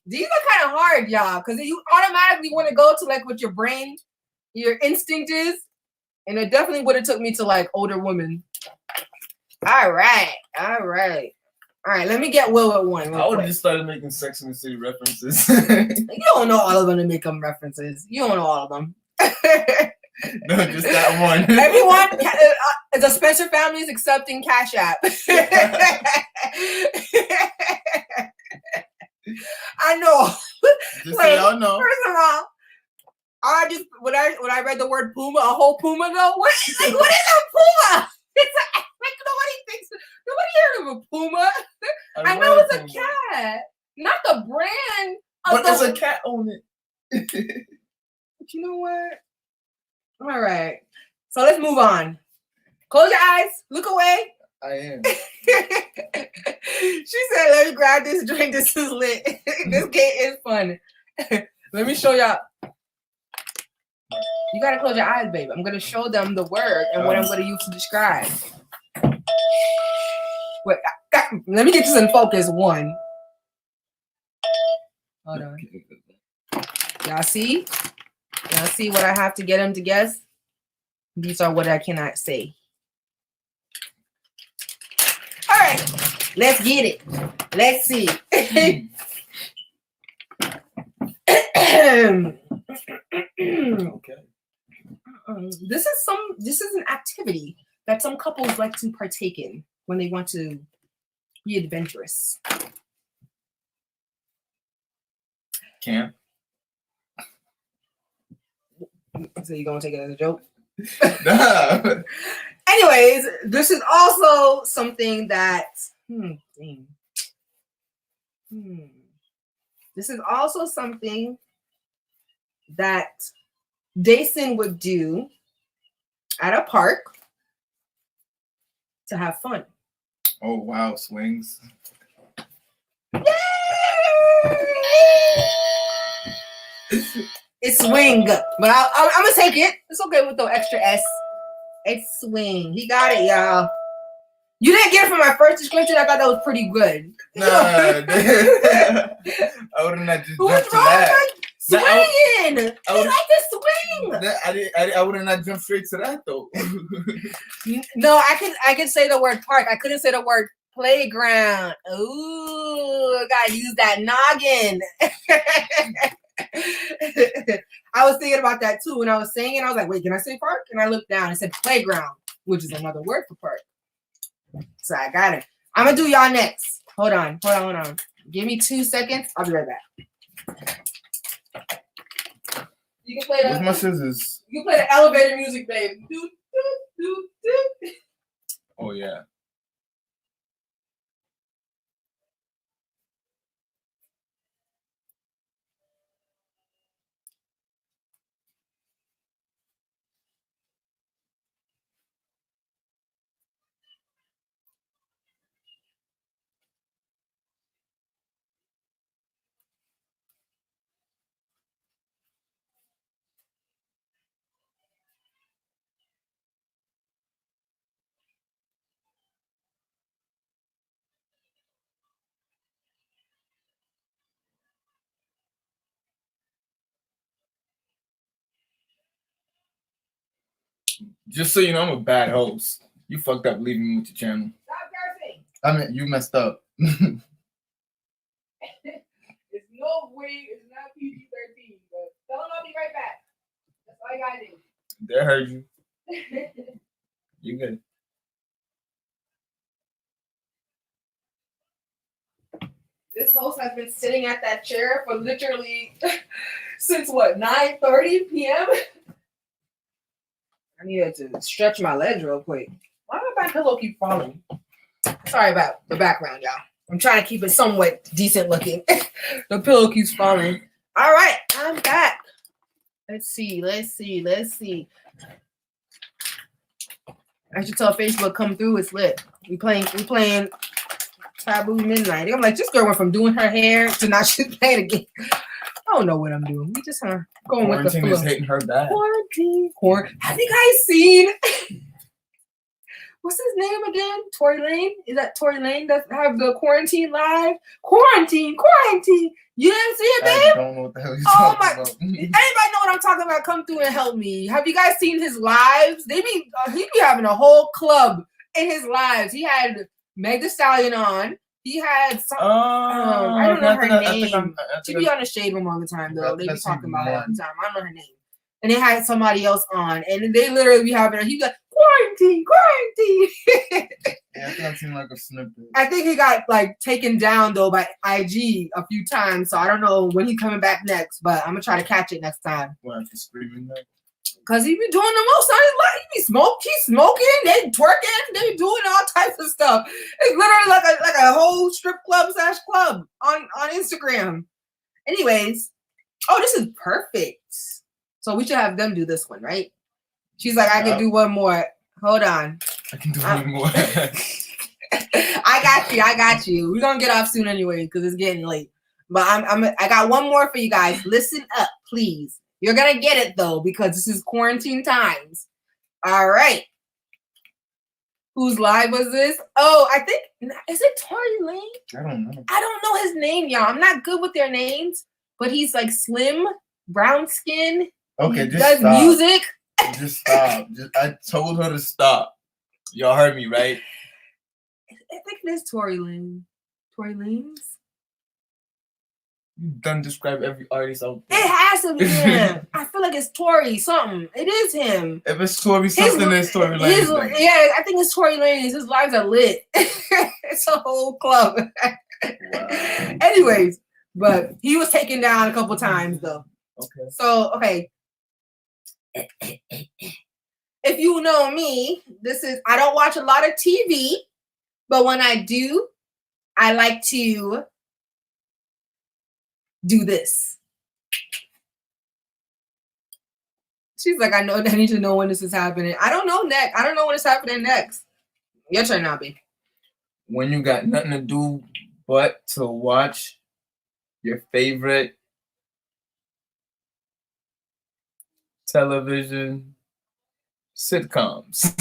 These are kind of hard, y'all, because you automatically want to go to like what your brain, your instinct is. And it definitely would have took me to like older women. All right. Let me get Will at one. I would have just started making Sex and the City references. You don't know all of them to make them references. You don't know all of them. No, just that one. Everyone, the Spencer family is accepting Cash App. I know. Just so y'all know. First of all, when I read the word puma, a whole puma though, what is a puma? It's like nobody heard of a puma. I know it's a cat, not the brand. But there's a cat on it. But you know what? All right. So let's move on. Close your eyes. Look away. I am. She said, let me grab this drink. This is lit. This game is fun. Let me show y'all. You got to close your eyes, baby. I'm going to show them the word and what I'm going to use to describe. Wait, let me get this in focus. One. Hold on. Y'all see? Y'all see what I have to get him to guess? These are what I cannot say. All right. Let's get it. Let's see. Okay. This is an activity that some couples like to partake in when they want to be adventurous. Camp. So you gonna take it as a joke? No. Anyways, this is also something that this is also something that Daeson would do at a park to have fun. Oh wow, swings. Yay! It's swing, but I'm gonna take it. It's okay with the extra S. It's swing. He got it, y'all. You didn't get it from my first description. I thought that was pretty good. Nah, I would have not just jumped to that. Swinging. I like to swing. I would have not jumped straight to that though. No, I can say the word park. I couldn't say the word playground. Ooh, gotta use that noggin. I was thinking about that too when I was saying it. I was like, wait, can I say park? And I looked down and said playground, which is another word for park. So I got it. I'm gonna do y'all next. Hold on. Give me 2 seconds. I'll be right back. You can play Where's my scissors? You can play the elevator music, babe. Do, do, do, do. Oh yeah. Just so you know, I'm a bad host. You fucked up leaving me with your channel. Stop cursing. I mean, you messed up. It's no way. It's not PG-13. But tell them I'll be right back. That's all I gotta do. They heard you. You good. This host has been sitting at that chair for literally since what, 9:30 p.m. I needed to stretch my legs real quick. Why does my pillow keep falling? Sorry about the background, y'all. I'm trying to keep it somewhat decent looking. The pillow keeps falling. All right, I'm back. Let's see. I should tell Facebook come through. It's lit. We playing Taboo Midnight. I'm like, this girl went from doing her hair to now she's playing a game. I don't know what I'm doing. We just going with the flow. Quarantine is hitting her bad. Quarantine. Have you guys seen? What's his name again? Tory Lane? Is that Tory Lane that have the quarantine live? Quarantine. You didn't see it, babe? I don't know what the hell you're talking about. Anybody know what I'm talking about? Come through and help me. Have you guys seen his lives? He be having a whole club in his lives. He had Meg Thee Stallion on. He had some. I don't know her name. She be on the Shade Room all the time, though. They be talking about her all the time. I don't know her name. And they had somebody else on, and they literally be having her. He be like, quarantine. Yeah, I think I've seen like a snippet. I think he got like taken down though by IG a few times, so I don't know when he's coming back next. But I'm gonna try to catch it next time. Why after screaming that? Cause he be doing the most on his life. He's smoking, they twerking, they doing all types of stuff. It's literally like a whole strip club / club on Instagram. Anyways, this is perfect. So we should have them do this one, right? She's like, I can do one more. Hold on. I can do one more. I got you. We're gonna get off soon anyway because it's getting late. But I got one more for you guys. Listen up, please. You're gonna get it though because this is quarantine times. All right. Whose live was this? Oh, I think is it Tory Lane? I don't know. I don't know his name, y'all. I'm not good with their names, but he's like slim, brown skin. Okay, he just does stop. music. Just stop. I told her to stop. Y'all heard me, right? I think it is Tory Lane. Tory Lane's? You done describe every artist out there. It has to be him. I feel like it's Tory something. It is him. If it's Tory something, it's Tory Lane. Yeah, I think it's Tory Lane. His lives are lit. It's a whole club. Wow. Anyways, but he was taken down a couple times though. Okay. So, okay. If you know me, I don't watch a lot of TV, but when I do, I like to do this. She's like, I need to know when this is happening. I don't know next. I don't know when it's happening next. Your turn, Abby. When you got nothing to do but to watch your favorite television sitcoms.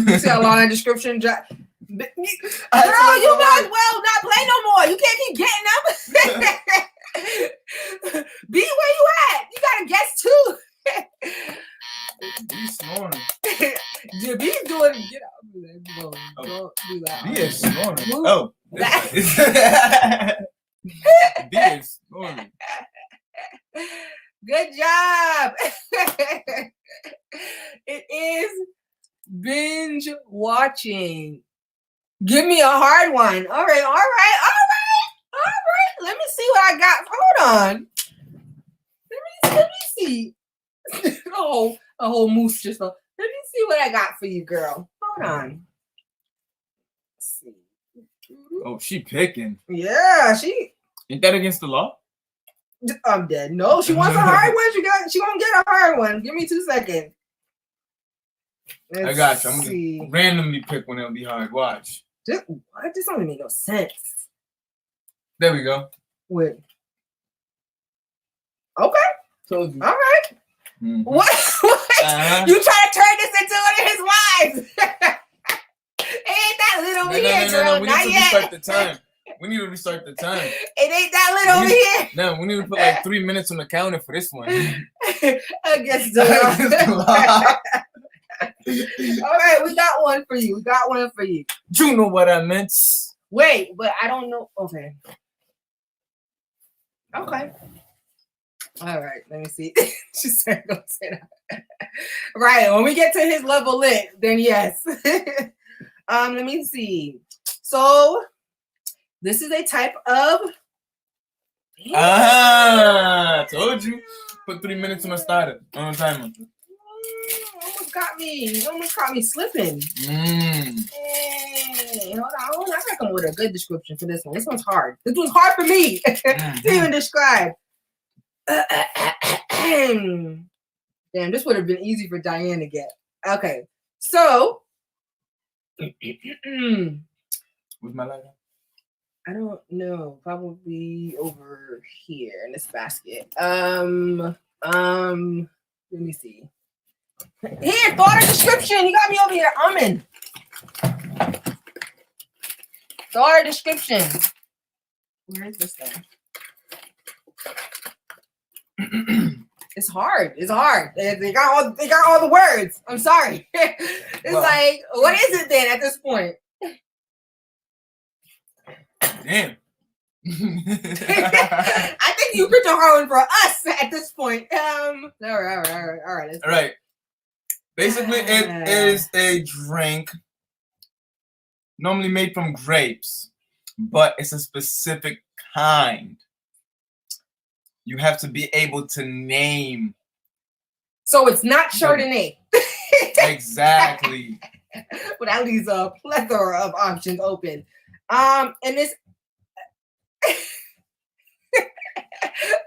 You see a lot of description. Girl, you might as well not play no more. You can't keep getting them. Be where you at. You gotta guess too. Be snoring. B's doing. Get out. Don't do that. Be is snoring. Move. Oh. Be is snoring. Good job. It is binge watching. Give me a hard one. All right. Let me see what I got. Hold on. Let me see. Oh, a whole moose just fell. Let me see what I got for you, girl. Hold on. Let's see. Oh, she picking. Yeah, she. Ain't that against the law? I'm dead. No, she wants a hard one. She gonna get a hard one. Give me 2 seconds. I got you. I'm gonna randomly pick one that'll be hard. Watch. This don't make no sense. There we go. Wait. Okay. Told you. All right. Mm-hmm. What? You try to turn this into one of his wives? Ain't that lit over here, girl? We Not need to yet. restart the time. We need to restart the time. It ain't that lit over here. No, we need to put like 3 minutes on the counter for this one. Against the All right, we got one for you. You know what I meant. Wait, but I don't know. Okay. All right, let me see. She said, "Don't say that." Right, when we get to his level lit, then yes. Let me see. So, this is a type of. Told you. Put 3 minutes on the starter on the timer. Almost got me slipping. hold on. I gotta come with a good description for this one. This one's hard. This one's hard for me to even describe. Damn, this would have been easy for Diane to get. Okay, so where's my lighter? I don't know. Probably over here in this basket. Let me see. Here, thought a description. You got me over here umming. Thought a description. Where is this thing? It's hard. It's hard. They got all the words. I'm sorry. It's like, what is it then at this point? Damn. I think you picked a hard one for us at this point. All right. Basically, it is a drink normally made from grapes, but it's a specific kind. You have to be able to name. So it's not Chardonnay. Exactly. But that leaves a plethora of options open. And this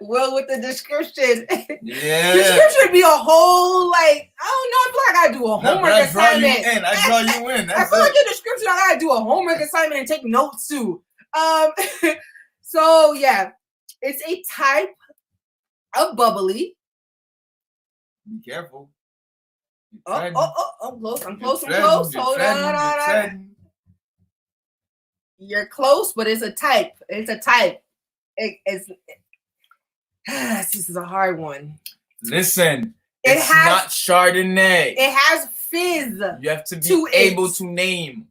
well with the description. Yeah. Description would be a whole like, I don't know, I feel like I gotta do a homework assignment. I draw you in. I feel like the description I gotta do a homework assignment and take notes too. So yeah, it's a type of bubbly. Be careful. I'm close. Hold on. You're close, but it's a type. This is a hard one. Listen, it's not Chardonnay. It has fizz. You have to be able to name.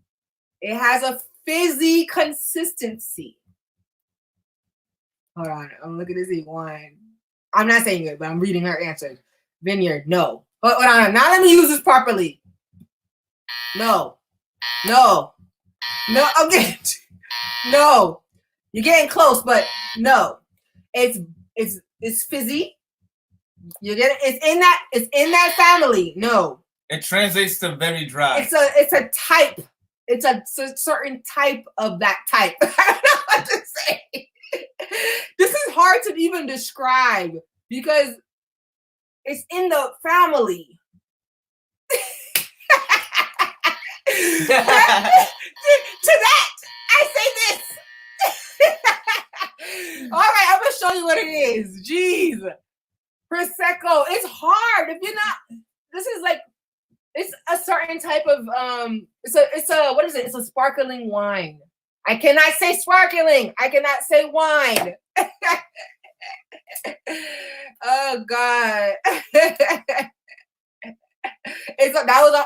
It has a fizzy consistency. Hold on, I'm looking to see wine. I'm not saying it, but I'm reading her answer. Vineyard, no. But hold on, now let me use this properly. No. Okay. No. You're getting close, but no. It's fizzy. You're getting it's in that family. No. It translates to very dry. It's a type. It's a certain type of that type. I don't know what to say. This is hard to even describe because it's in the family. To that, I say this. All right, I'm gonna show you what it is. Jeez, Prosecco. It's hard if you're not. This is like, it's a certain type of It's a what is it? It's a sparkling wine. I cannot say sparkling. I cannot say wine. Oh God.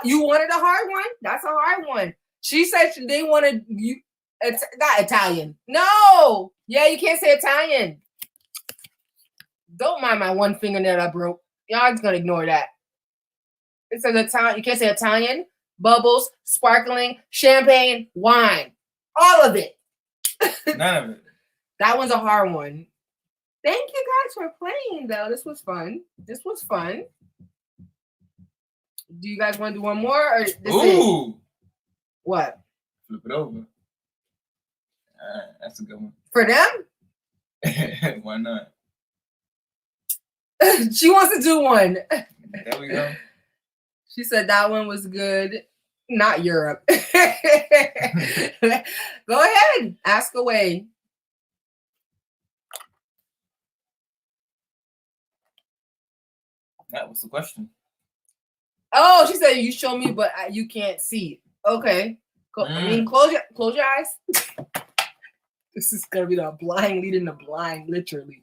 You wanted a hard one? That's a hard one. She said they wanted you. It's not Italian. No. Yeah, you can't say Italian. Don't mind my one fingernail I broke. Y'all just gonna ignore that. It says Italian. You can't say Italian. Bubbles, sparkling, champagne, wine. All of it. None of it. That one's a hard one. Thank you guys for playing, though. This was fun. Do you guys want to do one more? Or Ooh. What? Flip it over. That's a good one. For them? Why not? She wants to do one. There we go. She said that one was good. Not Europe. Go ahead. Ask away. That was the question. Oh, she said you show me, but you can't see. Okay. I mean, close your eyes. This is gonna be the blind leading the blind, literally.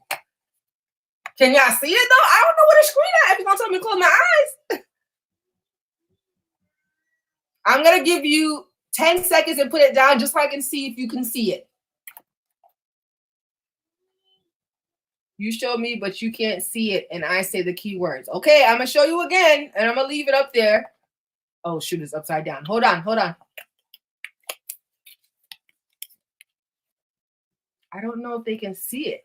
Can y'all see it though? I don't know what to screen at if you're gonna tell me to close my eyes. I'm gonna give you 10 seconds and put it down just so I can see if you can see it. You show me, but you can't see it, and I say the key words. Okay, I'm gonna show you again, and I'm gonna leave it up there. Oh shoot, it's upside down. Hold on. I don't know if they can see it.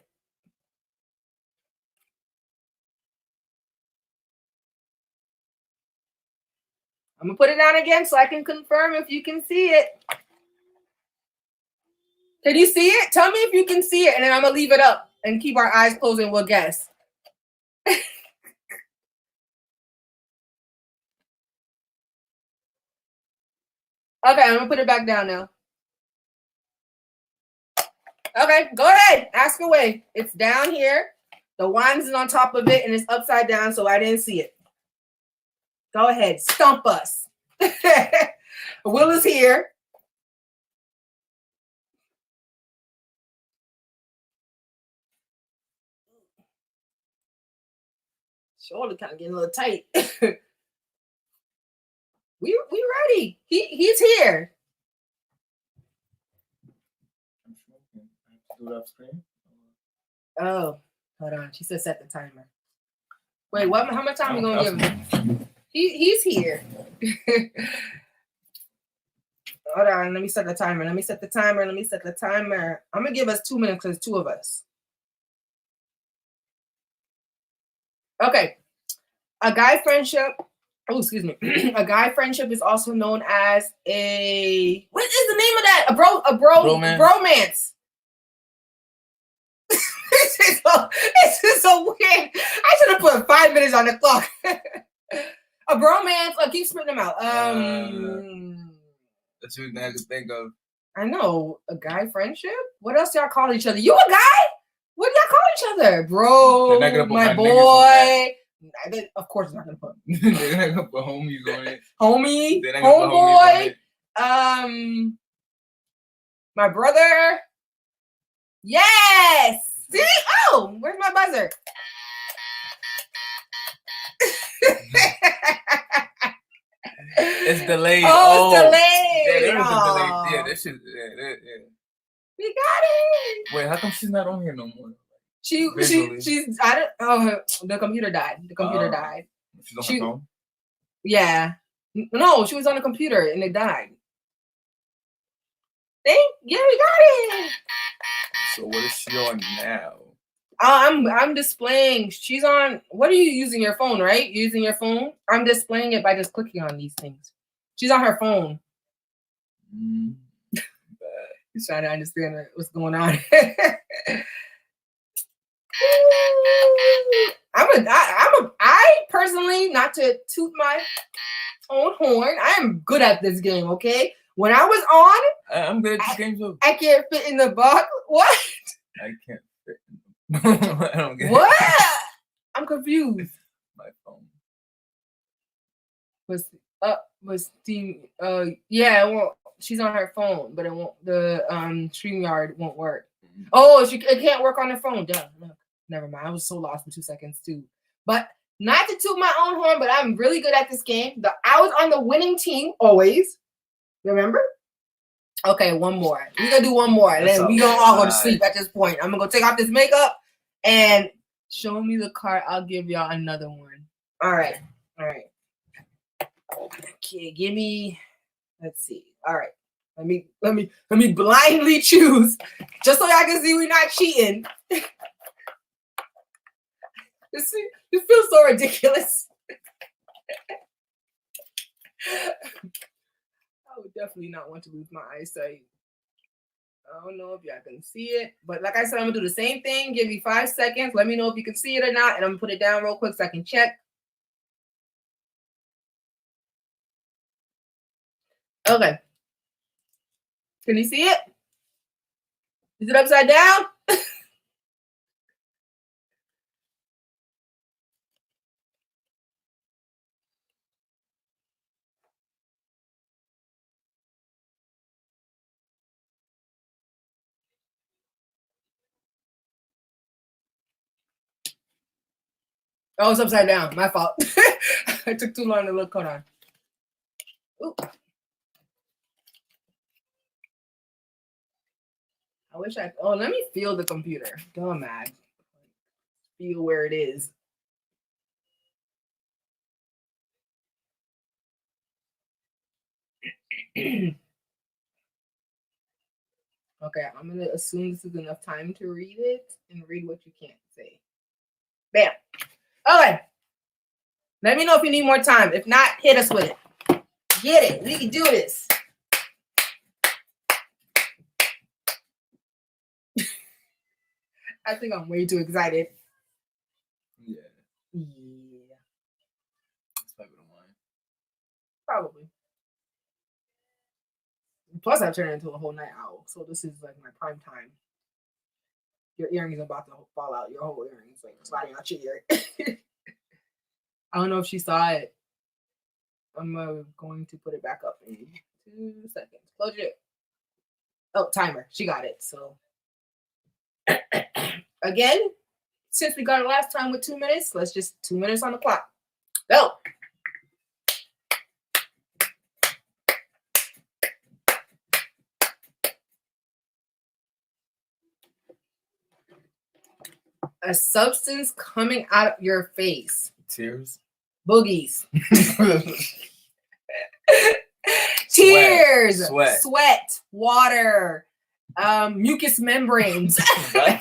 I'm gonna put it down again so I can confirm if you can see it. Can you see it? Tell me if you can see it, and then I'm gonna leave it up and keep our eyes closed and we'll guess. Okay, I'm gonna put it back down now. Okay, go ahead. Ask away. It's down here. The wand is on top of it, and it's upside down, so I didn't see it. Go ahead. Stump us. Will is here. Shoulder kind of getting a little tight. we ready. He's here. Oh, hold on. She said set the timer. Wait, what? How much time are we gonna give him? He's here. Hold on. Let me set the timer. I'm gonna give us 2 minutes because 2 of us. Okay. A guy friendship. Oh, excuse me. A guy friendship is also known as a. What is the name of that? A bromance. This is so weird. I should have put 5 minutes on the clock. A bromance. Oh, keep spitting them out. That's what I could think of. I know. A guy friendship? What else y'all call each other? You a guy? What do y'all call each other? Bro, my boy. Of course, I'm not gonna put. They're not gonna put homies on it. Homie, homeboy. My brother. Yes. See? Oh, where's my buzzer? It's delayed. Oh, it's delayed. Yeah, delayed. Yeah, that shit. Yeah. We got it. Wait, how come she's not on here no more? She's I don't. The computer died. Died. She's on her phone. Yeah. No, she was on the computer and it died. Yeah, we got it. So what is she on now? I'm displaying. She's on. What are you using your phone? Right? You're using your phone. I'm displaying it by just clicking on these things. She's on her phone. He's trying to understand what's going on. I personally, not to toot my own horn, I am good at this game. Okay, when I was on, I'm good at this game too. I can't fit in the box. What? I can't fit. I don't get what? It. I'm confused. My phone was Steam. Yeah, well, she's on her phone, but it won't. The StreamYard won't work. Oh, it can't work on her phone. Duh. No, never mind. I was so lost for 2 seconds too. But not to toot my own horn, but I'm really good at this game. I was on the winning team always. Remember? Okay, one more. We're gonna do one more, and then we gonna all go to sleep at this point. I'm gonna go take off this makeup and show me the card. I'll give y'all another one. All right. Okay, give me. Let's see. All right. Let me blindly choose, just so y'all can see we're not cheating. This feels so ridiculous. I would definitely not want to lose my eyesight. I don't know if y'all can see it, but like I said, I'm gonna do the same thing. Give you 5 seconds. Let me know if you can see it or not, and I'm gonna put it down real quick so I can check. Okay. Can you see it? Is it upside down? Oh, it's upside down. My fault. I took too long to look. Hold on. Ooh. I wish I. Oh, let me feel the computer. Dumb mag. Feel where it is. Okay, I'm gonna assume this is enough time to read it and read what you can't say. Bam. Okay. Let me know if you need more time. If not, hit us with it. Get it. We can do this. I think I'm way too excited. Yeah. Yeah. That's probably what I'm lying. Probably. Plus, I've turned into a whole night owl, so this is like my prime time. Your earrings are about to fall out. Your whole earrings like sliding out your ear. I don't know if she saw it. I'm going to put it back up in 2 seconds. Close it. Oh, timer. She got it. So again, since we got it last time with 2 minutes, let's just 2 minutes on the clock. Go. A substance coming out of your face. Tears. Boogies. Tears. Sweat. Water. Mucous membranes. What?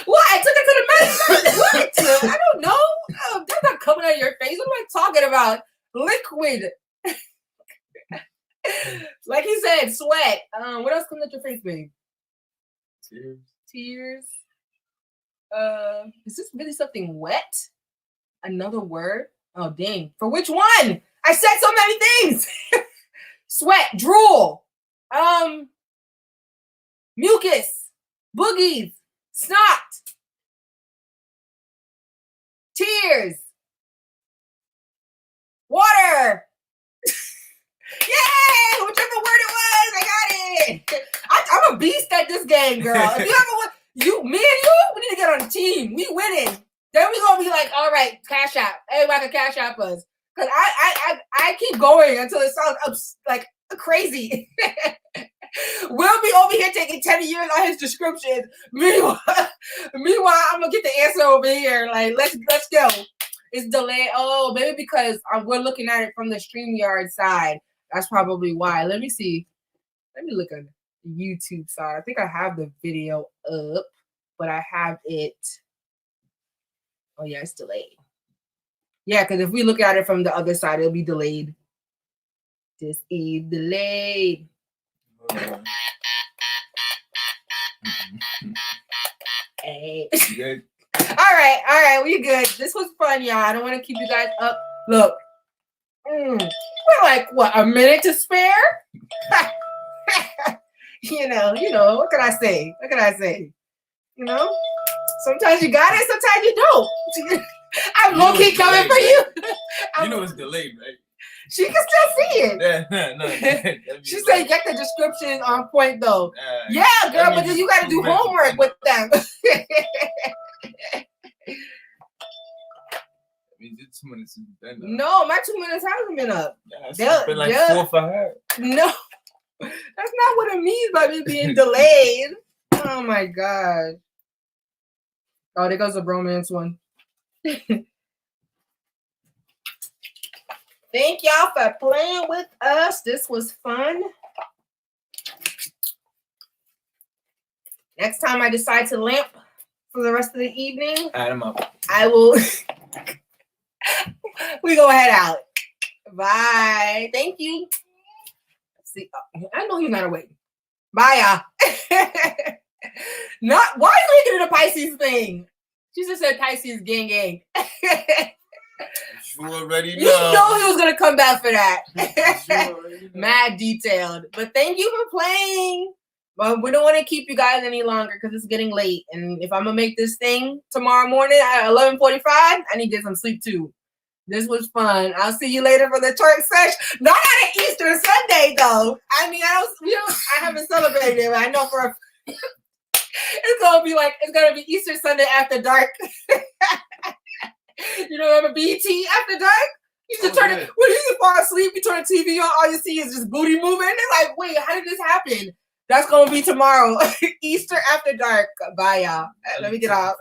What? I took it to the medicine. What? I don't know. That's not coming out of your face. What am I talking about? Liquid. Like he said, sweat. What else comes out your face, babe? Tears. Is this really something wet? Another word? Oh, dang. For which one? I said so many things. Sweat, drool, mucus, boogies, snot, tears, water. Yay! Whichever word it was, I got it. I'm a beast at this game, girl. If you ever want, me and you, we need to get on a team. We winning. Then we gonna be like, all right, cash app. Everybody can cash app us. Cause I keep going until it sounds like crazy. We'll be over here taking 10 years on his descriptions. Meanwhile, I'm gonna get the answer over here. Like, let's go. It's delayed. Oh, maybe because we're looking at it from the StreamYard side. That's probably why. Let me see. Let me look at the YouTube side. I think I have the video up, but I have it. Oh yeah, it's delayed. Yeah, because if we look at it from the other side, it'll be delayed. This is delayed. Hey. Good. All right, we good. This was fun, y'all. I don't want to keep you guys up. Look, we're like what, a minute to spare? you know. What can I say? You know, sometimes you got it, sometimes you don't. I'm low key coming for you. You know it's delayed, right? She can still see it. No. She said get the description on point though. Yeah, girl, but then you got to do homework with them. It's 2 minutes is done. No, my 2 minutes hasn't been up. Yeah, it's been like 4 for her. No, that's not what it means by me being delayed. Oh my god. Oh, there goes the bromance one. Thank y'all for playing with us. This was fun. Next time I decide to lamp for the rest of the evening, Add them up. I will. We go head out. Bye. Thank you. See, I know he's not awake. Bye, y'all. Not why are you making it a Pisces thing? She just said Pisces gang. You already know. You know he was gonna come back for that. Mad detailed. But thank you for playing. But we don't want to keep you guys any longer because it's getting late. And if I'm gonna make this thing tomorrow morning at 11:45, I need to get some sleep too. This was fun. I'll see you later for the church session. Not on an Easter Sunday though. I mean, I haven't celebrated it, but I know for it's gonna be Easter Sunday after dark. You know, remember BET after dark? You used to turn it when you fall asleep, you turn the TV on, all you see is just booty moving. It's like, wait, how did this happen? That's gonna be tomorrow. Easter after dark. Bye, y'all. Let me get off.